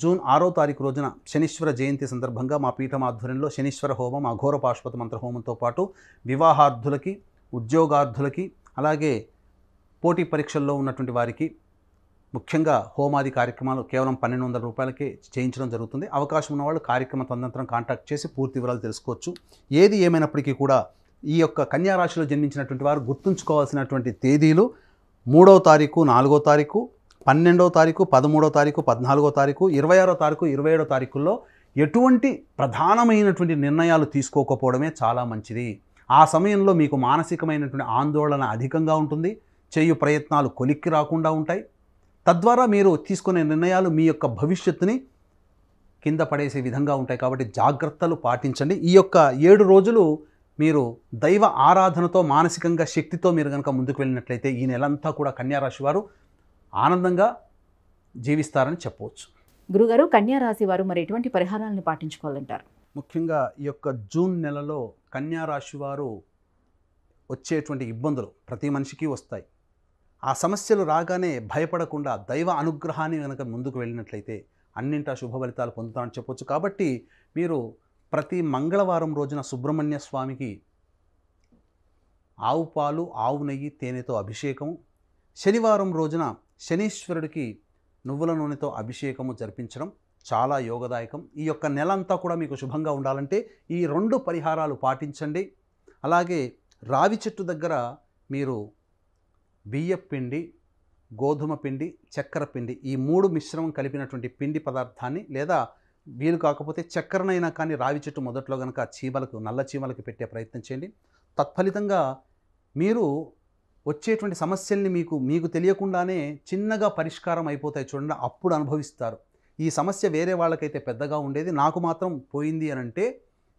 జూన్ 6వ తారీఖు రోజున శనీశ్వర జయంతి సందర్భంగా మా పీఠం ఆధ్వర్యంలో శనీశ్వర హోమం, అఘోర పాశుపత మంత్ర హోమంతో పాటు వివాహార్థులకి, ఉద్యోగార్థులకి, అలాగే పోటీ పరీక్షల్లో ఉన్నటువంటి వారికి ముఖ్యంగా హోమాది కార్యక్రమాలు కేవలం 1200 రూపాయలకే చేయించడం జరుగుతుంది. అవకాశం ఉన్నవాళ్ళు కార్యక్రమ తదనంతరం కాంటాక్ట్ చేసి పూర్తి వివరాలు తెలుసుకోవచ్చు. ఏది ఏమైనప్పటికీ కూడా ఈ యొక్క కన్యారాశిలో జన్మించినటువంటి వారు గుర్తుంచుకోవాల్సినటువంటి తేదీలు 3వ తారీఖు, 4వ తారీఖు, 12వ తారీఖు, 13వ తారీఖు, 14వ తారీఖు, 26వ తారీఖు, 27వ తారీఖుల్లో ఎటువంటి ప్రధానమైనటువంటి నిర్ణయాలు తీసుకోకపోవడమే చాలా మంచిది. ఆ సమయంలో మీకు మానసికమైనటువంటి ఆందోళన అధికంగా ఉంటుంది. చేయు ప్రయత్నాలు కొలిక్కి రాకుండా ఉంటాయి. తద్వారా మీరు తీసుకునే నిర్ణయాలు మీ యొక్క భవిష్యత్తుని కింద పడేసే విధంగా ఉంటాయి. కాబట్టి జాగ్రత్తలు పాటించండి. ఈ యొక్క 7 రోజులు మీరు దైవ ఆరాధనతో మానసికంగా శక్తితో మీరు కనుక ముందుకు వెళ్ళినట్లయితే ఈ నెలంతా కూడా కన్యారాశి వారు ఆనందంగా జీవిస్తారని చెప్పవచ్చు. గురుగారు, కన్యారాశి వారు మరి ఎటువంటి పరిహారాలను పాటించుకోవాలంటారు? ముఖ్యంగా ఈ యొక్క జూన్ నెలలో కన్యారాశి వారు వచ్చేటువంటి ఇబ్బందులు ప్రతి మనిషికి వస్తాయి. ఆ సమస్యలు రాగానే భయపడకుండా దైవ అనుగ్రహాన్ని కనుక ముందుకు వెళ్ళినట్లయితే అన్నింటా శుభ ఫలితాలు పొందుతామని చెప్పవచ్చు. కాబట్టి మీరు ప్రతి మంగళవారం రోజున సుబ్రహ్మణ్య స్వామికి ఆవు పాలు, ఆవు నెయ్యి, తేనెతో అభిషేకము, శనివారం రోజున శనీశ్వరుడికి నువ్వుల నూనెతో అభిషేకము జరిపించడం చాలా యోగదాయకం. ఈ యొక్క నెల అంతా కూడా మీకు శుభంగా ఉండాలంటే ఈ 2 పరిహారాలు పాటించండి. అలాగే రావి చెట్టు దగ్గర మీరు బియ్యపు పిండి, గోధుమ పిండి, చక్కెర పిండి ఈ 3 మిశ్రమం కలిపినటువంటి పిండి పదార్థాన్ని, లేదా వీలు కాకపోతే చక్కెరనైనా కానీ రావి చెట్టు మొదట్లో కనుక చీమలకు, నల్ల చీమలకు పెట్టే ప్రయత్నం చేయండి. తత్ఫలితంగా మీరు వచ్చేటువంటి సమస్యల్ని మీకు తెలియకుండానే చిన్నగా పరిష్కారం అయిపోతాయి చూడండి, అప్పుడు అనుభవిస్తారు. ఈ సమస్య వేరే వాళ్ళకైతే పెద్దగా ఉండేది, నాకు మాత్రం పోయింది అని అంటే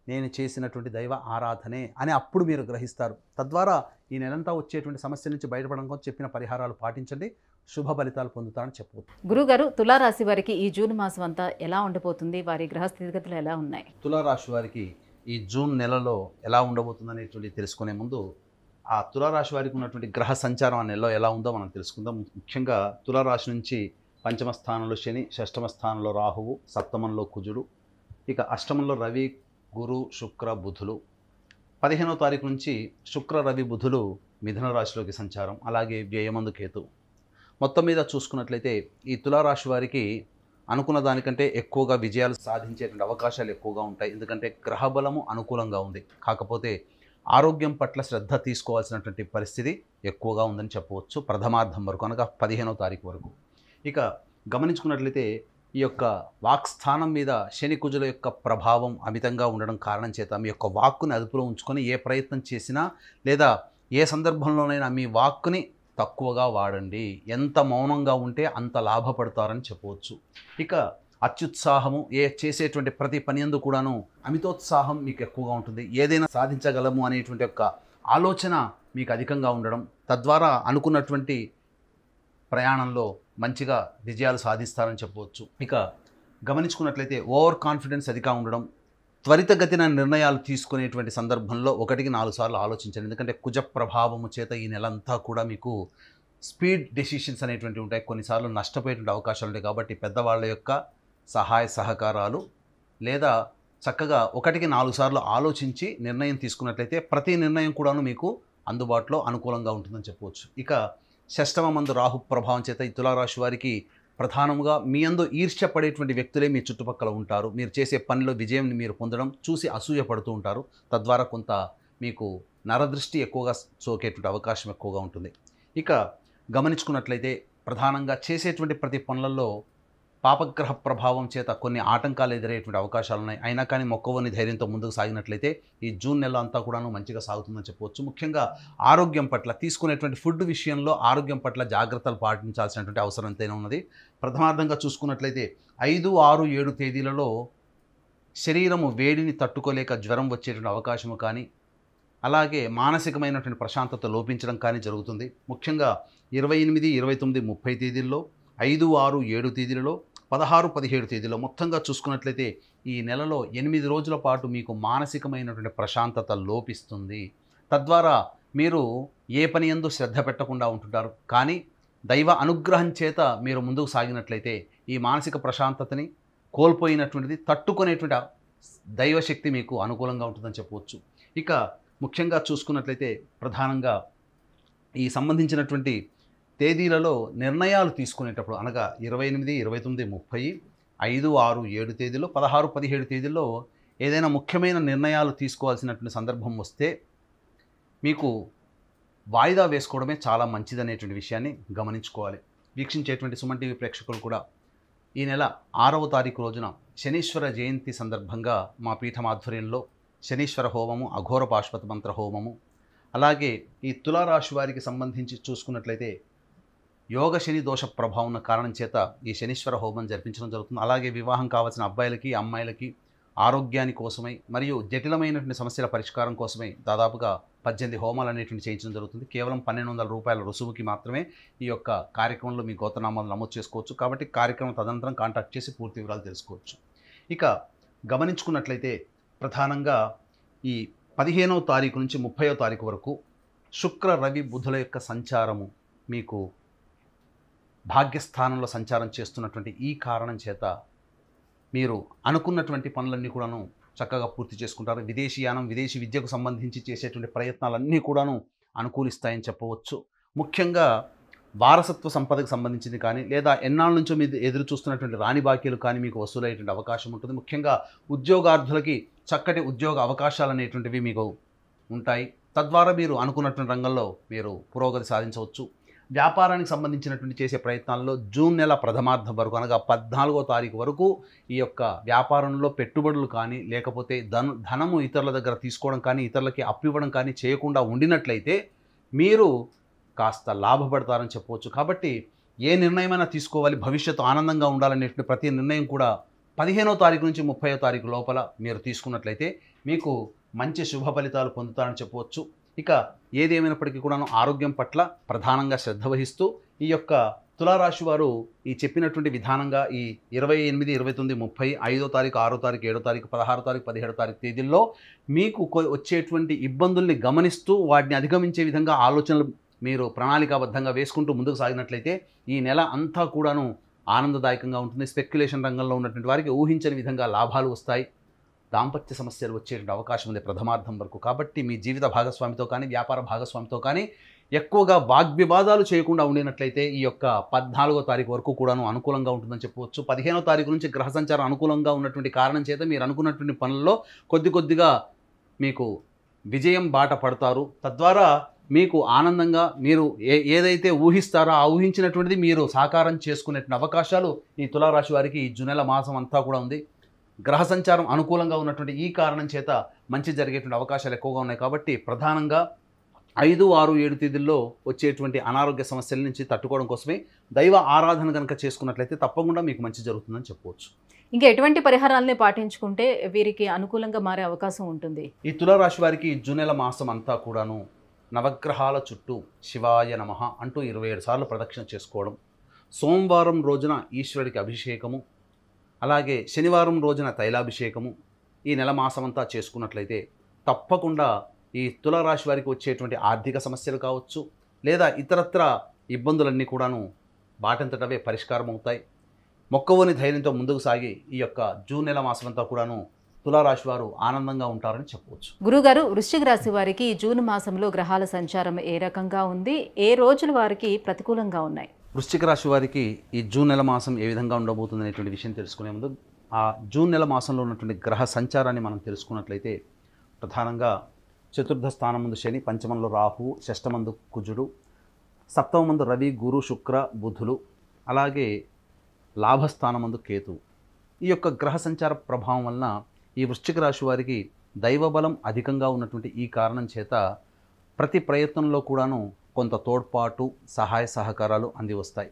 నేను చేసినటువంటి దైవ ఆరాధనే అని అప్పుడు మీరు గ్రహిస్తారు. తద్వారా ఈ నెలంతా వచ్చేటువంటి సమస్య నుంచి బయటపడడం కోసం చెప్పిన పరిహారాలు పాటించండి, శుభ ఫలితాలు పొందుతారని చెప్పవచ్చు. గురుగారు, తులారాశి వారికి ఈ జూన్ మాసం అంతా ఎలా ఉండబోతుంది? వారి గ్రహ స్థితిగతులు ఎలా ఉన్నాయి? తులారాశి వారికి ఈ జూన్ నెలలో ఎలా ఉండబోతుంది అనేటువంటి తెలుసుకునే ముందు ఆ తులారాశి వారికి ఉన్నటువంటి గ్రహ సంచారం ఆ నెలలో ఎలా ఉందో మనం తెలుసుకుందాం. ముఖ్యంగా తులారాశి నుంచి పంచమ స్థానంలో శని, షష్టమ స్థానంలో రాహువు, సప్తమంలో కుజుడు, ఇక అష్టమంలో రవి, గురు, శుక్ర, బుధులు. 15వ తారీఖు నుంచి శుక్ర, రవి, బుధులు మిథున రాశిలోకి సంచారం, అలాగే వ్యయమందు కేతు. మొత్తం మీద చూసుకున్నట్లయితే ఈ తులారాశి వారికి అనుకున్న దానికంటే ఎక్కువగా విజయాలు సాధించేటువంటి అవకాశాలు ఎక్కువగా ఉంటాయి. ఎందుకంటే గ్రహబలము అనుకూలంగా ఉంది, కాకపోతే ఆరోగ్యం పట్ల శ్రద్ధ తీసుకోవాల్సినటువంటి పరిస్థితి ఎక్కువగా ఉందని చెప్పవచ్చు. ప్రథమార్థం వరకు అనగా 15వ తారీఖు వరకు. ఇక గమనించుకున్నట్లయితే ఈ యొక్క వాక్ స్థానం మీద శని కుజుల యొక్క ప్రభావం అమితంగా ఉండడం కారణం చేత మీ యొక్క వాక్కుని అదుపులో ఉంచుకొని ఏ ప్రయత్నం చేసినా లేదా ఏ సందర్భంలోనైనా మీ వాక్కుని తక్కువగా వాడండి. ఎంత మౌనంగా ఉంటే అంత లాభపడతారని చెప్పవచ్చు. ఇక అత్యుత్సాహము, చేసేటువంటి ప్రతి పని యందు కూడాను అమితోత్సాహం మీకు ఎక్కువగా ఉంటుంది. ఏదైనా సాధించగలము అనేటువంటి యొక్క ఆలోచన మీకు అధికంగా ఉండడం, తద్వారా అనుకున్నటువంటి ప్రయాణంలో మంచిగా విజయాలు సాధిస్తారని చెప్పవచ్చు. ఇక గమనించుకున్నట్లయితే ఓవర్ కాన్ఫిడెన్స్ అధికంగా ఉండడం, త్వరితగతిన నిర్ణయాలు తీసుకునేటువంటి సందర్భంలో 1కి 4 సార్లు ఆలోచించండి. ఎందుకంటే కుజ ప్రభావము చేత ఈ నెలంతా కూడా మీకు స్పీడ్ డెసిషన్స్ అనేటువంటివి ఉంటాయి, కొన్నిసార్లు నష్టపోయేటువంటి అవకాశాలు ఉంటాయి. కాబట్టి పెద్దవాళ్ళ యొక్క సహాయ సహకారాలు లేదా చక్కగా 1కి 4 సార్లు ఆలోచించి నిర్ణయం తీసుకున్నట్లయితే ప్రతి నిర్ణయం కూడాను మీకు అందుబాటులో అనుకూలంగా ఉంటుందని చెప్పవచ్చు. ఇక షష్టమ మందు రాహు ప్రభావం చేత ఈ తులారాశి వారికి ప్రధానంగా మీ యందు ఈర్ష్యపడేటువంటి వ్యక్తులే మీ చుట్టుపక్కల ఉంటారు. మీరు చేసే పనిలో విజయం మీరు పొందడం చూసి అసూయపడుతూ ఉంటారు. తద్వారా కొంత మీకు నరదృష్టి ఎక్కువగా సోకేటువంటి అవకాశం ఎక్కువగా ఉంటుంది. ఇక గమనించుకున్నట్లయితే ప్రధానంగా చేసేటువంటి ప్రతి పనులలో పాపగ్రహ ప్రభావం చేత కొన్ని ఆటంకాలు ఎదురయ్యేటువంటి అవకాశాలు ఉన్నాయి. అయినా కానీ మొక్కవని ధైర్యంతో ముందుకు సాగినట్లయితే ఈ జూన్ నెల అంతా కూడాను మంచిగా సాగుతుందని చెప్పవచ్చు. ముఖ్యంగా ఆరోగ్యం పట్ల, తీసుకునేటువంటి ఫుడ్ విషయంలో ఆరోగ్యం పట్ల జాగ్రత్తలు పాటించాల్సినటువంటి అవసరం ఎంతైనా ఉన్నది. ప్రథమార్థంగా చూసుకున్నట్లయితే 5, 6, 7 తేదీలలో శరీరము వేడిని తట్టుకోలేక జ్వరం వచ్చేటువంటి అవకాశము కానీ, అలాగే మానసికమైనటువంటి ప్రశాంతత లోపించడం కానీ జరుగుతుంది. ముఖ్యంగా 28, 29, 30 తేదీల్లో, 5, 6, 7 తేదీలలో, 16, 17 తేదీలో మొత్తంగా చూసుకున్నట్లయితే ఈ నెలలో 8 రోజుల పాటు మీకు మానసికమైనటువంటి ప్రశాంతత లోపిస్తుంది. తద్వారా మీరు ఏ పని యందు శ్రద్ధ పెట్టకుండా ఉంటుంటారు. కానీ దైవ అనుగ్రహం చేత మీరు ముందుకు సాగినట్లయితే ఈ మానసిక ప్రశాంతతని కోల్పోయినటువంటిది తట్టుకునేటువంటి దైవశక్తి మీకు అనుకూలంగా ఉంటుందని చెప్పవచ్చు. ఇక ముఖ్యంగా చూసుకున్నట్లయితే ప్రధానంగా ఈ సంబంధించినటువంటి తేదీలలో నిర్ణయాలు తీసుకునేటప్పుడు అనగా 28, 29, 30, 5, 6, 7 తేదీలో, 16, 17 తేదీల్లో ఏదైనా ముఖ్యమైన నిర్ణయాలు తీసుకోవాల్సినటువంటి సందర్భం వస్తే మీకు వాయిదా వేసుకోవడమే చాలా మంచిదనేటువంటి విషయాన్ని గమనించుకోవాలి. వీక్షించేటువంటి సుమన్ టీవీ ప్రేక్షకులు కూడా ఈ నెల 6వ తారీఖు రోజున శనీశ్వర జయంతి సందర్భంగా మా పీఠం ఆధ్వర్యంలో శనీశ్వర హోమము, అఘోర పాశుపత మంత్ర హోమము, అలాగే ఈ తులారాశి వారికి సంబంధించి చూసుకున్నట్లయితే యోగ శని దోష ప్రభావం ఉన్న కారణం చేత ఈ శనీశ్వర హోమం జరిపించడం జరుగుతుంది. అలాగే వివాహం కావాల్సిన అబ్బాయిలకి, అమ్మాయిలకి ఆరోగ్యాని కోసమై మరియు జటిలమైనటువంటి సమస్యల పరిష్కారం కోసమై దాదాపుగా 18 హోమాలు అనేటువంటి చేయించడం జరుగుతుంది. కేవలం 1200 రూపాయల రుసుముకి మాత్రమే ఈ యొక్క కార్యక్రమంలో మీ గోత్రనామాలు నమోదు చేసుకోవచ్చు. కాబట్టి కార్యక్రమం తదనంతరం కాంటాక్ట్ చేసి పూర్తి వివరాలు తెలుసుకోవచ్చు. ఇక గమనించుకున్నట్లయితే ప్రధానంగా ఈ 15వ తారీఖు నుంచి 30వ తారీఖు వరకు శుక్ర, రవి, బుధుల యొక్క సంచారము మీకు భాగ్యస్థానంలో సంచారం చేస్తున్నటువంటి ఈ కారణం చేత మీరు అనుకున్నటువంటి పనులన్నీ కూడాను చక్కగా పూర్తి చేసుకుంటారు. విదేశీయానం, విదేశీ విద్యకు సంబంధించి చేసేటువంటి ప్రయత్నాలన్నీ కూడాను అనుకూలిస్తాయని చెప్పవచ్చు. ముఖ్యంగా వారసత్వ సంపదకు సంబంధించింది కానీ లేదా ఎన్నాళ్ళ నుంచో మీరు ఎదురు చూస్తున్నటువంటి రాణి బాకీలు కానీ మీకు వసూలయ్యేటువంటి అవకాశం ఉంటుంది. ముఖ్యంగా ఉద్యోగార్థులకి చక్కటి ఉద్యోగ అవకాశాలు అనేటువంటివి మీకు ఉంటాయి. తద్వారా మీరు అనుకున్నటువంటి రంగంలో మీరు పురోగతి సాధించవచ్చు. వ్యాపారానికి సంబంధించినటువంటి చేసే ప్రయత్నాల్లో జూన్ నెల ప్రథమార్థం వరకు అనగా 14వ తారీఖు వరకు ఈ యొక్క వ్యాపారంలో పెట్టుబడులు కానీ లేకపోతే ధనము ఇతరుల దగ్గర తీసుకోవడం కానీ ఇతరులకి అప్పు ఇవ్వడం కానీ చేయకుండా ఉండినట్లయితే మీరు కాస్త లాభపడతారని చెప్పవచ్చు. కాబట్టి ఏ నిర్ణయమైనా తీసుకోవాలి, భవిష్యత్తు ఆనందంగా ఉండాలనేటువంటి ప్రతి నిర్ణయం కూడా 15వ తారీఖు నుంచి 30వ తారీఖు లోపల మీరు తీసుకున్నట్లయితే మీకు మంచి శుభ ఫలితాలు పొందుతారని చెప్పవచ్చు. ఇక ఏది ఏమైనప్పటికీ కూడాను ఆరోగ్యం పట్ల ప్రధానంగా శ్రద్ధ వహిస్తూ ఈ యొక్క తులారాశి వారు ఈ చెప్పినటువంటి విధానంగా ఈ 28, 29, 30, 5వ తారీఖు, 6వ తారీఖు, 7వ తారీఖు, 16వ తారీఖు, 17వ తారీఖు తేదీల్లో మీకు వచ్చేటువంటి ఇబ్బందుల్ని గమనిస్తూ వాటిని అధిగమించే విధంగా ఆలోచనలు మీరు ప్రణాళికాబద్ధంగా వేసుకుంటూ ముందుకు సాగినట్లయితే ఈ నెల అంతా కూడాను ఆనందదాయకంగా ఉంటుంది. స్పెక్యులేషన్ రంగంలో ఉన్నటువంటి వారికి ఊహించని విధంగా లాభాలు వస్తాయి. దాంపత్య సమస్యలు వచ్చేటువంటి అవకాశం ఉంది ప్రథమార్థం వరకు. కాబట్టి మీ జీవిత భాగస్వామితో కానీ వ్యాపార భాగస్వామితో కానీ ఎక్కువగా వాగ్వివాదాలు చేయకుండా ఉండినట్లయితే ఈ యొక్క 14వ తారీఖు వరకు కూడాను అనుకూలంగా ఉంటుందని చెప్పవచ్చు. 15వ తారీఖు నుంచి గ్రహ సంచారం అనుకూలంగా ఉన్నటువంటి కారణం చేత మీరు అనుకున్నటువంటి పనుల్లో కొద్దిగా మీకు విజయం బాట పడతారు. తద్వారా మీకు ఆనందంగా మీరు ఏదైతే ఊహిస్తారో ఆ ఊహించినటువంటిది మీరు సాకారం చేసుకునేటువంటి అవకాశాలు ఈ తులారాశి వారికి ఈ జూన్ నెల మాసం అంతా కూడా ఉంది. గ్రహ సంచారం అనుకూలంగా ఉన్నటువంటి ఈ కారణం చేత మంచి జరిగేటువంటి అవకాశాలు ఎక్కువగా ఉన్నాయి. కాబట్టి ప్రధానంగా 5, 6, 7 తేదీల్లో వచ్చేటువంటి అనారోగ్య సమస్యల నుంచి తట్టుకోవడం కోసమే దైవ ఆరాధన కనుక చేసుకున్నట్లయితే తప్పకుండా మీకు మంచి జరుగుతుందని చెప్పవచ్చు. ఇంకా ఎటువంటి పరిహారాలని పాటించుకుంటే వీరికి అనుకూలంగా మారే అవకాశం ఉంటుంది? ఈ తులారాశి వారికి జూన్ నెల మాసం అంతా కూడాను నవగ్రహాల చుట్టూ శివాయ నమః అంటూ 27 సార్లు ప్రదక్షిణ చేసుకోవడం, సోమవారం రోజున ఈశ్వరుడికి అభిషేకము, అలాగే శనివారం రోజున తైలాభిషేకము ఈ నెల మాసమంతా చేసుకున్నట్లయితే తప్పకుండా ఈ తులారాశి వారికి వచ్చేటువంటి ఆర్థిక సమస్యలు కావచ్చు లేదా ఇతరత్ర ఇబ్బందులన్నీ కూడాను బాటంతటవే పరిష్కారం అవుతాయి. మొక్కవోని ధైర్యంతో ముందుకు సాగి ఈ యొక్క జూన్ నెల మాసమంతా కూడాను తులారాశి వారు ఆనందంగా ఉంటారని చెప్పవచ్చు. గురుగారు, వృశ్చిక రాశి వారికి జూన్ మాసంలో గ్రహాల సంచారం ఏ రకంగా ఉంది? ఏ రోజులు వారికి ప్రతికూలంగా ఉన్నాయి? వృశ్చిక రాశి వారికి ఈ జూన్ నెల మాసం ఏ విధంగా ఉండబోతుంది అనేటువంటి విషయం తెలుసుకునే ముందు ఆ జూన్ నెల మాసంలో ఉన్నటువంటి గ్రహ సంచారాన్ని మనం తెలుసుకున్నట్లయితే ప్రధానంగా చతుర్థ స్థానం ముందు శని, పంచమంలో రాహువు, షష్టమందు కుజుడు, సప్తమందు రవి, గురు, శుక్ర, బుధులు, అలాగే లాభస్థానమందు కేతువు. ఈ యొక్క గ్రహ సంచార ప్రభావం వలన ఈ వృశ్చిక రాశి వారికి దైవబలం అధికంగా ఉన్నటువంటి ఈ కారణం చేత ప్రతి ప్రయత్నంలో కూడాను కొంత తోడ్పాటు, సహాయ సహకారాలు అంది వస్తాయి.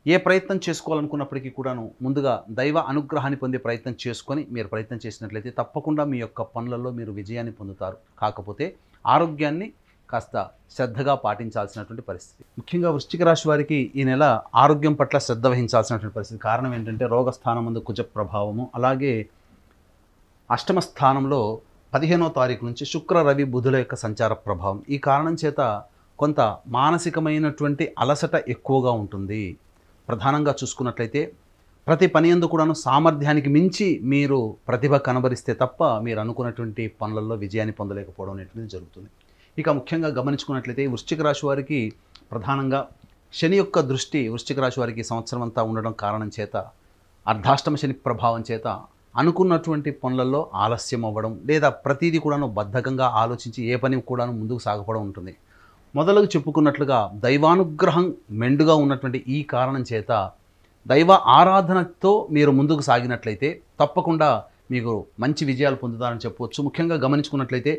ఏ ప్రయత్నం చేసుకోవాలనుకున్నప్పటికీ కూడాను ముందుగా దైవ అనుగ్రహాన్ని పొందే ప్రయత్నం చేసుకొని మీరు ప్రయత్నం చేసినట్లయితే తప్పకుండా మీ యొక్క పనులలో మీరు విజయాన్ని పొందుతారు. కాకపోతే ఆరోగ్యాన్ని కాస్త శ్రద్ధగా పాటించాల్సినటువంటి పరిస్థితి. ముఖ్యంగా వృశ్చిక రాశి వారికి ఈ నెల ఆరోగ్యం పట్ల శ్రద్ధ వహించాల్సినటువంటి పరిస్థితి. కారణం ఏంటంటే రోగస్థానం ముందు కుజ ప్రభావము, అలాగే అష్టమ స్థానంలో 15వ తారీఖు నుంచి శుక్ర, రవి, బుధుల యొక్క సంచార ప్రభావం. ఈ కారణం చేత కొంత మానసికమైనటువంటి అలసట ఎక్కువగా ఉంటుంది. ప్రధానంగా చూసుకున్నట్లయితే ప్రతి పని యందు కూడాను సామర్థ్యానికి మించి మీరు ప్రతిభ కనబరిస్తే తప్ప మీరు అనుకున్నటువంటి పనులలో విజయాన్ని పొందలేకపోవడం అనేటువంటిది జరుగుతుంది. ఇక ముఖ్యంగా గమనించుకున్నట్లయితే వృశ్చిక రాశి వారికి ప్రధానంగా శని యొక్క దృష్టి వృశ్చిక రాశి వారికి సంవత్సరం అంతా ఉండడం కారణం చేత అర్ధాష్టమ శని ప్రభావం చేత అనుకున్నటువంటి పనులలో ఆలస్యం అవ్వడం లేదా ప్రతిదీ కూడాను బద్ధకంగా ఆలోచించి ఏ పని కూడాను ముందుకు సాగపడం ఉంటుంది. మొదలుగా చెప్పుకున్నట్లుగా దైవానుగ్రహం మెండుగా ఉన్నటువంటి ఈ కారణం చేత దైవ ఆరాధనతో మీరు ముందుకు సాగినట్లయితే తప్పకుండా మీకు మంచి విజయాలు పొందుతారని చెప్పవచ్చు. ముఖ్యంగా గమనించుకున్నట్లయితే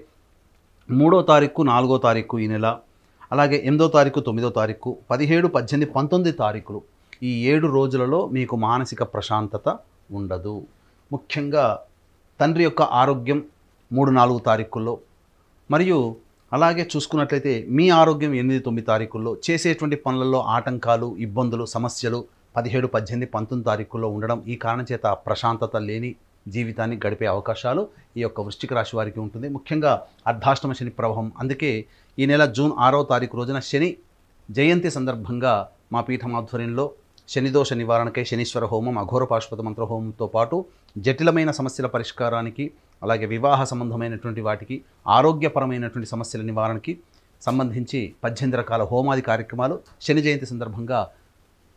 3వ తారీఖు, 4వ తారీఖు ఈ నెల, అలాగే 8వ తారీఖు, 9వ తారీఖు, 17, 18, 19 తారీఖులు ఈ 7 రోజులలో మీకు మానసిక ప్రశాంతత ఉండదు. ముఖ్యంగా తండ్రి యొక్క ఆరోగ్యం 3, 4 తారీఖుల్లో, మరియు అలాగే చూసుకున్నట్లయితే మీ ఆరోగ్యం 8, 9 తారీఖుల్లో, చేసేటువంటి పనులలో ఆటంకాలు, ఇబ్బందులు, సమస్యలు 17, 18, 19 తారీఖుల్లో ఉండడం ఈ కారణం చేత ప్రశాంతత లేని జీవితాన్ని గడిపే అవకాశాలు ఈ యొక్క వృశ్చిక రాశి వారికి ఉంటుంది. ముఖ్యంగా అర్ధాష్టమ శని ప్రభావం. అందుకే ఈ నెల జూన్ 6వ తారీఖు రోజున శని జయంతి సందర్భంగా మా పీఠం ఆధ్వర్యంలో శనిదోష నివారణకై శనీశ్వర హోమం, అఘోర పాశుపత మంత్ర హోమంతో పాటు జటిలమైన సమస్యల పరిష్కారానికి, అలాగే వివాహ సంబంధమైనటువంటి వాటికి, ఆరోగ్యపరమైనటువంటి సమస్యల నివారణకి సంబంధించి 18 రకాల హోమాది కార్యక్రమాలు శని జయంతి సందర్భంగా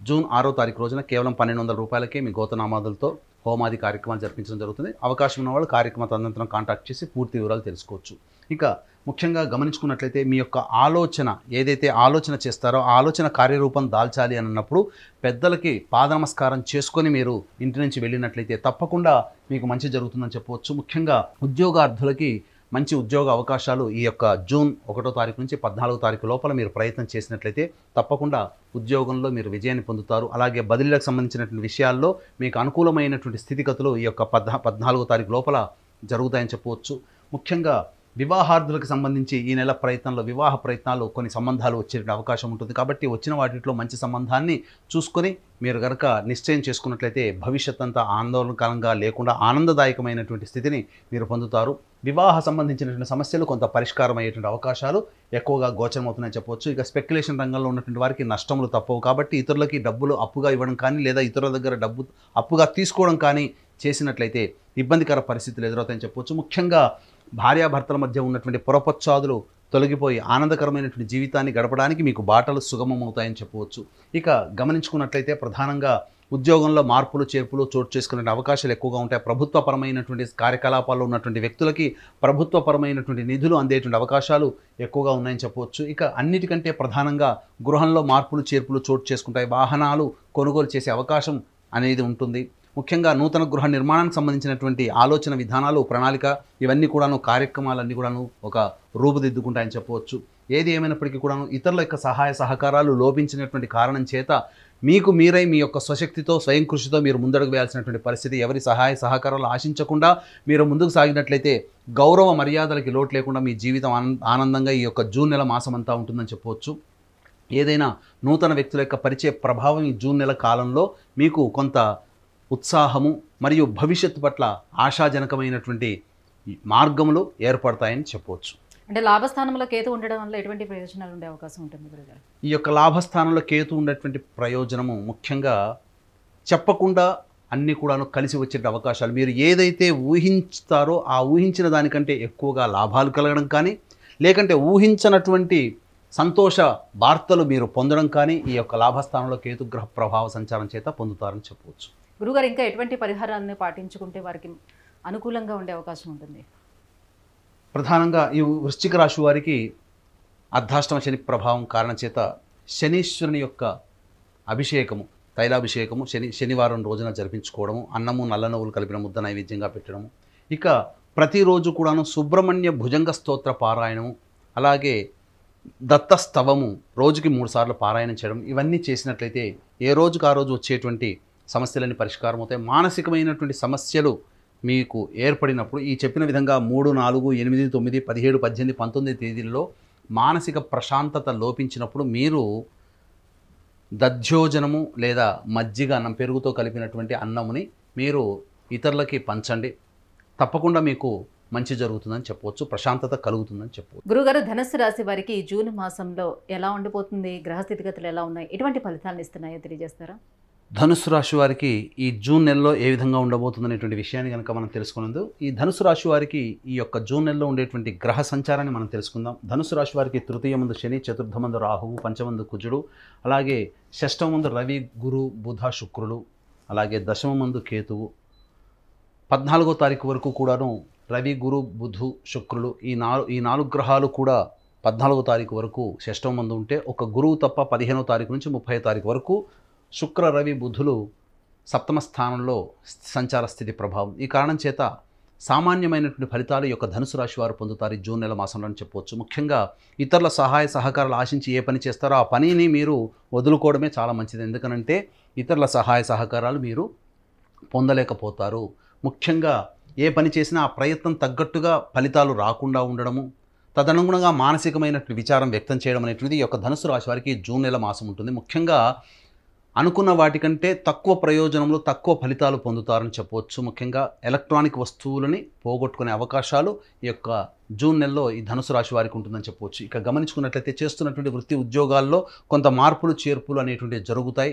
జూన్ 6వ తారీఖు రోజున కేవలం 1200 రూపాయలకే మీ గోతనామాదులతో హోమాది కార్యక్రమాలు జరిపించడం జరుగుతుంది. అవకాశం ఉన్న వాళ్ళు కార్యక్రమ తదనంతరం కాంటాక్ట్ చేసి పూర్తి వివరాలు తెలుసుకోవచ్చు. ఇక ముఖ్యంగా గమనించుకున్నట్లయితే మీ యొక్క ఆలోచన ఏదైతే ఆలోచన చేస్తారో ఆ ఆలోచన కార్యరూపం దాల్చాలి అన్నప్పుడు పెద్దలకి పాద నమస్కారం చేసుకొని మీరు ఇంటి నుంచి వెళ్ళినట్లయితే తప్పకుండా మీకు మంచి జరుగుతుందని చెప్పవచ్చు. ముఖ్యంగా ఉద్యోగార్థులకి మంచి ఉద్యోగ అవకాశాలు ఈ యొక్క జూన్ 1వ తారీఖు నుంచి 14వ తారీఖు లోపల మీరు ప్రయత్నం చేసినట్లయితే తప్పకుండా ఉద్యోగంలో మీరు విజయాన్ని పొందుతారు. అలాగే బదిలీలకు సంబంధించినటువంటి విషయాల్లో మీకు అనుకూలమైనటువంటి స్థితిగతులు ఈ యొక్క 14వ తారీఖు లోపల జరుగుతాయని చెప్పవచ్చు. ముఖ్యంగా వివాహార్థులకు సంబంధించి ఈ నెల ప్రయత్నంలో వివాహ ప్రయత్నాలు కొన్ని సంబంధాలు వచ్చే అవకాశం ఉంటుంది. కాబట్టి వచ్చిన వాటిలో మంచి సంబంధాన్ని చూసుకొని మీరు కనుక నిశ్చయం చేసుకున్నట్లయితే భవిష్యత్ అంతా ఆందోళనకరంగా లేకుండా ఆనందదాయకమైనటువంటి స్థితిని మీరు పొందుతారు. వివాహ సంబంధించినటువంటి సమస్యలు కొంత పరిష్కారం అయ్యేటువంటి అవకాశాలు ఎక్కువగా గోచరమవుతున్నాయని చెప్పవచ్చు. ఇక స్పెక్యులేషన్ రంగంలో ఉన్నటువంటి వారికి నష్టములు తప్పవు. కాబట్టి ఇతరులకి డబ్బులు అప్పుగా ఇవ్వడం కానీ లేదా ఇతరుల దగ్గర డబ్బు అప్పుగా తీసుకోవడం కానీ చేసినట్లయితే ఇబ్బందికర పరిస్థితులు ఎదురవుతాయని చెప్పవచ్చు. ముఖ్యంగా భార్యాభర్తల మధ్య ఉన్నటువంటి పొరపచ్చాదులు తొలగిపోయి ఆనందకరమైనటువంటి జీవితాన్ని గడపడానికి మీకు బాటలు సుగమమవుతాయని చెప్పవచ్చు. ఇక గమనించుకున్నట్లయితే ప్రధానంగా ఉద్యోగంలో మార్పులు చేర్పులు చోటు చేసుకునే అవకాశాలు ఎక్కువగా ఉంటాయి. ప్రభుత్వపరమైనటువంటి కార్యకలాపాల్లో ఉన్నటువంటి వ్యక్తులకి ప్రభుత్వపరమైనటువంటి నిధులు అందేటువంటి అవకాశాలు ఎక్కువగా ఉన్నాయని చెప్పవచ్చు. ఇక అన్నిటికంటే ప్రధానంగా గృహంలో మార్పులు చేర్పులు చోటు చేసుకుంటాయి. వాహనాలు కొనుగోలు చేసే అవకాశం అనేది ఉంటుంది. ముఖ్యంగా నూతన గృహ నిర్మాణానికి సంబంధించినటువంటి ఆలోచన విధానాలు ప్రణాళిక ఇవన్నీ కూడాను కార్యక్రమాలన్నీ కూడాను ఒక రూపుదిద్దుకుంటాయని చెప్పవచ్చు. ఏది ఏమైనప్పటికీ కూడాను ఇతరుల యొక్క సహాయ సహకారాలు లోపించినటువంటి కారణం చేత మీకు మీరై మీ యొక్క స్వశక్తితో స్వయం కృషితో మీరు ముందడుగు వేయాల్సినటువంటి పరిస్థితి. ఎవరి సహాయ సహకారాలు ఆశించకుండా మీరు ముందుకు సాగినట్లయితే గౌరవ మర్యాదలకి లోటు లేకుండా మీ జీవితం ఆనందంగా ఈ యొక్క జూన్ నెల మాసం అంతా ఉంటుందని చెప్పవచ్చు. ఏదైనా నూతన వ్యక్తుల యొక్క పరిచయ ప్రభావం ఈ జూన్ నెల కాలంలో మీకు కొంత ఉత్సాహము మరియు భవిష్యత్తు పట్ల ఆశాజనకమైనటువంటి మార్గములు ఏర్పడతాయని చెప్పవచ్చు. అంటే లాభస్థానంలో కేతు ఉండడం వల్ల ఎటువంటి ప్రయోజనాలు ఉండే అవకాశం ఉంటుంది గురుగారు? ఈ యొక్క లాభస్థానంలో కేతు ఉండేటువంటి ప్రయోజనము ముఖ్యంగా చెప్పకుండా అన్నీ కూడాను కలిసి వచ్చే అవకాశాలు. మీరు ఏదైతే ఊహిస్తారో ఆ ఊహించిన దానికంటే ఎక్కువగా లాభాలు కలగడం కానీ లేకంటే ఊహించినటువంటి సంతోష వార్తలు మీరు పొందడం కానీ ఈ యొక్క లాభస్థానంలో కేతుగ్రహ ప్రభావ సంచారం చేత పొందుతారని చెప్పవచ్చు. గురుగారు ఇంకా ఎటువంటి పరిహారాలను పాటించుకుంటే వారికి అనుకూలంగా ఉండే అవకాశం ఉంటుంది? ప్రధానంగా ఈ వృశ్చిక రాశి వారికి అర్ధాష్టమ శని ప్రభావం కారణం చేత శనీశ్వరుని యొక్క అభిషేకము తైలాభిషేకము శనివారం రోజున జరిపించుకోవడము, అన్నము నల్ల నువ్వులు కలిపిన ముద్ద నైవేద్యంగా పెట్టడము, ఇక ప్రతిరోజు కూడాను సుబ్రహ్మణ్య భుజంగ స్తోత్ర పారాయణము, అలాగే దత్తస్తవము రోజుకి 3 సార్లు పారాయణం చేయడం, ఇవన్నీ చేసినట్లయితే ఏ రోజుకు ఆ రోజు వచ్చేటువంటి సమస్యలన్నీ పరిష్కారం అవుతాయి. మానసికమైనటువంటి సమస్యలు మీకు ఏర్పడినప్పుడు ఈ చెప్పిన విధంగా 3, 4, 8, 9, 17, 18, 19 తేదీల్లో మానసిక ప్రశాంతత లోపించినప్పుడు మీరు దధ్యోజనము లేదా మజ్జిగ అన్నం పెరుగుతో కలిపినటువంటి అన్నముని మీరు ఇతరులకి పంచండి. తప్పకుండా మీకు మంచి జరుగుతుందని చెప్పవచ్చు, ప్రశాంతత కలుగుతుందని చెప్పవచ్చు. గురుగారు, ధనుస్సు రాశి వారికి జూన్ మాసంలో ఎలా ఉండిపోతుంది, గ్రహ స్థితిగతులు ఎలా ఉన్నాయి, ఎటువంటి ఫలితాలను ఇస్తున్నాయో తెలియజేస్తారా? ధనుసు రాశి వారికి ఈ జూన్ నెలలో ఏ విధంగా ఉండబోతుందనేటువంటి విషయాన్ని కనుక మనం తెలుసుకున్నందు ఈ ధనుసు రాశి వారికి ఈ యొక్క జూన్ నెలలో ఉండేటువంటి గ్రహ సంచారాన్ని మనం తెలుసుకుందాం. ధనుసు రాశి వారికి తృతీయమందు శని, చతుర్థమందు రాహువు, పంచమందు కుజుడు, అలాగే షష్టమందు రవి, గురు, బుధ, శుక్రుడు, అలాగే దశమందు కేతువు. 14వ తారీఖు వరకు కూడాను రవి, గురు, బుధు, శుక్రులు ఈ నాలుగు గ్రహాలు కూడా 14వ తారీఖు వరకు షష్టమందు ఉంటే ఒక గురువు తప్ప 15వ తారీఖు నుంచి 30వ తారీఖు వరకు శుక్ర, రవి, బుధులు సప్తమ స్థానంలో సంచార స్థితి ప్రభావం. ఈ కారణం చేత సామాన్యమైనటువంటి ఫలితాలు యొక్క ధనుసు రాశి వారు పొందుతారు ఈ జూన్ నెల మాసంలో అని చెప్పవచ్చు. ముఖ్యంగా ఇతరుల సహాయ సహకారాలు ఆశించి ఏ పని చేస్తారో ఆ పనిని మీరు వదులుకోవడమే చాలా మంచిది. ఎందుకనంటే ఇతరుల సహాయ సహకారాలు మీరు పొందలేకపోతారు. ముఖ్యంగా ఏ పని చేసినా ఆ ప్రయత్నం తగ్గట్టుగా ఫలితాలు రాకుండా ఉండడము, తదనుగుణంగా మానసికమైనటువంటి విచారం వ్యక్తం చేయడం అనేటువంటిది ఈ యొక్క ధనుసు రాశి వారికి జూన్ నెల మాసం ఉంటుంది. ముఖ్యంగా అనుకున్న వాటికంటే తక్కువ ప్రయోజనంలో తక్కువ ఫలితాలు పొందుతారని చెప్పవచ్చు. ముఖ్యంగా ఎలక్ట్రానిక్ వస్తువులని పోగొట్టుకునే అవకాశాలు ఈ యొక్క జూన్ నెలలో ఈ ధనుసు రాశి వారికి ఉంటుందని చెప్పవచ్చు. ఇక గమనించుకున్నట్లయితే చేస్తున్నటువంటి వృత్తి ఉద్యోగాల్లో కొంత మార్పులు చేర్పులు అనేటువంటివి జరుగుతాయి.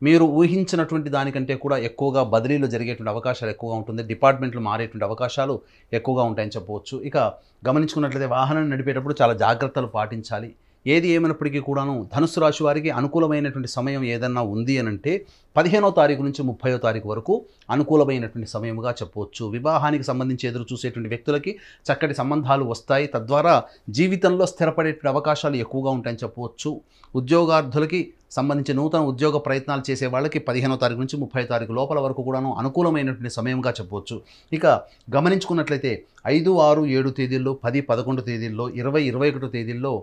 మీరు ఊహించినటువంటి దానికంటే కూడా ఎక్కువగా బదిలీలు జరిగేటువంటి అవకాశాలు ఎక్కువగా ఉంటుంది. డిపార్ట్మెంట్లు మారేటువంటి అవకాశాలు ఎక్కువగా ఉంటాయని చెప్పవచ్చు. ఇక గమనించుకున్నట్లయితే వాహనాన్ని నడిపేటప్పుడు చాలా జాగ్రత్తలు పాటించాలి. ఏది ఏమైనప్పటికీ కూడాను ధనుస్సు రాశి వారికి అనుకూలమైనటువంటి సమయం ఏదన్నా ఉంది అని అంటే 15వ తారీఖు నుంచి 30వ తారీఖు వరకు అనుకూలమైనటువంటి సమయముగా చెప్పవచ్చు. వివాహానికి సంబంధించి ఎదురు చూసేటువంటి వ్యక్తులకి చక్కటి సంబంధాలు వస్తాయి. తద్వారా జీవితంలో స్థిరపడేటువంటి అవకాశాలు ఎక్కువగా ఉంటాయని చెప్పవచ్చు. ఉద్యోగార్థులకి సంబంధించి నూతన ఉద్యోగ ప్రయత్నాలు చేసే వాళ్ళకి 15వ తారీఖు నుంచి 30వ తారీఖు లోపల వరకు కూడాను అనుకూలమైనటువంటి సమయంగా చెప్పవచ్చు. ఇక గమనించుకున్నట్లయితే 5, 6, 7 తేదీల్లో, 10, 11 తేదీల్లో, 20, 21 తేదీల్లో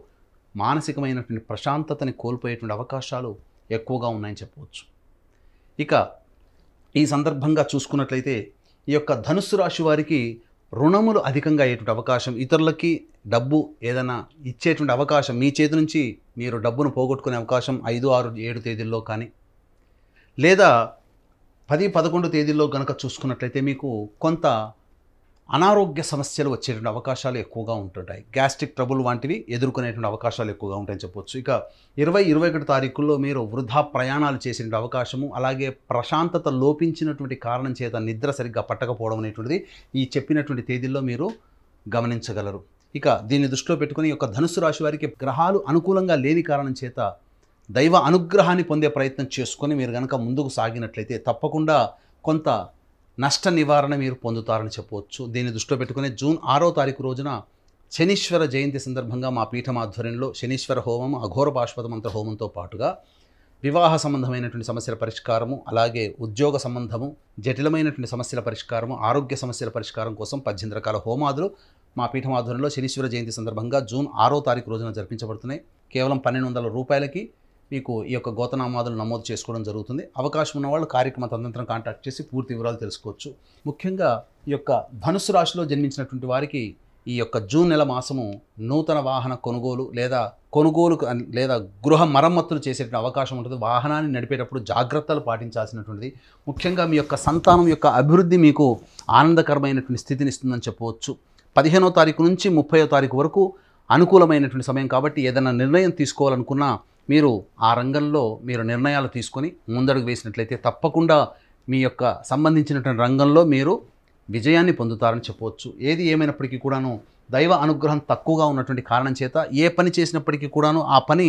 మానసికమైనటువంటి ప్రశాంతతని కోల్పోయేటువంటి అవకాశాలు ఎక్కువగా ఉన్నాయని చెప్పవచ్చు. ఇక ఈ సందర్భంగా చూసుకున్నట్లయితే ఈ యొక్క ధనుస్సు రాశి వారికి రుణములు అధికంగా అయ్యేటువంటి అవకాశం, ఇతరులకి డబ్బు ఏదైనా ఇచ్చేటువంటి అవకాశం, మీ చేతి నుంచి మీరు డబ్బును పోగొట్టుకునే అవకాశం 5, 6, 7 తేదీల్లో కానీ, లేదా 10, 11 తేదీల్లో కనుక చూసుకున్నట్లయితే మీకు కొంత అనారోగ్య సమస్యలు వచ్చేటువంటి అవకాశాలు ఎక్కువగా ఉంటుంటాయి. గ్యాస్ట్రిక్ ట్రబుల్ వంటివి ఎదుర్కొనేటువంటి అవకాశాలు ఎక్కువగా ఉంటాయని చెప్పొచ్చు. ఇక 20, 21 తారీఖుల్లో మీరు వృధా ప్రయాణాలు చేసే అవకాశము, అలాగే ప్రశాంతత లోపించినటువంటి కారణం చేత నిద్ర సరిగ్గా పట్టకపోవడం అనేటువంటిది ఈ చెప్పినటువంటి తేదీల్లో మీరు గమనించగలరు. ఇక దీన్ని దృష్టిలో పెట్టుకుని ఈ యొక్క ధనుస్సు రాశి వారికి గ్రహాలు అనుకూలంగా లేని కారణం చేత దైవ అనుగ్రహాన్ని పొందే ప్రయత్నం చేసుకొని మీరు కనుక ముందుకు సాగినట్లయితే తప్పకుండా కొంత నష్ట నివారణ మీరు పొందుతారని చెప్పవచ్చు. దీన్ని దృష్టిలో పెట్టుకుని జూన్ 6వ తారీఖు రోజున శనీశ్వర జయంతి సందర్భంగా మా పీఠం ఆధ్వర్యంలో శనీశ్వర హోమం, అఘోర పాశుపత మంత్ర హోమంతో పాటుగా వివాహ సంబంధమైనటువంటి సమస్యల పరిష్కారము, అలాగే ఉద్యోగ సంబంధము, జటిలమైనటువంటి సమస్యల పరిష్కారము, ఆరోగ్య సమస్యల పరిష్కారం కోసం 18 రకాల హోమాదులు మా పీఠం ఆధ్వర్యంలో శనీశ్వర జయంతి సందర్భంగా జూన్ 6వ తారీఖు రోజున జరిపించబడుతున్నాయి. కేవలం 1200 రూపాయలకి మీకు ఈ యొక్క గోతనామాదులు నమోదు చేసుకోవడం జరుగుతుంది. అవకాశం ఉన్న వాళ్ళు కార్యక్రమ తదనంతరం కాంటాక్ట్ చేసి పూర్తి వివరాలు తెలుసుకోవచ్చు. ముఖ్యంగా ఈ యొక్క ధనుస్సు రాశిలో జన్మించినటువంటి వారికి ఈ యొక్క జూన్ నెల మాసము నూతన వాహన కొనుగోలు లేదా గృహ మరమ్మతులు చేసేటువంటి అవకాశం ఉంటుంది. వాహనాన్ని నడిపేటప్పుడు జాగ్రత్తలు పాటించాల్సినటువంటిది. ముఖ్యంగా మీ యొక్క సంతానం యొక్క అభివృద్ధి మీకు ఆనందకరమైనటువంటి స్థితిని ఇస్తుందని చెప్పవచ్చు. 15వ తారీఖు నుంచి 30వ తారీఖు వరకు అనుకూలమైనటువంటి సమయం కాబట్టి ఏదైనా నిర్ణయం తీసుకోవాలనుకున్నా మీరు ఆ రంగంలో మీరు నిర్ణయాలు తీసుకొని ముందడుగు వేసినట్లయితే తప్పకుండా మీ యొక్క సంబంధించినటువంటి రంగంలో మీరు విజయాన్ని పొందుతారని చెప్పవచ్చు. ఏది ఏమైనప్పటికీ కూడాను దైవ అనుగ్రహం తక్కువగా ఉన్నటువంటి కారణం చేత ఏ పని చేసినప్పటికీ కూడాను ఆ పని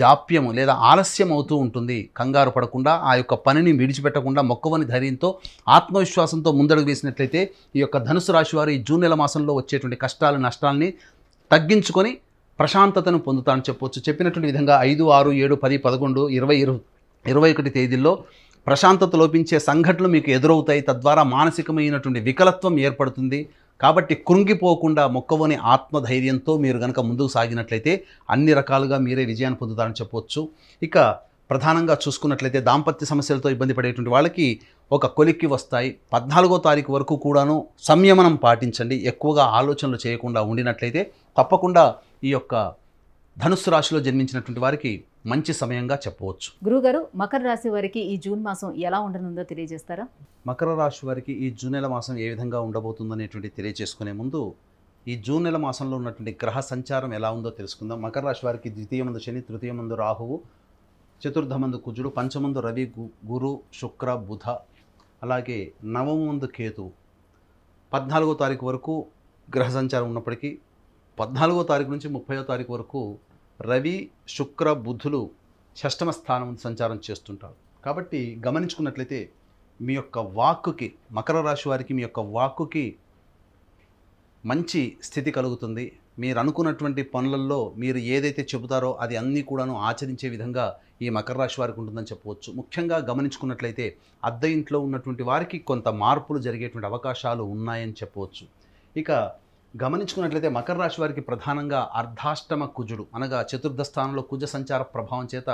జాప్యము లేదా ఆలస్యం అవుతూ ఉంటుంది. కంగారు పడకుండా ఆ యొక్క పనిని విడిచిపెట్టకుండా మొక్కవని ధైర్యంతో ఆత్మవిశ్వాసంతో ముందడుగు వేసినట్లయితే ఈ యొక్క ధనుసు రాశి వారు ఈ జూన్ నెల మాసంలో వచ్చేటువంటి కష్టాలు నష్టాలని తగ్గించుకొని ప్రశాంతతను పొందుతానని చెప్పవచ్చు. చెప్పినటువంటి విధంగా 5, 6, 7, 10, 11, 20, 21 తేదీల్లో ప్రశాంతత లోపించే సంఘటనలు మీకు ఎదురవుతాయి. తద్వారా మానసికమైనటువంటి వికలత్వం ఏర్పడుతుంది. కాబట్టి కృంగిపోకుండా మొక్కవని ఆత్మధైర్యంతో మీరు కనుక ముందుకు సాగినట్లయితే అన్ని రకాలుగా మీరే విజయాన్ని పొందుతారని చెప్పవచ్చు. ఇక ప్రధానంగా చూసుకున్నట్లయితే దాంపత్య సమస్యలతో ఇబ్బంది పడేటువంటి వాళ్ళకి ఒక కొలిక్కి వస్తాయి. 14వ తారీఖు వరకు కూడాను సంయమనం పాటించండి. ఎక్కువగా ఆలోచనలు చేయకుండా ఉండినట్లయితే తప్పకుండా ఈ యొక్క ధనుస్సు రాశిలో జన్మించినటువంటి వారికి మంచి సమయంగా చెప్పవచ్చు. గురుగారు, మకర రాశి వారికి ఈ జూన్ మాసం ఎలా ఉండనుందో తెలియజేస్తారా? మకర రాశి వారికి ఈ జూన్ నెల మాసం ఏ విధంగా ఉండబోతుందనేటువంటి తెలియజేసుకునే ముందు ఈ జూన్ నెల మాసంలో ఉన్నటువంటి గ్రహ సంచారం ఎలా ఉందో తెలుసుకుందాం. మకర రాశి వారికి ద్వితీయమందు శని, తృతీయమందు రాహువు, చతుర్థమందు కుజుడు, పంచమందు రవి, గురు, శుక్ర, బుధ, అలాగే నవమందు కేతు. 14వ తారీఖు వరకు గ్రహ సంచారం ఉన్నప్పటికీ 14వ తారీఖు నుంచి 30వ తారీఖు వరకు రవి, శుక్ర, బుధులు షష్టమ స్థానం సంచారం చేస్తుంటారు. కాబట్టి గమనించుకున్నట్లయితే మీ యొక్క వాక్కుకి, మకర రాశి వారికి మీ యొక్క వాక్కుకి మంచి స్థితి కలుగుతుంది. మీరు అనుకున్నటువంటి పనులలో మీరు ఏదైతే చెబుతారో అది అన్నీ కూడాను ఆచరించే విధంగా ఈ మకర రాశి వారికి ఉంటుందని చెప్పవచ్చు. ముఖ్యంగా గమనించుకున్నట్లయితే అద్దె ఇంట్లో ఉన్నటువంటి వారికి కొంత మార్పులు జరిగేటువంటి అవకాశాలు ఉన్నాయని చెప్పవచ్చు. ఇక గమనించుకున్నట్లయితే మకర రాశి వారికి ప్రధానంగా అర్ధాష్టమ కుజుడు అనగా చతుర్థ స్థానంలో కుజ సంచార ప్రభావం చేత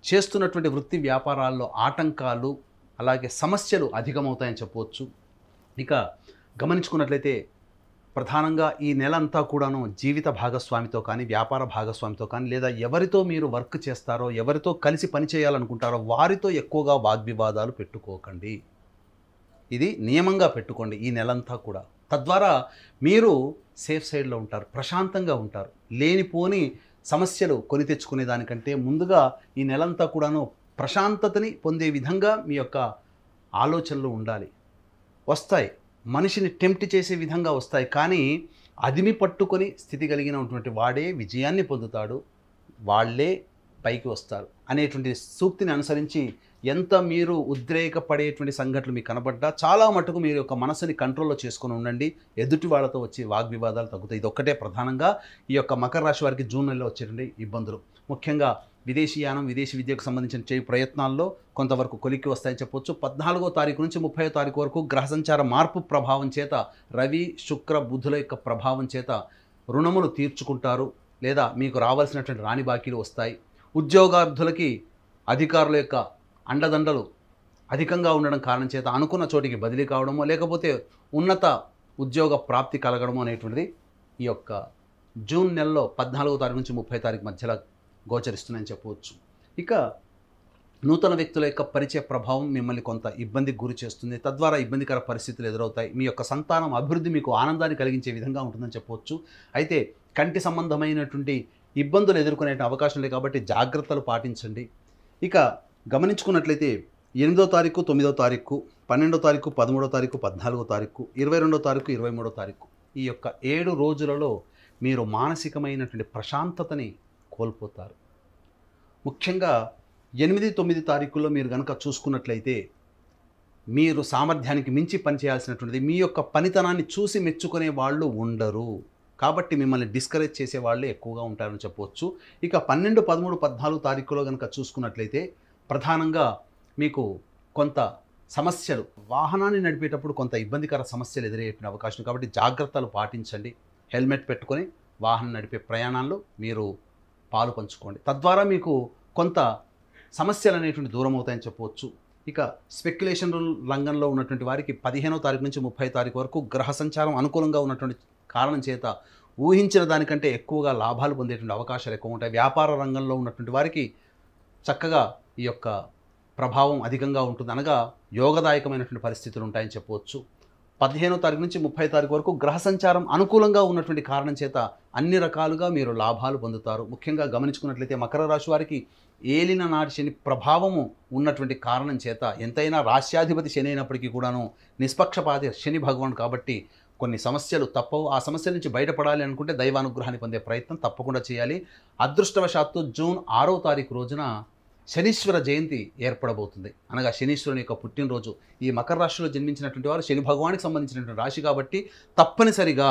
చేస్తున్నటువంటి వృత్తి వ్యాపారాల్లో ఆటంకాలు అలాగే సమస్యలు అధికమవుతాయని చెప్పవచ్చు. ఇక గమనించుకున్నట్లయితే ప్రధానంగా ఈ నెల అంతా కూడాను జీవిత భాగస్వామితో కానీ, వ్యాపార భాగస్వామితో కానీ, లేదా ఎవరితో మీరు వర్క్ చేస్తారో, ఎవరితో కలిసి పని చేయాలనుకుంటారో వారితో ఎక్కువగా వాగ్వివాదాలు పెట్టుకోకండి. ఇది నియమంగా పెట్టుకోండి ఈ నెలంతా కూడా. తద్వారా మీరు సేఫ్ సైడ్లో ఉంటారు, ప్రశాంతంగా ఉంటారు. లేనిపోని సమస్యలు కొని తెచ్చుకునే దానికంటే ముందుగా ఈ నెలంతా కూడాను ప్రశాంతతని పొందే విధంగా మీ యొక్క ఆలోచనలు ఉండాలి. వస్తాయి, మనిషిని టెంప్ట్ చేసే విధంగా వస్తాయి, కానీ అదిమి పట్టుకొని స్థితి కలిగినటువంటి వాడే విజయాన్ని పొందుతాడు. వాళ్ళే పైకి వస్తారు అనేటువంటి సూక్తిని అనుసరించి ఎంత మీరు ఉద్రేకపడేటువంటి సంఘటనలు మీకు కనబడ్డా చాలా మటుకు మీరు యొక్క మనసుని కంట్రోల్లో చేసుకొని ఉండండి. ఎదుటి వాళ్ళతో వచ్చే వాగ్వివాదాలు తగ్గుతాయి. ఇది ఒక్కటే ప్రధానంగా ఈ యొక్క మకర రాశి వారికి జూన్ నెలలో వచ్చేటువంటి ఇబ్బందులు. ముఖ్యంగా విదేశీయానం, విదేశీ విద్యకు సంబంధించిన చేయి ప్రయత్నాల్లో కొంతవరకు కొలిక్కి వస్తాయని చెప్పొచ్చు. 14వ తారీఖు నుంచి 30వ తారీఖు వరకు గ్రహ సంచార మార్పు ప్రభావం చేత, రవి శుక్ర బుధుల యొక్క ప్రభావం చేత రుణములు తీర్చుకుంటారు, లేదా మీకు రావాల్సినటువంటి రాని బాకీలు వస్తాయి. ఉద్యోగార్థులకి అధికారుల యొక్క అండదండలు అధికంగా ఉండడం కారణం చేత అనుకున్న చోటికి బదిలీ కావడమో, లేకపోతే ఉన్నత ఉద్యోగ ప్రాప్తి కలగడమో అనేటువంటిది ఈ యొక్క జూన్ నెలలో 14వ తారీఖు నుంచి 30వ తారీఖు మధ్యలో గోచరిస్తున్నాయని చెప్పవచ్చు. ఇక నూతన వ్యక్తుల యొక్క పరిచయ ప్రభావం మిమ్మల్ని కొంత ఇబ్బందికి గురి చేస్తుంది. తద్వారా ఇబ్బందికర పరిస్థితులు ఎదురవుతాయి. మీ యొక్క సంతానం అభివృద్ధి మీకు ఆనందాన్ని కలిగించే విధంగా ఉంటుందని చెప్పవచ్చు. అయితే కంటి సంబంధమైనటువంటి ఇబ్బందులు ఎదుర్కొనే అవకాశం లేదు కాబట్టి జాగ్రత్తలు పాటించండి. ఇక గమనించుకున్నట్లయితే 8వ తారీఖు, 9వ తారీఖు, 12వ తారీఖు, 13వ తారీఖు, 14వ తారీఖు, 22వ తారీఖు, 23వ తారీఖు, ఈ యొక్క 7 రోజులలో మీరు మానసికమైనటువంటి ప్రశాంతతని కోల్పోతారు. ముఖ్యంగా 8, 9 తారీఖుల్లో మీరు కనుక చూసుకున్నట్లయితే మీరు సామర్థ్యానికి మించి పనిచేయాల్సినటువంటిది, మీ యొక్క పనితనాన్ని చూసి మెచ్చుకునే వాళ్ళు ఉండరు. కాబట్టి మిమ్మల్ని డిస్కరేజ్ చేసే వాళ్ళే ఎక్కువగా ఉంటారని చెప్పవచ్చు. ఇక 12, 13, 14 తారీఖులో కనుక చూసుకున్నట్లయితే ప్రధానంగా మీకు కొంత సమస్యలు, వాహనాన్ని నడిపేటప్పుడు కొంత ఇబ్బందికర సమస్యలు ఎదురయ్యే అవకాశం. కాబట్టి జాగ్రత్తలు పాటించండి. హెల్మెట్ పెట్టుకొని వాహనం నడిపే ప్రయాణాల్లో మీరు పాలు పంచుకోండి. తద్వారా మీకు కొంత సమస్యలు అనేటువంటి దూరం అవుతాయని చెప్పవచ్చు. ఇక స్పెక్యులేషన్ రంగంలో ఉన్నటువంటి వారికి 15వ తారీఖు నుంచి 30వ తారీఖు వరకు గ్రహ సంచారం అనుకూలంగా ఉన్నటువంటి కారణం చేత ఊహించిన దానికంటే ఎక్కువగా లాభాలు పొందేటువంటి అవకాశాలు ఎక్కువ ఉంటాయి. వ్యాపార రంగంలో ఉన్నటువంటి వారికి చక్కగా ఈ యొక్క ప్రభావం అధికంగా ఉంటుంది, అనగా యోగదాయకమైనటువంటి పరిస్థితులు ఉంటాయని చెప్పవచ్చు. 15వ తారీఖు నుంచి 30వ తారీఖు వరకు గ్రహ సంచారం అనుకూలంగా ఉన్నటువంటి కారణం చేత అన్ని రకాలుగా మీరు లాభాలు పొందుతారు. ముఖ్యంగా గమనించుకున్నట్లయితే మకర రాశి వారికి ఏలిన నాటి శని ప్రభావము ఉన్నటువంటి కారణం చేత, ఎంతైనా రాశ్యాధిపతి శని అయినప్పటికీ కూడాను నిష్పక్షపాతి శని భగవానుడు కాబట్టి కొన్ని సమస్యలు తప్పవు. ఆ సమస్యల నుంచి బయటపడాలి అనుకుంటే దైవానుగ్రహాన్ని పొందే ప్రయత్నం తప్పకుండా చేయాలి. అదృష్టవశాత్తు జూన్ 6వ తారీఖు రోజున శనీశ్వర జయంతి ఏర్పడబోతుంది, అనగా శనీశ్వరుని యొక్క పుట్టినరోజు. ఈ మకర రాశిలో జన్మించినటువంటి వారు శని భగవానికి సంబంధించినటువంటి రాశి కాబట్టి తప్పనిసరిగా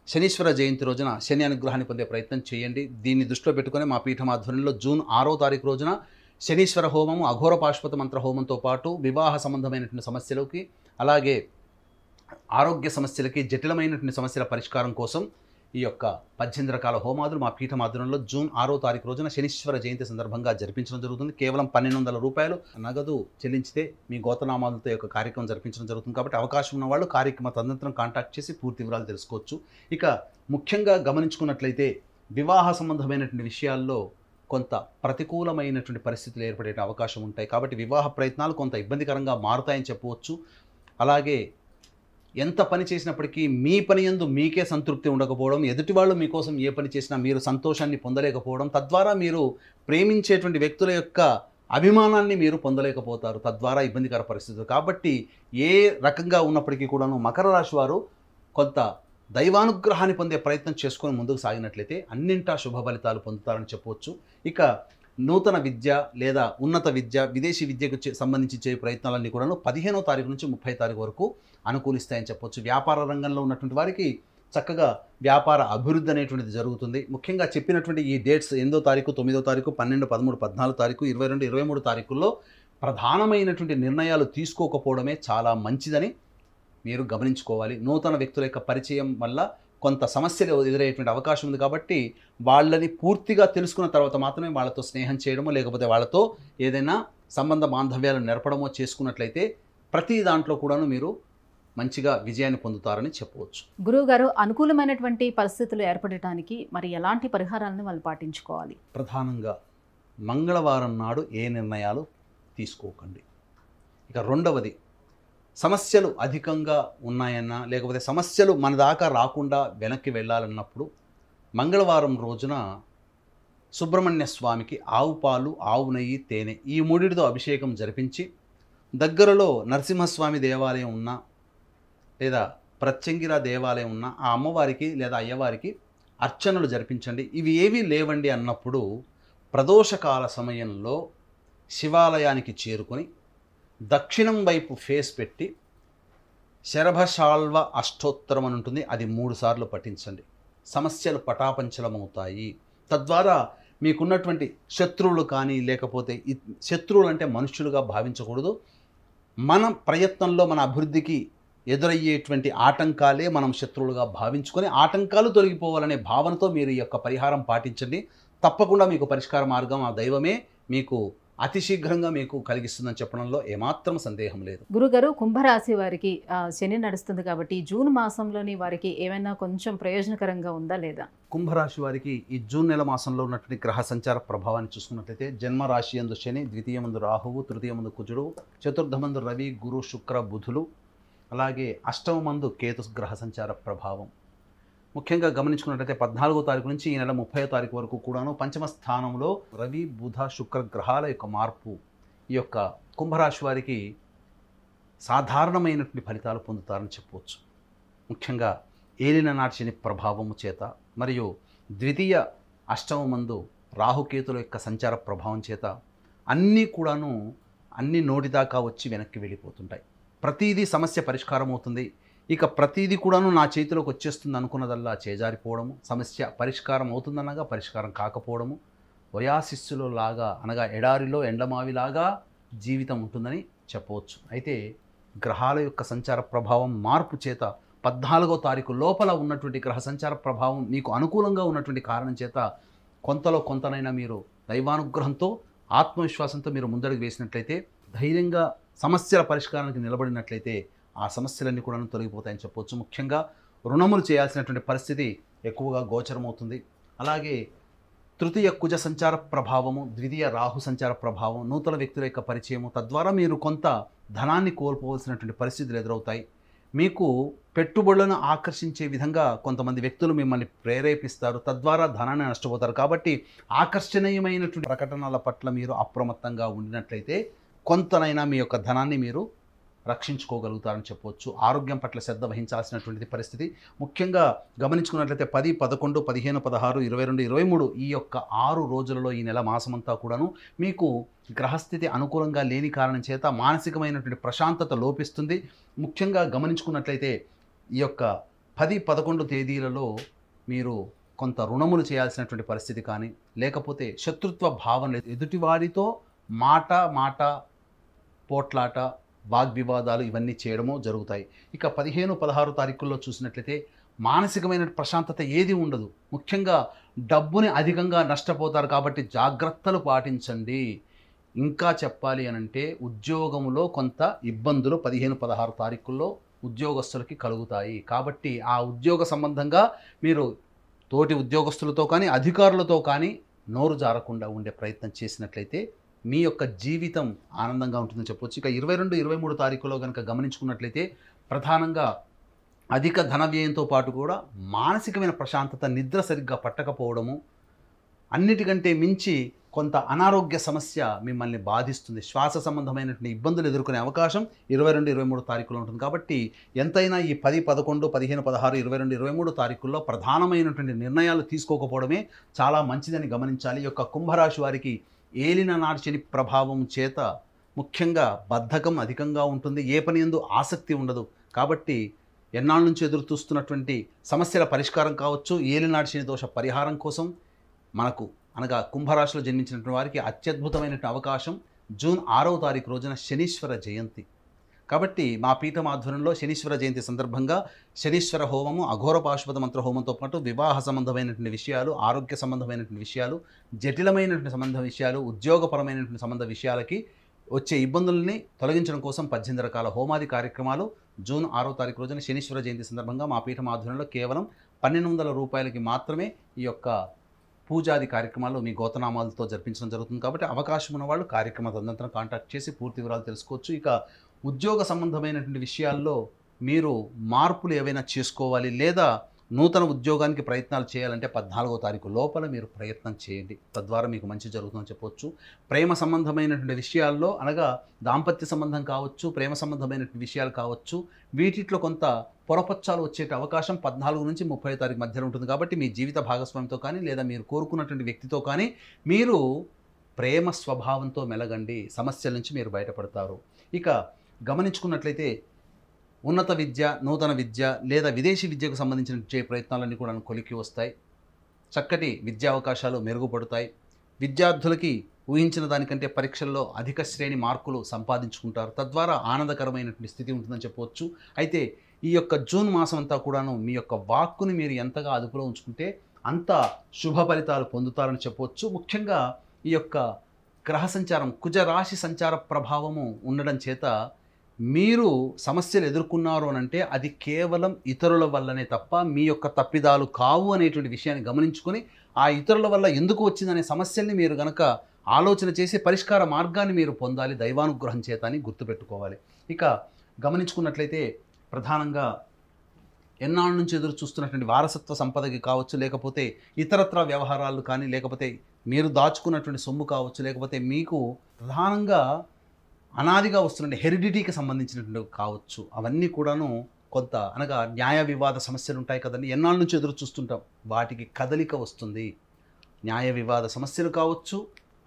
శనీశ్వర జయంతి రోజున శని అనుగ్రహాన్ని పొందే ప్రయత్నం చేయండి. దీన్ని దృష్టిలో పెట్టుకుని మా పీఠం ఆధ్వర్యంలో జూన్ 6వ తారీఖు రోజున శనీశ్వర హోమము, అఘోర పాశుపత మంత్ర హోమంతో పాటు వివాహ సంబంధమైనటువంటి సమస్యలకి, అలాగే ఆరోగ్య సమస్యలకి, జటిలమైనటువంటి సమస్యల పరిష్కారం కోసం ఈ యొక్క 18 రకాల హోమాదులు మా పీఠం ఆధ్వర్యంలో జూన్ 6వ తారీఖు రోజున శనీశ్వర జయంతి సందర్భంగా జరిపించడం జరుగుతుంది. కేవలం 1200 రూపాయలు నగదు చెల్లించితే మీ గోతనామాలతో యొక్క కార్యక్రమం జరిపించడం జరుగుతుంది. కాబట్టి అవకాశం ఉన్న వాళ్ళు కార్యక్రమ తదనంతరం కాంటాక్ట్ చేసి పూర్తి వివరాలు తెలుసుకోవచ్చు. ఇక ముఖ్యంగా గమనించుకున్నట్లయితే వివాహ సంబంధమైనటువంటి విషయాల్లో కొంత ప్రతికూలమైనటువంటి పరిస్థితులు ఏర్పడే అవకాశం ఉంటాయి. కాబట్టి వివాహ ప్రయత్నాలు కొంత ఇబ్బందికరంగా మారుతాయని చెప్పవచ్చు. అలాగే ఎంత పని చేసినప్పటికీ మీ పని యందు మీకే సంతృప్తి ఉండకపోవడం, ఎదుటి వాళ్ళు మీకోసం ఏ పని చేసినా మీరు సంతోషాన్ని పొందలేకపోవడం, తద్వారా మీరు ప్రేమించేటువంటి వ్యక్తుల యొక్క అభిమానాన్ని మీరు పొందలేకపోతారు. తద్వారా ఇబ్బందికర పరిస్థితులు. కాబట్టి ఏ రకంగా ఉన్నప్పటికీ కూడాను మకర రాశి వారు కొంత దైవానుగ్రహాన్ని పొందే ప్రయత్నం చేసుకొని ముందుకు సాగినట్లయితే అన్నింటా శుభ ఫలితాలు పొందుతారని చెప్పవచ్చు. ఇక నూతన విద్య లేదా ఉన్నత విద్య, విదేశీ విద్యకు సంబంధించి చేసే ప్రయత్నాలన్నీ కూడాను 15వ తారీఖు నుంచి 30వ తారీఖు వరకు అనుకూలిస్తాయని చెప్పవచ్చు. వ్యాపార రంగంలో ఉన్నటువంటి వారికి చక్కగా వ్యాపార అభివృద్ధి అనేటువంటిది జరుగుతుంది. ముఖ్యంగా చెప్పినటువంటి ఈ డేట్స్ 8వ తారీఖు, 9వ తారీఖు, 12, 13, 14 తారీఖు, 22, 23 తారీఖుల్లో ప్రధానమైనటువంటి నిర్ణయాలు తీసుకోకపోవడమే చాలా మంచిదని మీరు గమనించుకోవాలి. నూతన వ్యక్తుల యొక్క పరిచయం వల్ల కొంత సమస్యలు ఎదురయ్యేటువంటి అవకాశం ఉంది. కాబట్టి వాళ్ళని పూర్తిగా తెలుసుకున్న తర్వాత మాత్రమే వాళ్ళతో స్నేహం చేయడమో, లేకపోతే వాళ్ళతో ఏదైనా సంబంధ బాంధవ్యాలు నెరపడమో చేసుకున్నట్లయితే ప్రతి దాంట్లో కూడాను మీరు మంచిగా విజయాన్ని పొందుతారని చెప్పవచ్చు. గురువుగారు, అనుకూలమైనటువంటి పరిస్థితులు ఏర్పడటానికి మరి ఎలాంటి పరిహారాలను వాళ్ళు పాటించుకోవాలి? ప్రధానంగా మంగళవారం నాడు ఏ నిర్ణయాలు తీసుకోకండి. ఇక రెండవది, సమస్యలు అధికంగా ఉన్నాయన్నా, లేకపోతే సమస్యలు మన దాకా రాకుండా వెనక్కి వెళ్ళాలన్నప్పుడు మంగళవారం రోజున సుబ్రహ్మణ్య స్వామికి ఆవు పాలు, ఆవు నెయ్యి, తేనె ఈ మూడిటితో అభిషేకం జరిపించి, దగ్గరలో నరసింహస్వామి దేవాలయం ఉన్నా లేదా ప్రత్యంగిర దేవాలయం ఉన్న ఆ అమ్మవారికి లేదా అయ్యవారికి అర్చనలు జరిపించండి. ఇవి ఏవీ లేవండి అన్నప్పుడు ప్రదోషకాల సమయంలో శివాలయానికి చేరుకొని దక్షిణం వైపు ఫేస్ పెట్టి శరభశాల్వ అష్టోత్తరం అని ఉంటుంది, అది 3 సార్లు పఠించండి. సమస్యలు పటాపంచలమవుతాయి. తద్వారా మీకున్నటువంటి శత్రువులు కానీ, లేకపోతే శత్రువులు అంటే మనుష్యులుగా భావించకూడదు. మన ప్రయత్నంలో మన అభివృద్ధికి ఎదురయ్యేటువంటి ఆటంకాలే మనం శత్రువులుగా భావించుకొని ఆటంకాలు తొలగిపోవాలనే భావనతో మీరు ఈ యొక్క పరిహారం పాటించండి. తప్పకుండా మీకు పరిష్కార మార్గం ఆ దైవమే మీకు అతి శీఘ్రంగా మీకు కలిగిస్తుందని చెప్పడంలో ఏమాత్రం సందేహం లేదు. గురుగారు, కుంభరాశి వారికి శని నడుస్తుంది కాబట్టి జూన్ మాసంలోని వారికి ఏమైనా కొంచెం ప్రయోజనకరంగా ఉందా లేదా? కుంభరాశి వారికి ఈ జూన్ నెల మాసంలో ఉన్నటువంటి గ్రహ సంచార ప్రభావాన్ని చూసుకున్నట్లయితే జన్మ రాశి యందు శని, ద్వితీయమందు రాహువు, తృతీయమందు కుజుడు, చతుర్థమందు రవి, గురు, శుక్ర, బుధులు, అలాగే అష్టమమందు కేతు గ్రహ సంచార ప్రభావం. ముఖ్యంగా గమనించుకున్నట్లయితే 14వ తారీఖు నుంచి ఈ నెల 30వ తారీఖు వరకు కూడాను పంచమ స్థానంలో రవి, బుధ, శుక్ర గ్రహాల యొక్క మార్పు ఈ యొక్క కుంభరాశి వారికి సాధారణమైనటువంటి ఫలితాలు పొందుతారని చెప్పవచ్చు. ముఖ్యంగా ఏలిన నాటి శని ప్రభావము చేత మరియు ద్వితీయ అష్టమమందు రాహుకేతుల యొక్క సంచార ప్రభావం చేత అన్నీ కూడాను అన్ని నోటిదాకా వచ్చి వెనక్కి వెళ్ళిపోతుంటాయి. ప్రతిదీ సమస్య పరిష్కారం అవుతుంది. ఇక ప్రతిదీ కూడాను నా చేతిలోకి వచ్చేస్తుంది అనుకున్నదల్లా చేజారిపోవడము, సమస్య పరిష్కారం అవుతుందనగా పరిష్కారం కాకపోవడము, వయాశిస్సులో లాగా అనగా ఎడారిలో ఎండమావిలాగా జీవితం ఉంటుందని చెప్పవచ్చు. అయితే గ్రహాల యొక్క సంచార ప్రభావం మార్పు చేత 14వ తారీఖు లోపల ఉన్నటువంటి గ్రహ సంచార ప్రభావం మీకు అనుకూలంగా ఉన్నటువంటి కారణం చేత కొంతలో కొంతనైనా మీరు దైవానుగ్రహంతో ఆత్మవిశ్వాసంతో మీరు ముందడుగు వేసినట్లయితే, ధైర్యంగా సమస్యల పరిష్కారానికి నిలబడినట్లయితే ఆ సమస్యలన్నీ కూడా తొలగిపోతాయని చెప్పవచ్చు. ముఖ్యంగా రుణములు చేయాల్సినటువంటి పరిస్థితి ఎక్కువగా గోచరమవుతుంది. అలాగే తృతీయ కుజ సంచార ప్రభావము, ద్వితీయ రాహు సంచార ప్రభావం, నూతన వ్యక్తుల యొక్క పరిచయము, తద్వారా మీరు కొంత ధనాన్ని కోల్పోవలసినటువంటి పరిస్థితులు ఎదురవుతాయి. మీకు పెట్టుబడులను ఆకర్షించే విధంగా కొంతమంది వ్యక్తులు మిమ్మల్ని ప్రేరేపిస్తారు, తద్వారా ధనాన్ని నష్టపోతారు. కాబట్టి ఆకర్షణీయమైనటువంటి ప్రకటనల పట్ల మీరు అప్రమత్తంగా ఉండినట్లయితే కొంతనైనా మీ యొక్క ధనాన్ని మీరు రక్షించుకోగలుగుతారని చెప్పవచ్చు. ఆరోగ్యం పట్ల శ్రద్ధ వహించాల్సినటువంటి పరిస్థితి. ముఖ్యంగా గమనించుకున్నట్లయితే 10, 11, 15, 16, 22, 23 ఈ యొక్క 6 రోజులలో ఈ నెల మాసమంతా కూడాను మీకు గ్రహస్థితి అనుకూలంగా లేని కారణం చేత మానసికమైనటువంటి ప్రశాంతత లోపిస్తుంది. ముఖ్యంగా గమనించుకున్నట్లయితే ఈ యొక్క 10, 11 తేదీలలో మీరు కొంత రుణములు చేయాల్సినటువంటి పరిస్థితి కానీ, లేకపోతే శత్రుత్వ భావన, ఎదుటివారితో మాట పోట్లాట, వాగ్వివాదాలు ఇవన్నీ చేయడమో జరుగుతాయి. ఇక 15, 16 తారీఖుల్లో చూసినట్లయితే మానసికమైన ప్రశాంతత ఏది ఉండదు. ముఖ్యంగా డబ్బుని అధికంగా నష్టపోతారు. కాబట్టి జాగ్రత్తలు పాటించండి. ఇంకా చెప్పాలి అనంటే ఉద్యోగంలో కొంత ఇబ్బందులు 15, 16 తారీఖుల్లో ఉద్యోగస్తులకి కలుగుతాయి. కాబట్టి ఆ ఉద్యోగ సంబంధంగా మీరు తోటి ఉద్యోగస్తులతో కానీ అధికారులతో కానీ నోరు జారకుండా ఉండే ప్రయత్నం చేసినట్లయితే మీ యొక్క జీవితం ఆనందంగా ఉంటుందని చెప్పవచ్చు. ఇక 22, 23 తారీఖులో కనుక గమనించుకున్నట్లయితే ప్రధానంగా అధిక ధన వ్యయంతో పాటు కూడా మానసికమైన ప్రశాంతత, నిద్ర సరిగ్గా పట్టకపోవడము, అన్నిటికంటే మించి కొంత అనారోగ్య సమస్య మిమ్మల్ని బాధిస్తుంది. శ్వాస సంబంధమైనటువంటి ఇబ్బందులు ఎదుర్కొనే అవకాశం 22, 23 తారీఖులో ఉంటుంది. కాబట్టి ఎంతైనా ఈ 10, 11, 15, 16, 22, 23 తారీఖుల్లో ప్రధానమైనటువంటి నిర్ణయాలు తీసుకోకపోవడమే చాలా మంచిదని గమనించాలి. ఈ యొక్క కుంభరాశి వారికి ఏలిన నాటి శని ప్రభావం చేత ముఖ్యంగా బద్ధకం అధికంగా ఉంటుంది. ఏ పని యందు ఆసక్తి ఉండదు. కాబట్టి ఎన్నాళ్ళ నుంచి ఎదురు చూస్తున్నటువంటి సమస్యల పరిష్కారం కావచ్చు, ఏలినాటి శని దోష పరిహారం కోసం మనకు అనగా కుంభరాశిలో జన్మించినటువంటి వారికి అత్యద్భుతమైనటువంటి అవకాశం జూన్ 6వ తారీఖు రోజున శనీశ్వర జయంతి. కాబట్టి మా పీఠం ఆధ్వర్యంలో శనీశ్వర జయంతి సందర్భంగా శనీశ్వర హోమము, అఘోర పాశుపత మంత్ర హోమంతో పాటు వివాహ సంబంధమైనటువంటి విషయాలు, ఆరోగ్య సంబంధమైనటువంటి విషయాలు, జటిలమైనటువంటి సంబంధ విషయాలు, ఉద్యోగపరమైనటువంటి సంబంధ విషయాలకి వచ్చే ఇబ్బందుల్ని తొలగించడం కోసం 18 రకాల హోమాది కార్యక్రమాలు జూన్ 6వ తారీఖు రోజున శనీశ్వర జయంతి సందర్భంగా మా పీఠం ఆధ్వర్యంలో కేవలం 1200 రూపాయలకి మాత్రమే ఈ యొక్క పూజాది కార్యక్రమాలు మీ గోతనామాలతో జరిపించడం జరుగుతుంది. కాబట్టి అవకాశం ఉన్న వాళ్ళు కార్యక్రమ తదనంతరం కాంటాక్ట్ చేసి పూర్తి వివరాలు తెలుసుకోవచ్చు. ఇక ఉద్యోగ సంబంధమైనటువంటి విషయాల్లో మీరు మార్పులు ఏవైనా చేసుకోవాలి, లేదా నూతన ఉద్యోగానికి ప్రయత్నాలు చేయాలంటే 14వ తారీఖు లోపల మీరు ప్రయత్నం చేయండి. తద్వారా మీకు మంచి జరుగుతుందని చెప్పవచ్చు. ప్రేమ సంబంధమైనటువంటి విషయాల్లో అనగా దాంపత్య సంబంధం కావచ్చు, ప్రేమ సంబంధమైనటువంటి విషయాలు కావచ్చు, వీటిలో కొంత పొరపచ్చాలు వచ్చే అవకాశం 14 నుంచి 30వ తారీఖు మధ్యలో ఉంటుంది. కాబట్టి మీ జీవిత భాగస్వామితో కానీ లేదా మీరు కోరుకున్నటువంటి వ్యక్తితో కానీ మీరు ప్రేమ స్వభావంతో మెలగండి. సమస్యల నుంచి మీరు బయటపడతారు. ఇక గమనించుకున్నట్లయితే ఉన్నత విద్య, నూతన విద్య లేదా విదేశీ విద్యకు సంబంధించిన ప్రయత్నాలన్నీ కూడా కొలికి వస్తాయి. చక్కటి విద్యా అవకాశాలు మెరుగుపడతాయి. విద్యార్థులకి ఊహించిన దానికంటే పరీక్షల్లో అధిక శ్రేణి మార్కులు సంపాదించుకుంటారు. తద్వారా ఆనందకరమైనటువంటి స్థితి ఉంటుందని చెప్పవచ్చు. అయితే ఈ యొక్క జూన్ మాసం అంతా కూడాను మీ యొక్క వాక్కుని మీరు ఎంతగా అదుపులో ఉంచుకుంటే అంత శుభ ఫలితాలు పొందుతారని చెప్పవచ్చు. ముఖ్యంగా ఈ యొక్క గ్రహ సంచారం, కుజరాశి సంచార ప్రభావము ఉండడం చేత మీరు సమస్యలు ఎదుర్కొన్నారు అనంటే అది కేవలం ఇతరుల వల్లనే తప్ప మీ యొక్క తప్పిదాలు కావు అనేటువంటి విషయాన్ని గమనించుకొని ఆ ఇతరుల వల్ల ఎందుకు వచ్చిందనే సమస్యల్ని మీరు గనక ఆలోచన చేసి పరిష్కార మార్గాన్ని మీరు పొందాలి దైవానుగ్రహం చేత అని గుర్తుపెట్టుకోవాలి. ఇక గమనించుకున్నట్లయితే ప్రధానంగా ఎన్నాళ్ళ నుంచి ఎదురు చూస్తున్నటువంటి వారసత్వ సంపదకి కావచ్చు, లేకపోతే ఇతరత్ర వ్యవహారాలు కానీ, లేకపోతే మీరు దాచుకున్నటువంటి సొమ్ము కావచ్చు, లేకపోతే మీకు ప్రధానంగా అనాదిగా వస్తున్న హెరిడిటీకి సంబంధించినటువంటి కావచ్చు, అవన్నీ కూడాను కొంత అనగా న్యాయ వివాద సమస్యలు ఉంటాయి కదండి, ఎన్నాళ్ళ నుంచి ఎదురు చూస్తుంటాం. వాటికి కదలిక వస్తుంది. న్యాయ వివాద సమస్యలు కావచ్చు,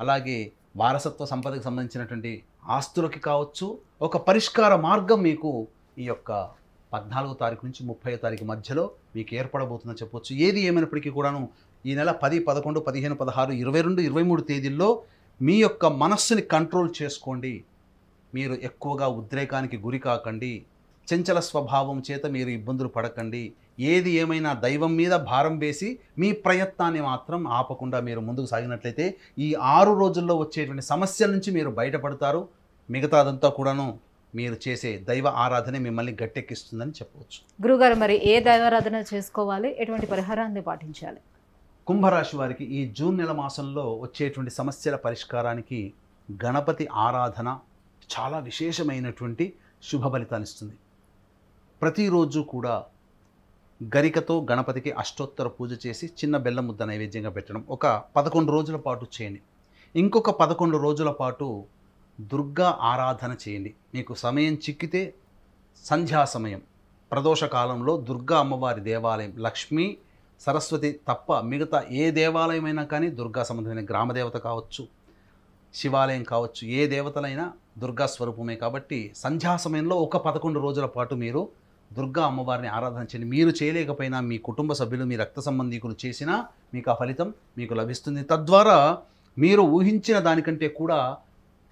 అలాగే వారసత్వ సంపదకి సంబంధించినటువంటి ఆస్తులకి కావచ్చు, ఒక పరిష్కార మార్గం మీకు ఈ యొక్క 14వ తారీఖు నుంచి 30వ తారీఖు మధ్యలో మీకు ఏర్పడబోతుందని చెప్పవచ్చు. ఏది ఏమైనప్పటికీ కూడాను ఈ నెల 10, 11, 15, 16, 22, 23 తేదీల్లో మీ యొక్క మనస్సుని కంట్రోల్ చేసుకోండి. మీరు ఎక్కువగా ఉద్రేకానికి గురి కాకండి. చంచల స్వభావం చేత మీరు ఇబ్బందులు పడకండి. ఏది ఏమైనా దైవం మీద భారం వేసి మీ ప్రయత్నాన్ని మాత్రం ఆపకుండా మీరు ముందుకు సాగినట్లయితే ఈ 6 రోజుల్లో వచ్చేటువంటి సమస్యల నుంచి మీరు బయటపడతారు. మిగతాదంతా కూడాను మీరు చేసే దైవ ఆరాధన మిమ్మల్ని గట్టెక్కిస్తుందని చెప్పవచ్చు. గురుగారు, మరి ఏ దైవారాధన చేసుకోవాలి, ఎటువంటి పరిహారాన్ని పాటించాలి? కుంభరాశి వారికి ఈ జూన్ నెల మాసంలో వచ్చేటువంటి సమస్యల పరిష్కారానికి గణపతి ఆరాధన చాలా విశేషమైనటువంటి శుభ ఫలితాన్ని ఇస్తుంది. ప్రతిరోజు కూడా గరికతో గణపతికి అష్టోత్తర పూజ చేసి చిన్న బెల్లం ముద్ద నైవేద్యంగా పెట్టడం ఒక 11 రోజుల పాటు చేయండి. ఇంకొక 11 రోజుల పాటు దుర్గా ఆరాధన చేయండి. మీకు సమయం చిక్కితే సంధ్యా సమయం ప్రదోష కాలంలో దుర్గా అమ్మవారి దేవాలయం, లక్ష్మీ సరస్వతి తప్ప మిగతా ఏ దేవాలయమైనా కానీ దుర్గా సంబంధమైన గ్రామదేవత కావచ్చు, శివాలయం కావచ్చు, ఏ దేవతలైనా దుర్గా స్వరూపమే. కాబట్టి సంధ్యా సమయంలో ఒక 11 రోజుల పాటు మీరు దుర్గా అమ్మవారిని ఆరాధన చేయండి. మీరు చేయలేకపోయినా మీ కుటుంబ సభ్యులు, మీ రక్త సంబంధీకులు చేసినా మీకు ఆ ఫలితం మీకు లభిస్తుంది. తద్వారా మీరు ఊహించిన దానికంటే కూడా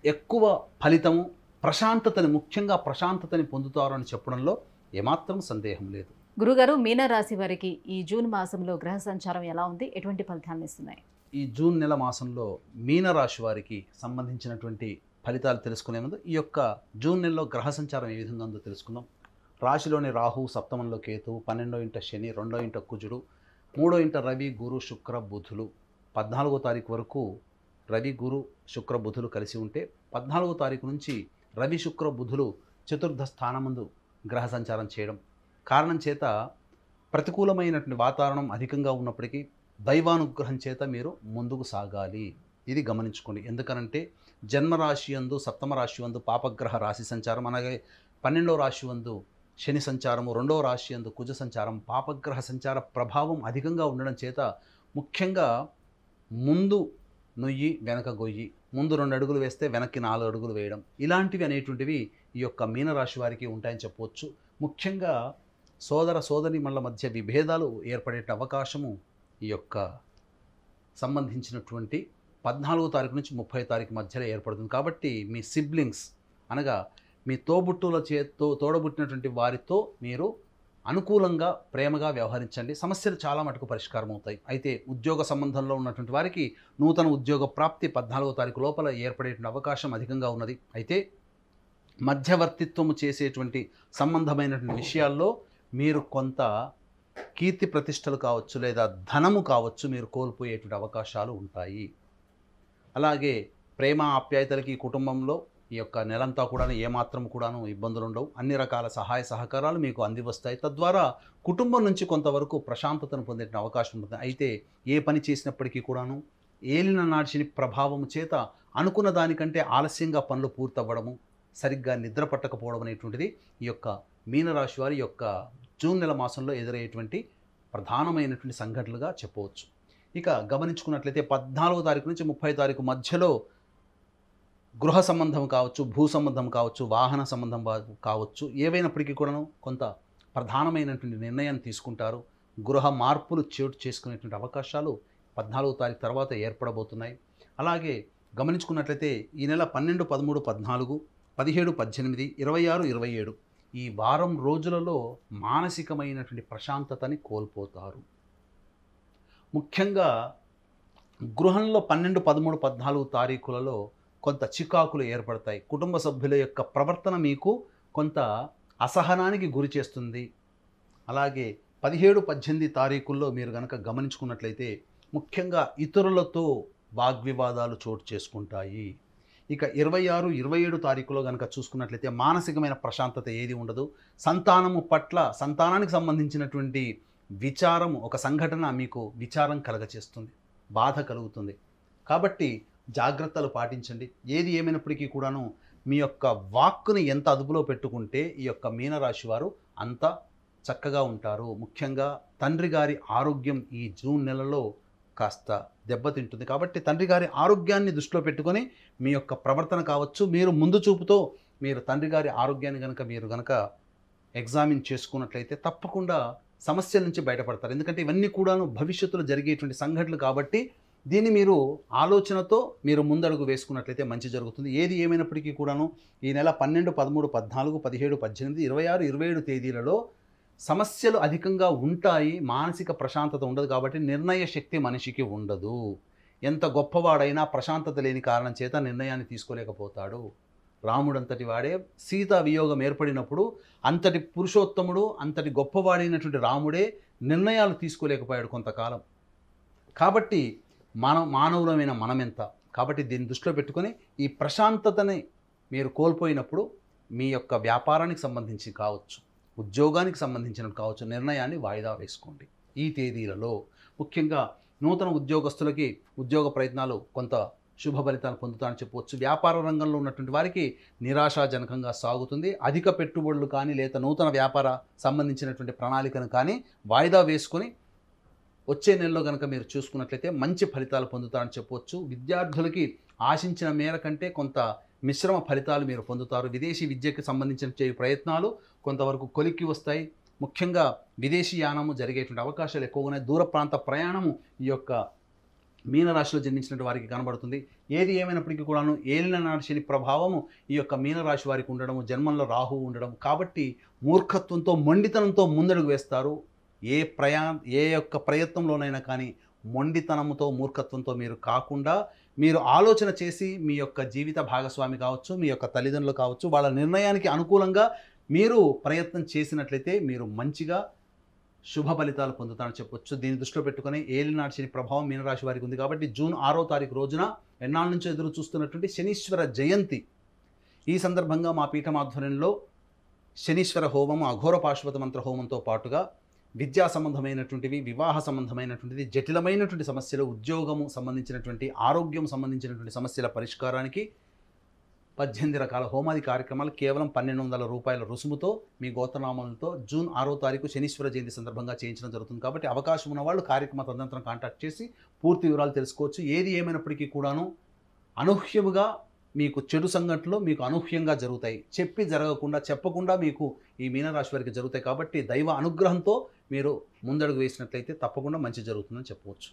ఎక్కువ ఫలితము, ప్రశాంతతని, ముఖ్యంగా ప్రశాంతతని పొందుతారు అని చెప్పడంలో ఏమాత్రం సందేహం లేదు. గురుగారు, మీనరాశి వారికి ఈ జూన్ మాసంలో గ్రహ సంచారం ఎలా ఉంది, ఎటువంటి ఫలితాలను ఇస్తున్నాయి? ఈ జూన్ నెల మాసంలో మీనరాశి వారికి సంబంధించినటువంటి ఫలితాలు తెలుసుకునే ముందు ఈ యొక్క జూన్ నెలలో గ్రహ సంచారం ఏ విధంగా ఉందో తెలుసుకుందాం. రాశిలోని రాహు, సప్తమంలో కేతు, 12వ ఇంట శని, 2వ ఇంట కుజుడు, 3వ ఇంట రవి, గురు, శుక్ర, బుధులు. 14వ తారీఖు వరకు రవి, గురు, శుక్ర, బుధులు కలిసి ఉంటే 14వ తారీఖు నుంచి రవి, శుక్ర, బుధులు చతుర్థ స్థానమందు గ్రహ సంచారం చేయడం కారణం చేత ప్రతికూలమైనటువంటి వాతావరణం అధికంగా ఉన్నప్పటికీ దైవానుగ్రహం చేత మీరు ముందుకు సాగాలి. ఇది గమనించుకోండి. ఎందుకనంటే జన్మరాశి యందు, సప్తమ రాశి యందు పాపగ్రహ రాశి సంచారం, అలాగే 12వ రాశి యందు శని సంచారము, 2వ రాశి యందు కుజ సంచారం, పాపగ్రహ సంచార ప్రభావం అధికంగా ఉండడం చేత ముఖ్యంగా ముందు నొయ్యి వెనక గొయ్యి, ముందు 2 అడుగులు వేస్తే వెనక్కి 4 అడుగులు వేయడం, ఇలాంటివి అనేటువంటివి ఈ యొక్క మీనరాశి వారికి ఉంటాయని చెప్పవచ్చు. ముఖ్యంగా సోదర సోదరీమణుల మధ్య విభేదాలు ఏర్పడే అవకాశము ఈ యొక్క సంబంధించినటువంటి 14వ తారీఖు నుంచి 30వ తారీఖు మధ్యలో ఏర్పడుతుంది. కాబట్టి మీ సిబ్లింగ్స్ అనగా మీ తోబుట్టుల చేత్తో తోడబుట్టినటువంటి వారితో మీరు అనుకూలంగా ప్రేమగా వ్యవహరించండి. సమస్యలు చాలా మటుకు పరిష్కారం అవుతాయి. అయితే ఉద్యోగ సంబంధంలో ఉన్నటువంటి వారికి నూతన ఉద్యోగ ప్రాప్తి 14వ తారీఖు లోపల ఏర్పడేటువంటి అవకాశం అధికంగా ఉన్నది. అయితే మధ్యవర్తిత్వము చేసేటువంటి సంబంధమైనటువంటి విషయాల్లో మీరు కొంత కీర్తి ప్రతిష్టలు కావచ్చు, లేదా ధనము కావచ్చు, మీరు కోల్పోయేటువంటి అవకాశాలు ఉంటాయి. అలాగే ప్రేమ ఆప్యాయతలకి కుటుంబంలో ఈ యొక్క నెలంతా కూడా ఏమాత్రం కూడాను ఇబ్బందులు ఉండవు. అన్ని రకాల సహాయ సహకారాలు మీకు అంది వస్తాయి. తద్వారా కుటుంబం నుంచి కొంతవరకు ప్రశాంతతను పొందే అవకాశం ఉంటుంది. అయితే ఏ పని చేసినప్పటికీ కూడాను ఏలిన నాడిని ప్రభావం చేత అనుకున్న దానికంటే ఆలస్యంగా పనులు పూర్తవ్వడము, సరిగ్గా నిద్ర పట్టకపోవడం అనేటువంటిది ఈ యొక్క మీనరాశి వారి యొక్క జూన్ నెల మాసంలో ఎదురయ్యేటువంటి ప్రధానమైనటువంటి సంఘటనలుగా చెప్పవచ్చు. ఇక గమనించుకున్నట్లయితే 14వ తారీఖు నుంచి 30వ తారీఖు మధ్యలో గృహ సంబంధం కావచ్చు, భూ సంబంధం కావచ్చు, వాహన సంబంధం కావచ్చు, ఏవైనప్పటికీ కూడాను కొంత ప్రధానమైనటువంటి నిర్ణయాన్ని తీసుకుంటారు. గృహ మార్పులు చోటు చేసుకునేటువంటి అవకాశాలు 14వ తారీఖు తర్వాత ఏర్పడబోతున్నాయి. అలాగే గమనించుకున్నట్లయితే ఈ నెల 12, 13, 14, 17, 18, 26, 27 ఈ వారం రోజులలో మానసికమైనటువంటి ప్రశాంతతని కోల్పోతారు. ముఖ్యంగా గృహంలో 12, 13, 14 తారీఖులలో కొంత చికాకులు ఏర్పడతాయి. కుటుంబ సభ్యుల యొక్క ప్రవర్తన మీకు కొంత అసహనానికి గురి చేస్తుంది. అలాగే 17, 18 తారీఖుల్లో మీరు కనుక గమనించుకున్నట్లయితే ముఖ్యంగా ఇతరులతో వాగ్వివాదాలు చోటు చేసుకుంటాయి. ఇక 26, 27 తారీఖులో కనుక చూసుకున్నట్లయితే మానసికమైన ప్రశాంతత ఏది ఉండదు. సంతానము పట్ల సంతానానికి సంబంధించినటువంటి విచారం, ఒక సంఘటన మీకు విచారం కలగచేస్తుంది, బాధ కలుగుతుంది. కాబట్టి జాగ్రత్తలు పాటించండి. ఏది ఏమైనప్పటికీ కూడాను మీ యొక్క వాక్కుని ఎంత అదుపులో పెట్టుకుంటే ఈ యొక్క మీనరాశి వారు అంత చక్కగా ఉంటారు. ముఖ్యంగా తండ్రి గారి ఆరోగ్యం ఈ జూన్ నెలలో కాస్త దెబ్బతింటుంది. కాబట్టి తండ్రి గారి ఆరోగ్యాన్ని దృష్టిలో పెట్టుకొని మీ యొక్క ప్రవర్తన కావచ్చు, మీరు ముందు చూపుతో మీరు తండ్రి గారి ఆరోగ్యాన్ని మీరు గనక ఎగ్జామిన్ చేసుకున్నట్లయితే తప్పకుండా సమస్యల నుంచి బయటపడతారు. ఎందుకంటే ఇవన్నీ కూడాను భవిష్యత్తులో జరిగేటువంటి సంఘటనలు కాబట్టి దీన్ని మీరు ఆలోచనతో మీరు ముందడుగు వేసుకున్నట్లయితే మంచి జరుగుతుంది. ఏది ఏమైనప్పటికీ కూడాను ఈ నెల 12, 13, 14, 17, 18, 26, 27 తేదీలలో సమస్యలు అధికంగా ఉంటాయి. మానసిక ప్రశాంతత ఉండదు. కాబట్టి నిర్ణయ శక్తి మనిషికి ఉండదు. ఎంత గొప్పవాడైనా ప్రశాంతత లేని కారణం చేత నిర్ణయాన్ని తీసుకోలేకపోతాడు. రాముడంతటి వాడే సీతా వియోగం ఏర్పడినప్పుడు అంతటి పురుషోత్తముడు, అంతటి గొప్పవాడైనటువంటి రాముడే నిర్ణయాలు తీసుకోలేకపోయాడు కొంతకాలం. కాబట్టి మానవులమైన మనమెంత. కాబట్టి దీన్ని దృష్టిలో పెట్టుకొని ఈ ప్రశాంతతని మీరు కోల్పోయినప్పుడు మీ యొక్క వ్యాపారానికి సంబంధించి కావచ్చు, ఉద్యోగానికి సంబంధించిన కావచ్చు, నిర్ణయాన్ని వాయిదా వేసుకోండి. ఈ తేదీలలో ముఖ్యంగా నూతన ఉద్యోగస్తులకి ఉద్యోగ ప్రయత్నాలు కొంత శుభ ఫలితాలు పొందుతారని చెప్పవచ్చు. వ్యాపార రంగంలో ఉన్నటువంటి వారికి నిరాశాజనకంగా సాగుతుంది. అధిక పెట్టుబడులు కానీ లేదా నూతన వ్యాపార సంబంధించినటువంటి ప్రణాళికను కానీ వాయిదా వేసుకొని వచ్చే నెలలో కనుక మీరు చూసుకున్నట్లయితే మంచి ఫలితాలు పొందుతారని చెప్పవచ్చు. విద్యార్థులకి ఆశించిన మేర కంటే కొంత మిశ్రమ ఫలితాలు మీరు పొందుతారు. విదేశీ విద్యకు సంబంధించిన ప్రయత్నాలు కొంతవరకు కొలిక్కి వస్తాయి. ముఖ్యంగా విదేశీ యానము జరిగేటువంటి అవకాశాలు ఎక్కువగా ఉన్నాయి. దూర ప్రాంత ప్రయాణము ఈ యొక్క మీనరాశిలో జన్మించినటువంటి వారికి కనబడుతుంది. ఏది ఏమైనప్పటికీ కూడాను ఏలిన నాటి శని ప్రభావము ఈ యొక్క మీనరాశి వారికి ఉండడము, జన్మంలో రాహువు ఉండడం కాబట్టి మూర్ఖత్వంతో మొండితనంతో ముందడుగు వేస్తారు. ఏ యొక్క ప్రయత్నంలోనైనా కానీ మొండితనంతో మూర్ఖత్వంతో మీరు కాకుండా మీరు ఆలోచన చేసి మీ యొక్క జీవిత భాగస్వామి కావచ్చు, మీ యొక్క తల్లిదండ్రులు కావచ్చు, వాళ్ళ నిర్ణయానికి అనుకూలంగా మీరు ప్రయత్నం చేసినట్లయితే మీరు మంచిగా శుభ ఫలితాలు పొందుతారని చెప్పొచ్చు. దీన్ని దృష్టిలో పెట్టుకొని ఏలినాటి శని ప్రభావం మీనరాశి వారికి ఉంది కాబట్టి జూన్ 6వ తారీఖు రోజున ఎన్నాళ్ళ నుంచో ఎదురు చూస్తున్నటువంటి శనీశ్వర జయంతి. ఈ సందర్భంగా మా పీఠం ఆధ్వర్యంలో శనీశ్వర హోమము, అఘోర పాశుపత మంత్ర హోమంతో పాటుగా విద్యా సంబంధమైనటువంటివి, వివాహ సంబంధమైనటువంటిది, జటిలమైనటువంటి సమస్యలు, ఉద్యోగము సంబంధించినటువంటి, ఆరోగ్యం సంబంధించినటువంటి సమస్యల పరిష్కారానికి 18 రకాల హోమాది కార్యక్రమాలు కేవలం 1200 రూపాయల రుసుముతో మీ గోత్రనామాలతో జూన్ 6వ తారీఖు శనీశ్వర జయంతి సందర్భంగా చేయించడం జరుగుతుంది. కాబట్టి అవకాశం ఉన్న వాళ్ళు కార్యక్రమ తదనంతరం కాంటాక్ట్ చేసి పూర్తి వివరాలు తెలుసుకోవచ్చు. ఏది ఏమైనప్పటికీ కూడాను అనూహ్యముగా మీకు చెడు సంఘటనలు మీకు అనూహ్యంగా జరుగుతాయి. చెప్పకుండా మీకు ఈ మీనరాశి వారికి జరుగుతాయి. కాబట్టి దైవ అనుగ్రహంతో మీరు ముందడుగు వేసినట్లయితే తప్పకుండా మంచి జరుగుతుందని చెప్పవచ్చు.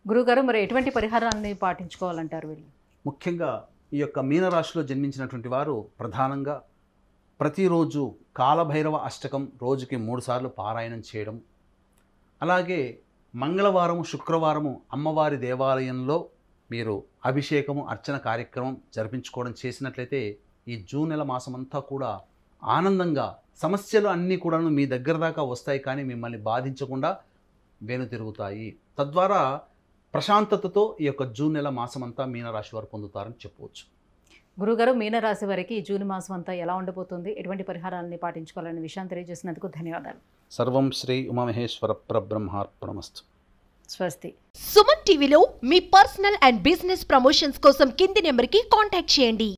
గురుగారు, మరి ఎటువంటి పరిహారాన్ని పాటించుకోవాలంటారు వీళ్ళు? ముఖ్యంగా ఈ యొక్క మీనరాశిలో జన్మించినటువంటి వారు ప్రధానంగా ప్రతిరోజు కాలభైరవ అష్టకం రోజుకి 3 సార్లు పారాయణం చేయడం, అలాగే మంగళవారము, శుక్రవారము అమ్మవారి దేవాలయంలో మీరు అభిషేకము, అర్చన కార్యక్రమం జరిపించుకోవడం చేసినట్లయితే ఈ జూన్ నెల మాసమంతా కూడా ఆనందంగా సమస్యలు అన్నీ కూడాను మీ దగ్గర దాకా వస్తాయి, కానీ మిమ్మల్ని బాధించకుండా వెనుతిరుగుతాయి. తద్వారా ప్రశాంతతతో ఈ యొక్క జూన్ నెల మాసమంతా మీనరాశి వారు పొందుతారని చెప్పవచ్చు. గురుగారు, మీనరాశి వారికి ఈ జూన్ మాసం అంతా ఎలా ఉండబోతుంది, ఎటువంటి పరిహారాలని పాటించుకోవాలనే విషయాన్ని తెలియజేసినందుకు ధన్యవాదాలు. సర్వం శ్రీ ఉమామహేశ్వర పరబ్రహ్మార్పణమస్తు. స్వస్తి. సుమన్ టీవీలో మీ పర్సనల్ అండ్ బిజినెస్ ప్రమోషన్స్ కోసం కింది నెంబర్కి కాంటాక్ట్ చేయండి.